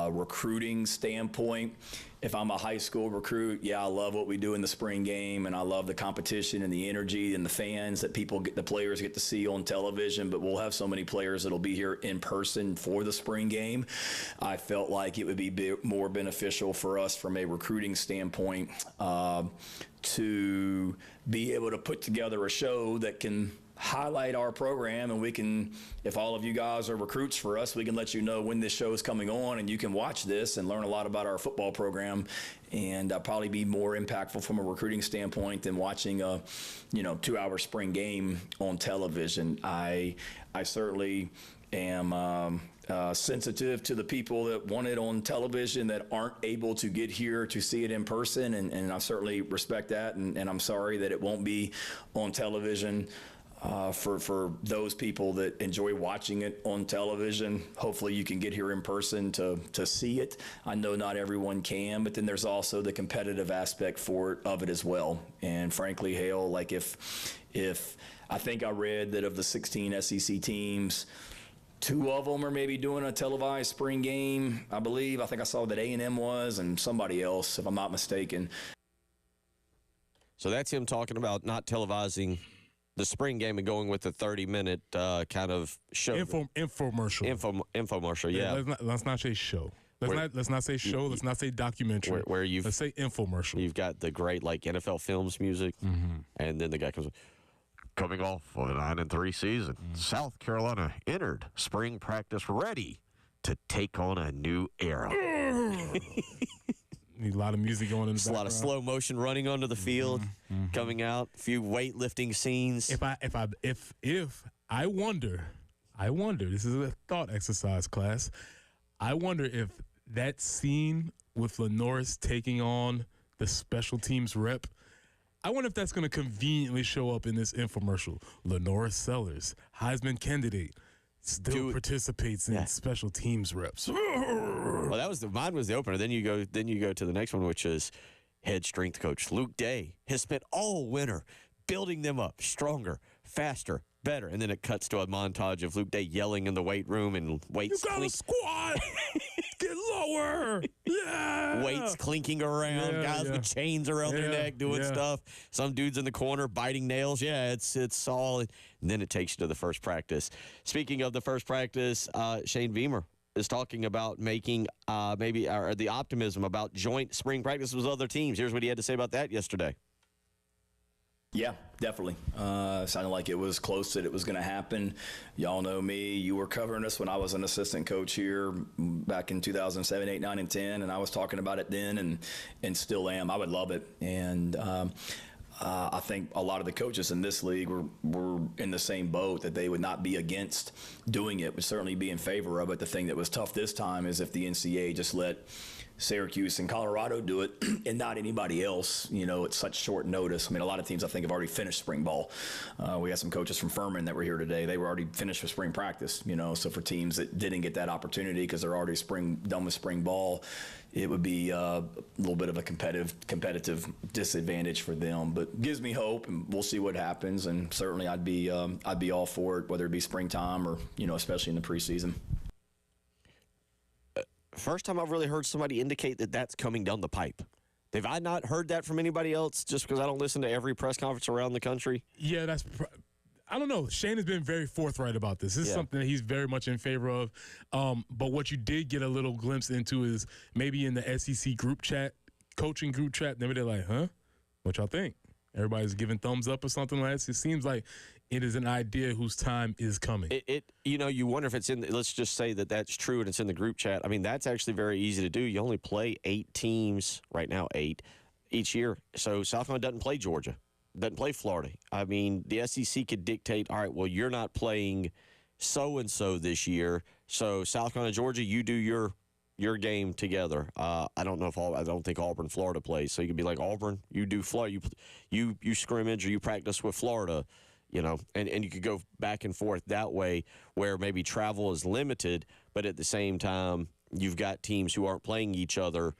recruiting standpoint, if I'm a high school recruit, yeah, I love what we do in the spring game, and I love the competition and the energy and the fans that the players get to see on television, but we'll have so many players that'll be here in person for the spring game. I felt like it would be more beneficial for us from a recruiting standpoint to be able to put together a show that can highlight our program, and we can, if all of you guys are recruits for us, we can let you know when this show is coming on, and you can watch this and learn a lot about our football program, and probably be more impactful from a recruiting standpoint than watching a 2-hour spring game on television. I certainly am sensitive to the people that want it on television that aren't able to get here to see it in person, and I certainly respect that, and I'm sorry that it won't be on television. For those people that enjoy watching it on television, hopefully you can get here in person to see it. I know not everyone can, but then there's also the competitive aspect of it as well. And frankly, Hale, like if I think I read that of the 16 SEC teams, 2 of them are maybe doing a televised spring game, I believe. I think I saw that A&M was, and somebody else, if I'm not mistaken. So that's him talking about not televising the spring game and going with the 30-minute kind of show. Infomercial, yeah. Let's not say show. Let's not say show. Let's not say documentary. Let's say infomercial. You've got the great NFL Films music, and then the guy comes, coming off of a 9-3 season, South Carolina entered spring practice ready to take on a new era. Need a lot of music going in the background. A lot of slow motion running onto the field, coming out, a few weightlifting scenes. If I wonder, this is a thought exercise, class. I wonder if that scene with Lenoris taking on the special teams rep, I wonder if that's going to conveniently show up in this infomercial. Lenoris Sellers, Heisman candidate, still participates in special teams reps. Well, mine was the opener. Then you go to the next one, which is head strength coach Luke Day has spent all winter building them up stronger, faster, better. And then it cuts to a montage of Luke Day yelling in the weight room and weights. You gotta squat. Get lower. Yeah. Weights clinking around, guys with chains around their neck doing stuff. Some dudes in the corner biting nails. Yeah, it's all. And then it takes you to the first practice. Speaking of the first practice, Shane Beamer is talking about making the optimism about joint spring practice with other teams. Here's what he had to say about that yesterday. Yeah, definitely. Sounded like it was close that it was going to happen. Y'all know me. You were covering us when I was an assistant coach here back in 2007, 8, 9, and 10, and I was talking about it then and still am. I would love it. And I think a lot of the coaches in this league were in the same boat, that they would not be against doing it, would certainly be in favor of it. The thing that was tough this time is if the NCAA just let Syracuse and Colorado do it and not anybody else, at such short notice. I mean, a lot of teams I think have already finished spring ball. We had some coaches from Furman that were here today. They were already finished with spring practice, so for teams that didn't get that opportunity because they're already done with spring ball, it would be a little bit of a competitive disadvantage for them. But gives me hope, and we'll see what happens. And certainly I'd be all for it, whether it be springtime or, especially in the preseason. First time I've really heard somebody indicate that that's coming down the pipe. Have I not heard that from anybody else just because I don't listen to every press conference around the country? Yeah, I don't know. Shane has been very forthright about this. This is something that he's very much in favor of. But what you did get a little glimpse into is maybe in the SEC group chat, coaching group chat, maybe they're like, huh? What y'all think? Everybody's giving thumbs up or something like that. It seems like it is an idea whose time is coming. You wonder if it's let's just say that that's true and it's in the group chat. I mean, that's actually very easy to do. You only play 8 teams right now, 8 each year. So South Carolina doesn't play Georgia, doesn't play Florida. I mean, the SEC could dictate, all right, well, you're not playing so-and-so this year. So South Carolina, Georgia, you do your game together. I don't think Auburn, Florida plays. So you could be like, Auburn, you do Florida, you scrimmage or you practice with Florida, and you could go back and forth that way where maybe travel is limited, but at the same time, you've got teams who aren't playing each other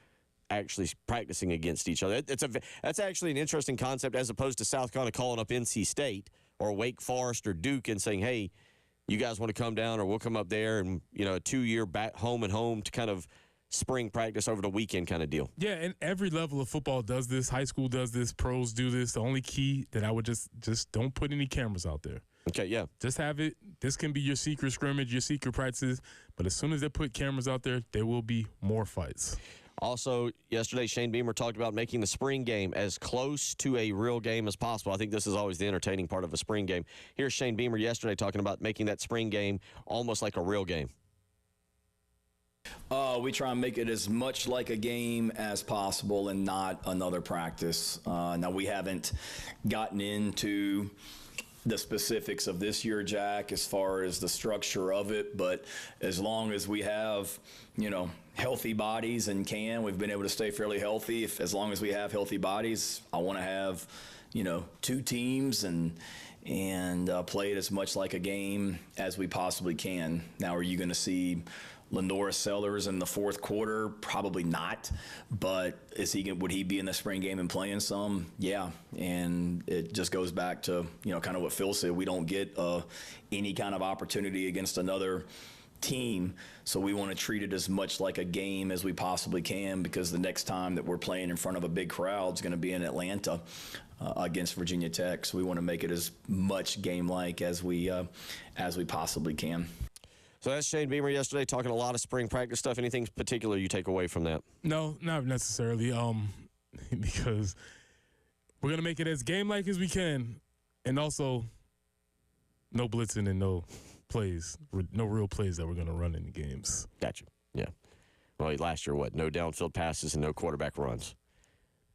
actually practicing against each other. That's actually an interesting concept as opposed to South Carolina calling up NC State or Wake Forest or Duke and saying, hey, you guys want to come down or we'll come up there and, a 2-year back home and home to kind of spring practice over the weekend kind of deal. Yeah, and every level of football does this. High school does this. Pros do this. The only key that I would just don't put any cameras out there. Okay, yeah. Just have it. This can be your secret scrimmage, your secret practices. But as soon as they put cameras out there will be more fights. Also, yesterday, Shane Beamer talked about making the spring game as close to a real game as possible. I think this is always the entertaining part of a spring game. Here's Shane Beamer yesterday talking about making that spring game almost like a real game. We try and make it as much like a game as possible and not another practice. Now, we haven't gotten into the specifics of this year, Jack, as far as the structure of it, but as long as we have, healthy bodies and we've been able to stay fairly healthy. As long as we have healthy bodies, I want to have, 2 teams and play it as much like a game as we possibly can. Now, are you going to see Lenora Sellers in the fourth quarter? Probably not. But would he be in the spring game and playing some? Yeah. And it just goes back to, kind of what Phil said. We don't get any kind of opportunity against another team. So we want to treat it as much like a game as we possibly can, because the next time that we're playing in front of a big crowd is going to be in Atlanta against Virginia Tech. So we want to make it as much game-like as we possibly can. So that's Shane Beamer yesterday talking a lot of spring practice stuff. Anything particular you take away from that? No, not necessarily, because we're going to make it as game-like as we can, and also no blitzing and no real plays that we're going to run in the games. Gotcha. Yeah. Well, last year, no downfield passes and no quarterback runs.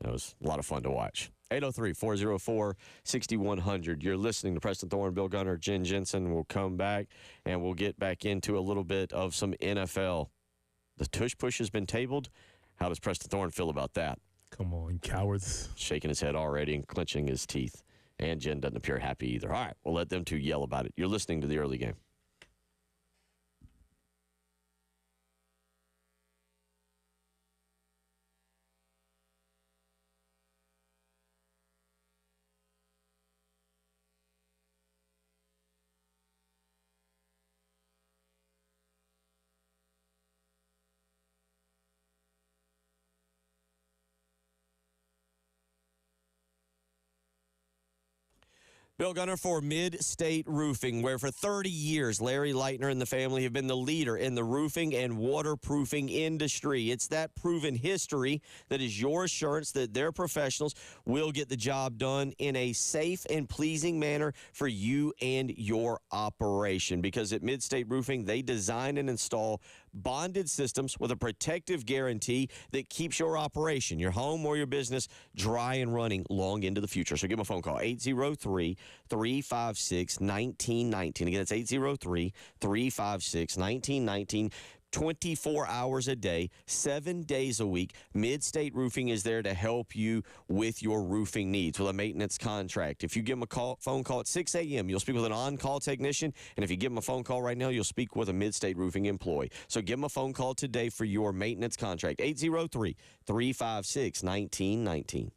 That was a lot of fun to watch. 803-404-6100. You're listening to Preston Thorne, Bill Gunner, Jen Jensen. We'll come back, and we'll get back into a little bit of some NFL. The tush push has been tabled. How does Preston Thorne feel about that? Come on, cowards. Shaking his head already and clenching his teeth. And Jen doesn't appear happy either. All right, we'll let them two yell about it. You're listening to the early game. Bill Gunner for Mid-State Roofing, where for 30 years, Larry Leitner and the family have been the leader in the roofing and waterproofing industry. It's that proven history that is your assurance that their professionals will get the job done in a safe and pleasing manner for you and your operation. Because at Mid-State Roofing, they design and install bonded systems with a protective guarantee that keeps your operation, your home or your business, dry and running long into the future. So give them a phone call, 803-356-1919. Again, it's 803-356-1919. 24 hours a day, 7 days a week. Mid-State Roofing is there to help you with your roofing needs with a maintenance contract. If you give them a phone call at 6 a.m., you'll speak with an on-call technician. And if you give them a phone call right now, you'll speak with a Mid-State Roofing employee. So give them a phone call today for your maintenance contract, 803-356-1919.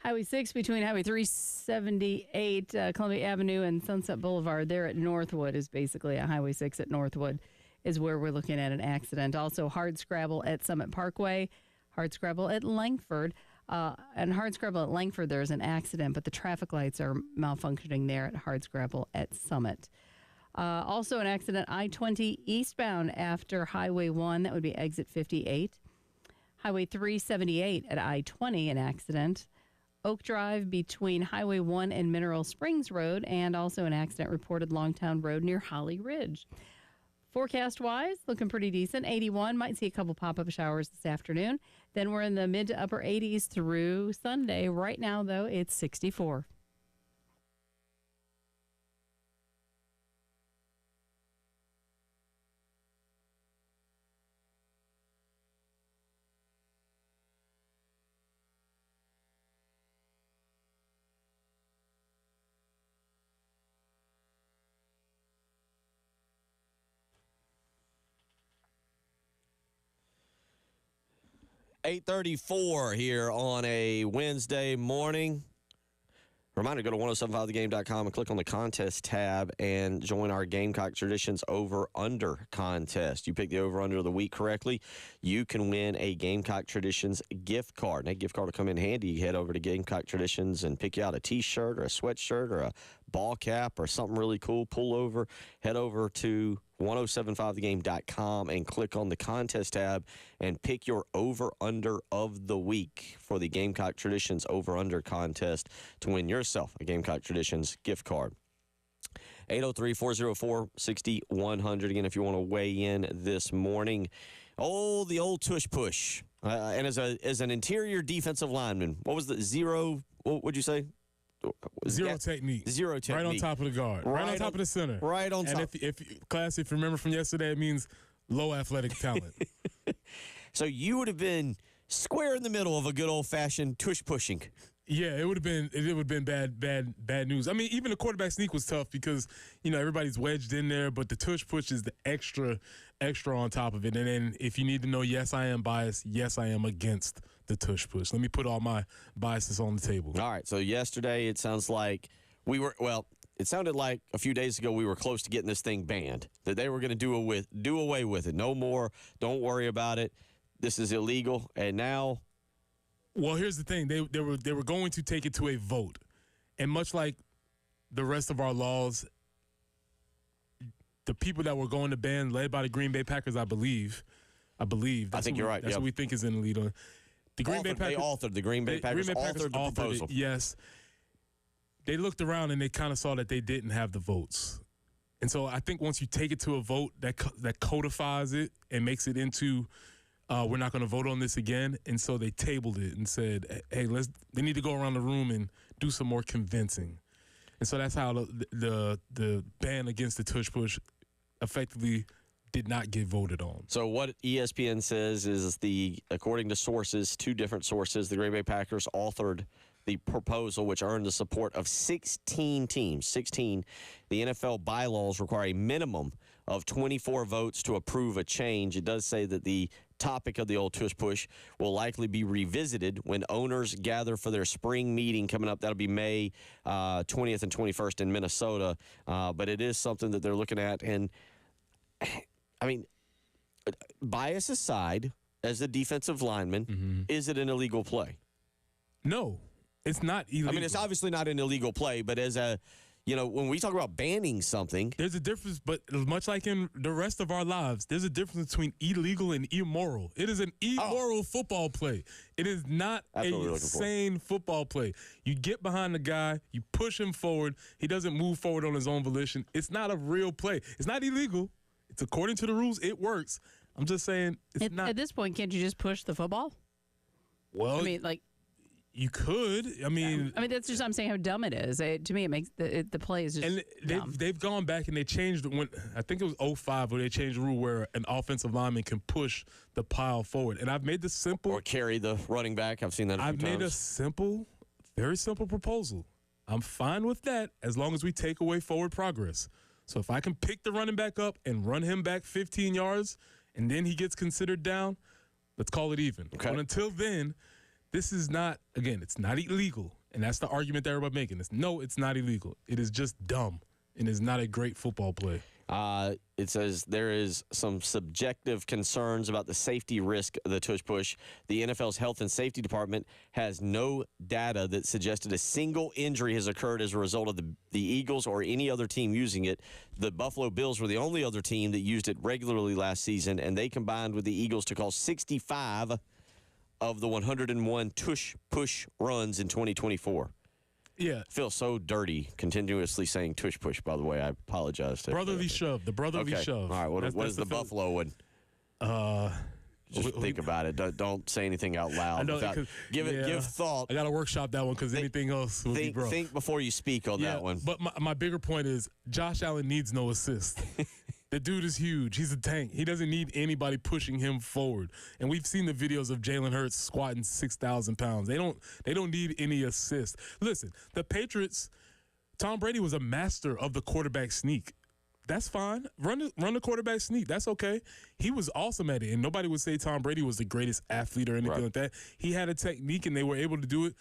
Highway 6 between Highway 378, Columbia Avenue, and Sunset Boulevard there at Northwood is basically a Highway 6 at Northwood is where we're looking at an accident. Also, Hardscrabble at Summit Parkway, Hardscrabble at Langford. And Hardscrabble at Langford, there's an accident, but the traffic lights are malfunctioning there at Hardscrabble at Summit. Also, an accident, I-20 eastbound after Highway 1. That would be exit 58. Highway 378 at I-20, an accident. Oak Drive between Highway 1 and Mineral Springs Road, and also an accident reported Longtown Road near Holly Ridge. Forecast-wise, looking pretty decent. 81, might see a couple pop-up showers this afternoon. Then we're in the mid to upper 80s through Sunday. Right now, though, it's 64. .34 here on a Wednesday morning. Reminder, go to 1075thegame.com and click on the contest tab and join our Gamecock Traditions over-under contest. You pick the over-under of the week correctly, you can win a Gamecock Traditions gift card. And that gift card will come in handy. You head over to Gamecock Traditions and pick you out a T-shirt or a sweatshirt or a ball cap or something really cool. Pull over, head over to 1075thegame.com and click on the contest tab and pick your over-under of the week for the Gamecock Traditions over-under contest to win yourself a Gamecock Traditions gift card. 803-404-6100. Again, if you want to weigh in this morning. Oh, the old tush push. And as an interior defensive lineman, what was the zero? What would you say? Zero technique. Zero technique. Right on top of the guard. Right on top of the center. Right on top. And if you remember from yesterday, it means low athletic talent. So you would have been square in the middle of a good old-fashioned tush pushing. Yeah, it would have been bad news. I mean, even the quarterback sneak was tough because, everybody's wedged in there, but the tush push is the extra on top of it. And then if you need to know, yes, I am biased. Yes, I am against the tush push. Let me put all my biases on the table. All right, so yesterday it sounds like it sounded like a few days ago we were close to getting this thing banned, that they were going to do away with it. No more, don't worry about it. This is illegal, and now... Well, here's the thing. They were going to take it to a vote. And much like the rest of our laws, the people that were going to ban, led by the Green Bay Packers, I believe. I think you're right. That's what we think is in the lead on. The Green Bay Packers authored the proposal. Yes. They looked around and they kind of saw that they didn't have the votes. And so I think once you take it to a vote, that codifies it and makes it into we're not going to vote on this again. And so they tabled it and said, hey, they need to go around the room and do some more convincing. And so that's how the ban against the tush push effectively did not get voted on. So what ESPN says is according to sources, two different sources, the Green Bay Packers authored the proposal, which earned the support of 16 teams. 16. The NFL bylaws require a minimum of 24 votes to approve a change. It does say that the topic of the old tush push will likely be revisited when owners gather for their spring meeting coming up. That'll be May 20th and 21st in Minnesota. But it is something that they're looking at. And, I mean, bias aside, as a defensive lineman, is it an illegal play? No, it's not illegal. I mean, it's obviously not an illegal play, but as a, when we talk about banning something. There's a difference, but much like in the rest of our lives, there's a difference between illegal and immoral. It is an immoral football play. It is not a sane football play. You get behind the guy, you push him forward, he doesn't move forward on his own volition. It's not a real play. It's not illegal. It's according to the rules, it works. I'm just saying it's not. At this point, can't you just push the football? Well, I mean, you could. I mean, that's just, I'm saying how dumb it is. To me, it makes the play is just and dumb. They've gone back and they changed when I think it was 2005 where they changed the rule where an offensive lineman can push the pile forward. And I've made this simple. Or carry the running back. I've seen that a few times. I've made a simple, very simple proposal. I'm fine with that as long as we take away forward progress. So if I can pick the running back up and run him back 15 yards and then he gets considered down, let's call it even. Okay. But until then, this is not, again, it's not illegal. And that's the argument that everybody's making. No, it's not illegal. It is just dumb and is not a great football play. It says there is some subjective concerns about the safety risk of the tush push. The NFL's Health and Safety Department has no data that suggested a single injury has occurred as a result of the Eagles or any other team using it. The Buffalo Bills were the only other team that used it regularly last season, and they combined with the Eagles to cause 65 of the 101 tush push runs in 2024. Yeah. Feels so dirty continuously saying tush push, by the way. I apologize to Brotherly everybody. shove. The brotherly Okay. shove. All right. What That's is the Philly- Buffalo one? Just think about it. Don't say anything out loud. I know, without, 'cause- give thought. I got to workshop that one because anything else would be broke. Think before you speak on that one. But my bigger point is Josh Allen needs no assist. The dude is huge. He's a tank. He doesn't need anybody pushing him forward. And we've seen the videos of Jalen Hurts squatting 6,000 pounds. They don't need any assist. Listen, the Patriots, Tom Brady was a master of the quarterback sneak. That's fine. Run the quarterback sneak. That's okay. He was awesome at it, and nobody would say Tom Brady was the greatest athlete or anything like that. He had a technique, and they were able to do it.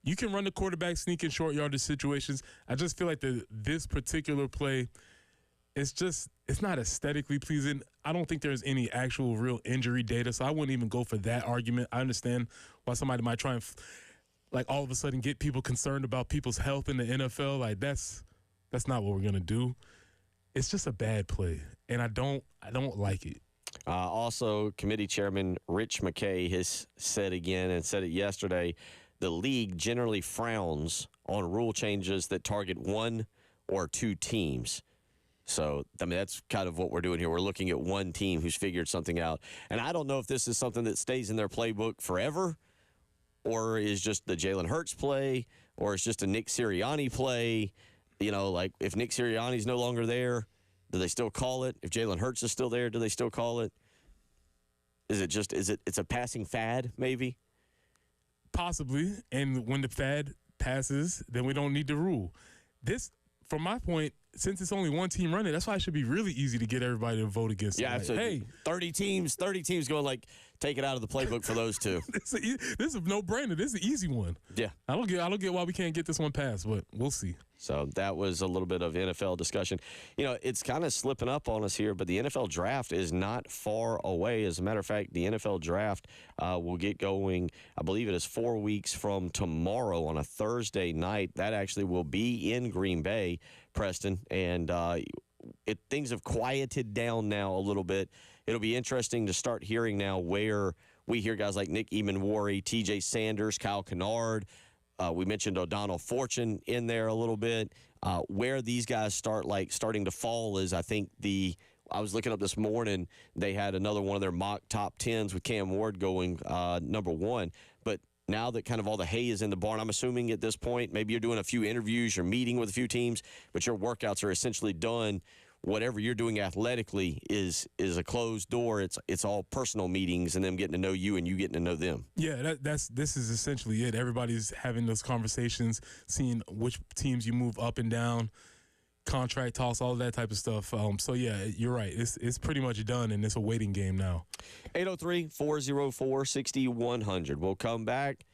You can run the quarterback sneak in short yardage situations. I just feel like this particular play, it's not aesthetically pleasing. I don't think there's any actual real injury data, so I wouldn't even go for that argument. I understand why somebody might try and all of a sudden get people concerned about people's health in the NFL. Like that's not what we're gonna do. It's just a bad play, and I don't like it. Also, committee chairman Rich McKay has said again and said it yesterday, the league generally frowns on rule changes that target one or two teams. So, I mean, that's kind of what we're doing here. We're looking at one team who's figured something out. And I don't know if this is something that stays in their playbook forever or is just the Jalen Hurts play or it's just a Nick Sirianni play. You know, like if Nick Sirianni's no longer there, do they still call it? If Jalen Hurts is still there, do they still call it? It's a passing fad, maybe? Possibly. And when the fad passes, then we don't need the rule. This, from my point, since it's only one team running, that's why it should be really easy to get everybody to vote against it. Yeah, absolutely. Hey, 30 teams going take it out of the playbook for those two. this is a no-brainer. This is an easy one. Yeah. I don't get why we can't get this one passed, but we'll see. So that was a little bit of NFL discussion. You know, it's kind of slipping up on us here, but the NFL draft is not far away. As a matter of fact, the NFL draft will get going, I believe it is 4 weeks from tomorrow on a Thursday night. That actually will be in Green Bay, Preston, and things have quieted down now a little bit. It'll be interesting to start hearing now where we hear guys like Nick Eamon-Warry, T.J. Sanders, Kyle Kennard. We mentioned O'Donnell Fortune in there a little bit. Where these guys starting to fall is, I think, I was looking up this morning, they had another one of their mock top 10s with Cam Ward going number one. But now that kind of all the hay is in the barn, I'm assuming at this point, maybe you're doing a few interviews, you're meeting with a few teams, but your workouts are essentially done. Whatever you're doing athletically is a closed door. It's all personal meetings and them getting to know you and you getting to know them. Yeah, this is essentially it. Everybody's having those conversations, seeing which teams you move up and down, contract talks, all of that type of stuff. So yeah, you're right. It's pretty much done, and it's a waiting game now. 803-404-6100. We'll come back.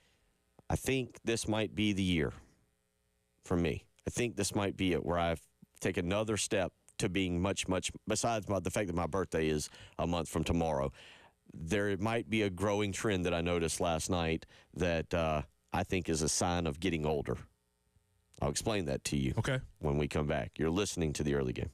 I think this might be the year for me. I think this might be it where I take another step to being much, besides the fact that my birthday is a month from tomorrow, there might be a growing trend that I noticed last night that I think is a sign of getting older. I'll explain that to you when we come back. You're listening to The Early Game.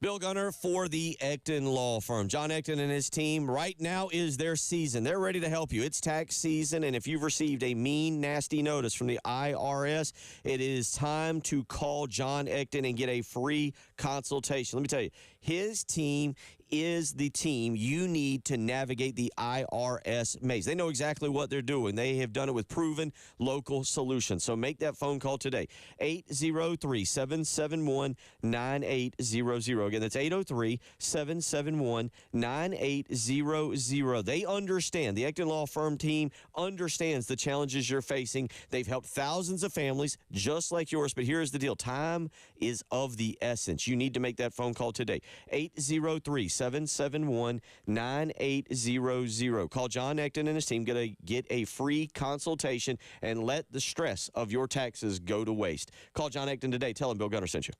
Bill Gunner for the Ecton Law Firm. John Ecton and his team, right now is their season. They're ready to help you. It's tax season, and if you've received a mean, nasty notice from the IRS, it is time to call John Ecton and get a free consultation. Let me tell you, his team is the team you need to navigate the IRS maze. They know exactly what they're doing. They have done it with proven local solutions. So make that phone call today. 803-771-9800. Again, that's 803-771-9800. They understand. The Ecton Law Firm team understands the challenges you're facing. They've helped thousands of families just like yours. But here's the deal. Time is of the essence. You need to make that phone call today. 803-771-9800. 888-771-9800. Call John Ecton and his team. Get a free consultation and let the stress of your taxes go to waste. Call John Ecton today. Tell him Bill Gunner sent you.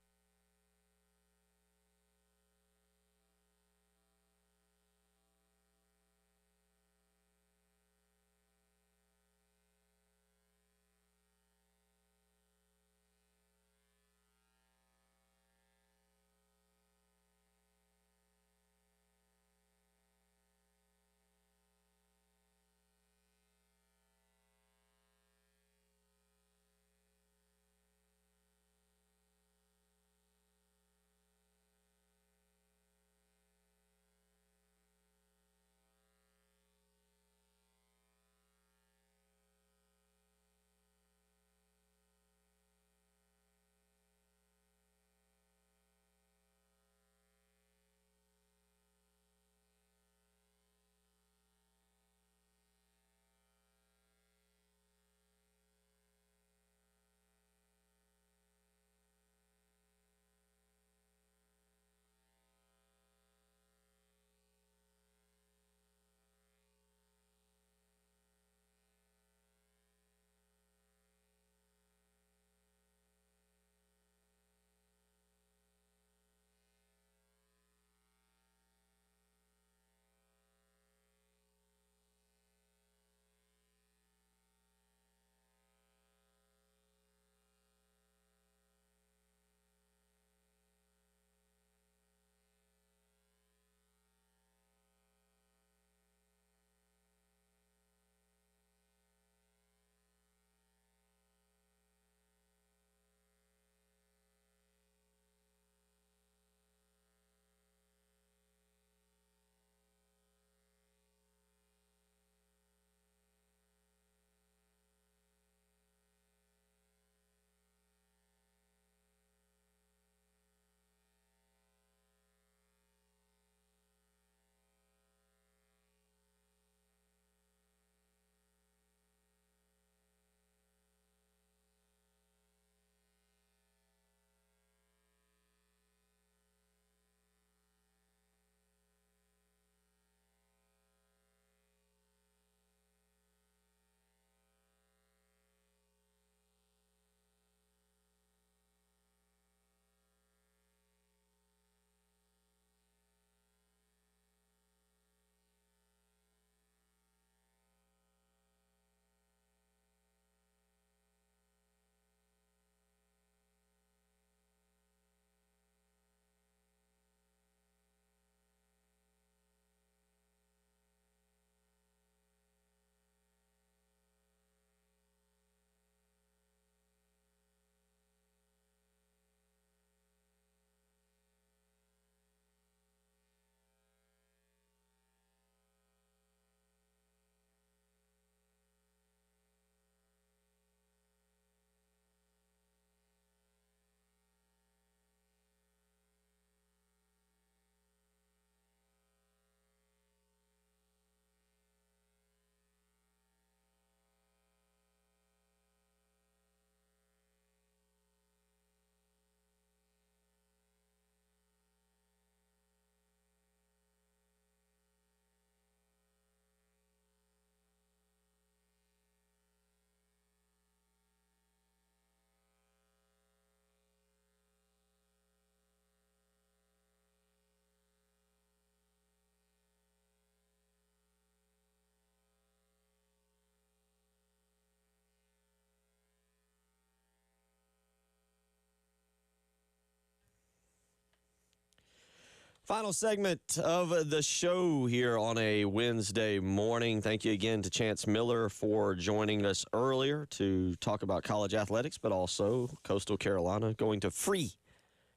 Final segment of the show here on a Wednesday morning. Thank you again to Chance Miller for joining us earlier to talk about college athletics, but also Coastal Carolina going to free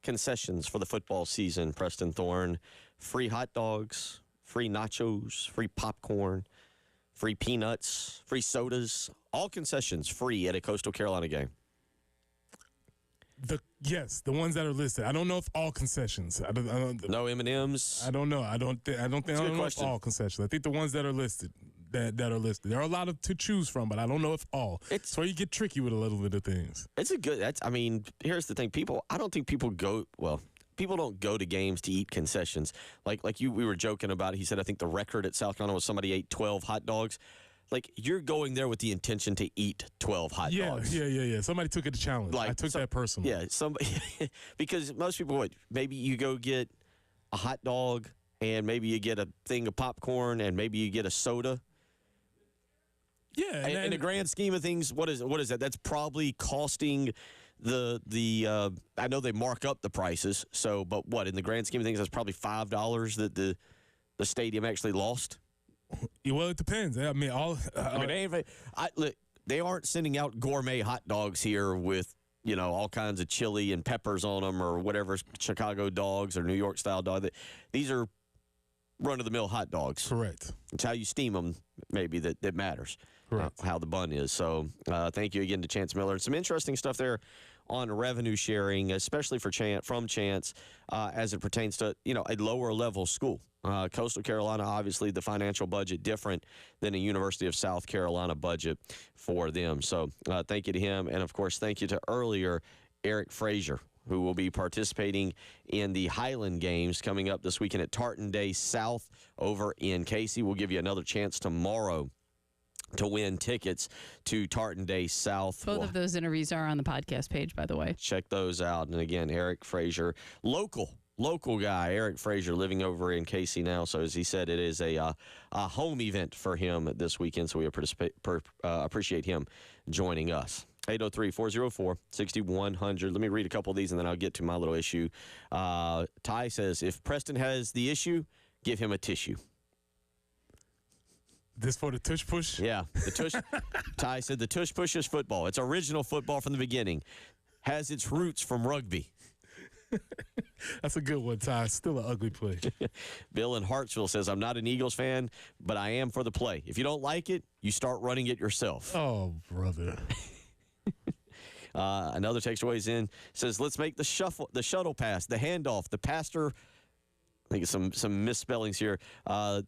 concessions for the football season. Preston Thorne, free hot dogs, free nachos, free popcorn, free peanuts, free sodas, all concessions free at a Coastal Carolina game. Yes, the ones that are listed. I don't know if all concessions. I don't, no M&Ms. I don't know. I don't know if all concessions. I think the ones that are listed. That are listed. There are a lot of to choose from, but I don't know if all. It's where you get tricky with a little bit of things. It's a good. Here's the thing. I don't think people go. Well, people don't go to games to eat concessions. We were joking about it. He said, I think the record at South Carolina was somebody ate 12 hot dogs. Like, you're going there with the intention to eat 12 hot dogs. Yeah. Somebody took it a challenge. I took that personally. Yeah, somebody because most people maybe you go get a hot dog and maybe you get a thing of popcorn and maybe you get a soda. Yeah, in the grand scheme of things, what is that? That's probably costing the I know they mark up the prices. So, but what in the grand scheme of things, that's probably $5 that the stadium actually lost. Well, it depends. I mean, look, they aren't sending out gourmet hot dogs here with all kinds of chili and peppers on them or whatever Chicago dogs or New York style dog. These are run of the mill hot dogs. Correct. It's how you steam them, maybe that matters. Correct. How the bun is. So thank you again to Chance Miller. And some interesting stuff there on revenue sharing, especially from Chance as it pertains to a lower level school. Coastal Carolina, obviously the financial budget different than a University of South Carolina budget for them. So thank you to him. And, of course, thank you to earlier Eric Frazier, who will be participating in the Highland Games coming up this weekend at Tartan Day South over in Casey. We'll give you another chance tomorrow to win tickets to Tartan Day South. Both of those interviews are on the podcast page, by the way. Check those out. And again, Eric Frazier, local guy, Eric Frazier, living over in Casey now. So as he said, it is a home event for him this weekend. So we appreciate him joining us. 803-404-6100. Let me read a couple of these, and then I'll get to my little issue. Ty says, if Preston has the issue, give him a tissue. This for the tush push? Yeah. The tush. Ty said the tush push is football. It's original football from the beginning. Has its roots from rugby. That's a good one, Ty. Still an ugly play. Bill in Hartsville says, I'm not an Eagles fan, but I am for the play. If you don't like it, you start running it yourself. Oh, brother. Another text weighs in, says, let's make the shuttle pass, the handoff, the pastor. I think some misspellings here.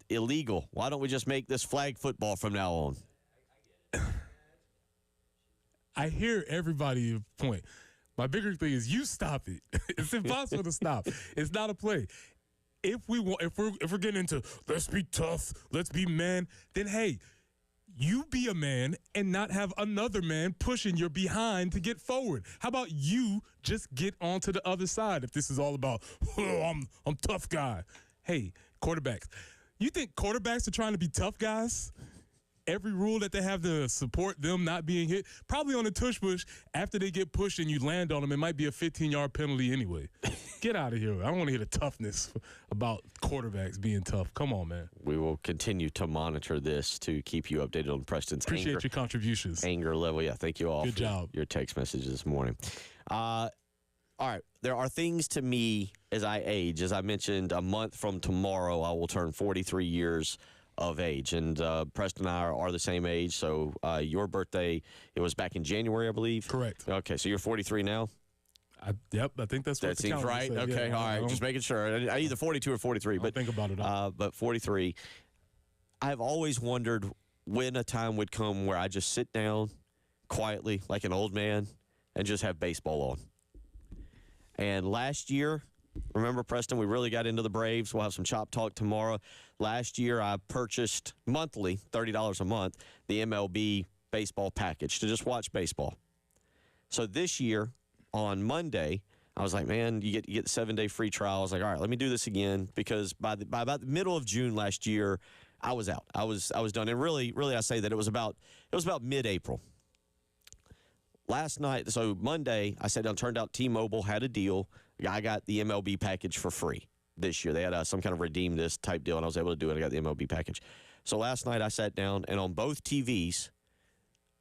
Illegal. Why don't we just make this flag football from now on? I hear everybody's point. My bigger thing is you stop it. It's impossible to stop. It's not a play. If we're getting into let's be tough, let's be man, then hey, you be a man and not have another man pushing your behind to get forward. How about you just get onto the other side if this is all about, oh, I'm tough guy. Hey, quarterbacks. You think quarterbacks are trying to be tough guys? Every rule that they have to support them not being hit, probably on the tush push, after they get pushed and you land on them, it might be a 15-yard penalty anyway. Get out of here. I don't want to hear the toughness about quarterbacks being tough. Come on, man. We will continue to monitor this to keep you updated on Preston's Appreciate your contributions. Anger level. Yeah, thank you all Good for job. your text messages this morning. All right. There are things to me as I age. As I mentioned, a month from tomorrow, I will turn 43 years of age. And Preston and I are the same age. So your birthday, it was back in January, I believe? Correct. Okay, so you're 43 now? Yep, I think that's what that the seems right. said. Okay, yeah, all right. Just making sure. I either 42 or 43. But think about it. But 43. I've always wondered when a time would come where I just sit down quietly like an old man and just have baseball on. And last year, remember, Preston, we really got into the Braves. We'll have some Chop Talk tomorrow. Last year, I purchased monthly, $30 a month, the MLB baseball package to just watch baseball. So this year, on Monday, I was like, man, you get the 7-day free trial. I was like, all right, let me do this again, because by about the middle of June last year, I was out. I was done. And really, I say that it was about mid-April. Last night, so Monday, I sat down, turned out T-Mobile had a deal. I got the MLB package for free this year. They had some kind of redeem this type deal, and I was able to do it. I got the MLB package. So last night I sat down, and on both TVs,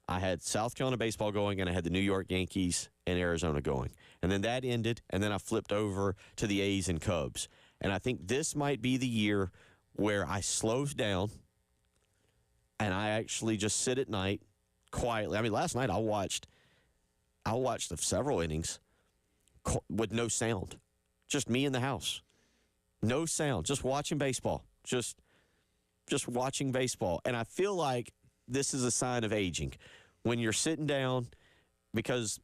I had South Carolina baseball going, and I had the New York Yankees and Arizona going. And then that ended, and then I flipped over to the A's and Cubs. And I think this might be the year where I slow down, and I actually just sit at night quietly. I mean, last night I watched several innings with no sound. Just me in the house. No sound. Just watching baseball. Just watching baseball. And I feel like this is a sign of aging. When you're sitting down, because,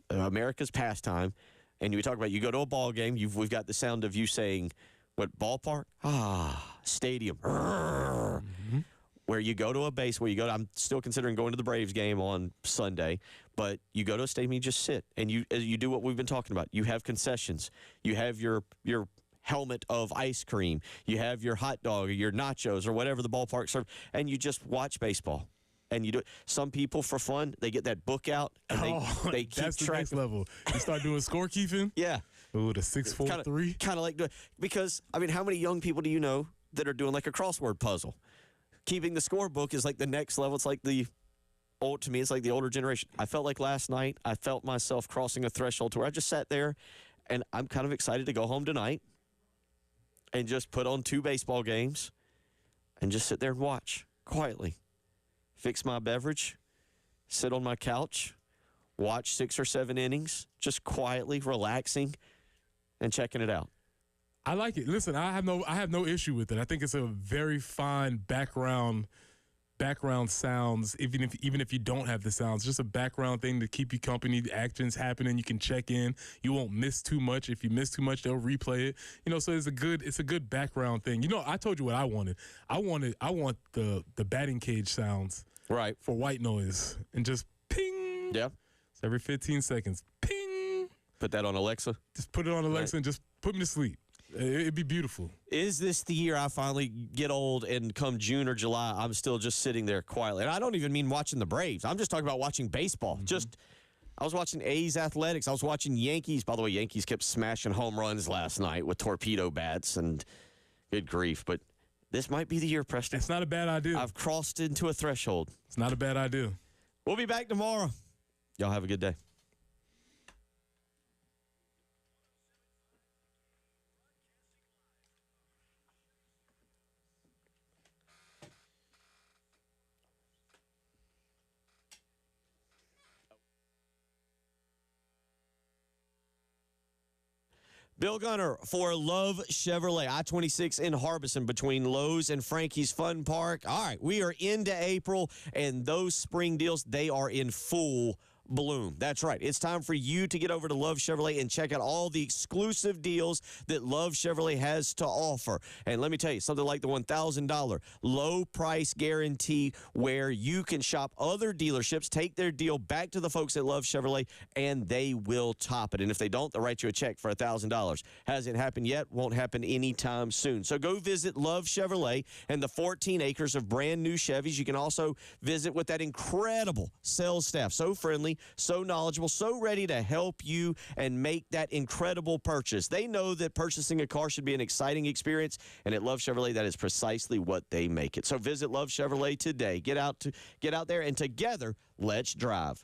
America's pastime, And you talk about you go to a ball game, we've got the sound of you saying, what, ballpark? Stadium. Where you go to a base, I'm still considering going to the Braves game on Sunday, but you go to a stadium, you just sit, and you do what we've been talking about. You have concessions. You have your helmet of ice cream. You have your hot dog or your nachos or whatever the ballpark serves, and you just watch baseball. And you do it. Some people, for fun, they get that book out, and they keep that's track. The next level. You start doing scorekeeping? Yeah. Ooh, the 6-4-3? Kind of like doing, because, I mean, how many young people do you know that are doing like a crossword puzzle? Keeping the scorebook is like the next level. It's like to me, it's like the older generation. I felt like last night, I felt myself crossing a threshold to where I just sat there, and I'm kind of excited to go home tonight and just put on 2 baseball games and just sit there and watch quietly. Fix my beverage, sit on my couch, watch 6 or 7 innings, just quietly relaxing and checking it out. I like it. Listen, I have no issue with it. I think it's a very fine background sounds, even if you don't have the sounds, just a background thing to keep you company. The action's happening, you can check in. You won't miss too much. If you miss too much, they'll replay it. So it's a good background thing. I told you what I wanted. I want the batting cage sounds. Right. For white noise. And just ping. Yeah. So every 15 seconds. Ping. Put that on Alexa. Just put it on Alexa and just put me to sleep. It'd be beautiful. Is this the year I finally get old and come June or July, I'm still just sitting there quietly? And I don't even mean watching the Braves. I'm just talking about watching baseball. I was watching A's Athletics. I was watching Yankees. By the way, Yankees kept smashing home runs last night with torpedo bats, and good grief. But this might be the year, Preston. It's not a bad idea. I've crossed into a threshold. It's not a bad idea. We'll be back tomorrow. Y'all have a good day. Bill Gunner for Love Chevrolet, I-26 in Harbison between Lowe's and Frankie's Fun Park. All right, we are into April, and those spring deals, they are in full bloom. That's right. It's time for you to get over to Love Chevrolet and check out all the exclusive deals that Love Chevrolet has to offer. And let me tell you, something like the $1,000 low price guarantee, where you can shop other dealerships, take their deal back to the folks at Love Chevrolet, and they will top it. And if they don't, they'll write you a check for $1,000. Hasn't happened yet, won't happen anytime soon. So go visit Love Chevrolet and the 14 acres of brand new Chevys. You can also visit with that incredible sales staff, so friendly, so knowledgeable, so ready to help you and make that incredible purchase. They know that purchasing a car should be an exciting experience, and at Love Chevrolet, that is precisely what they make it. So visit Love Chevrolet today. Get out there, and together, let's drive.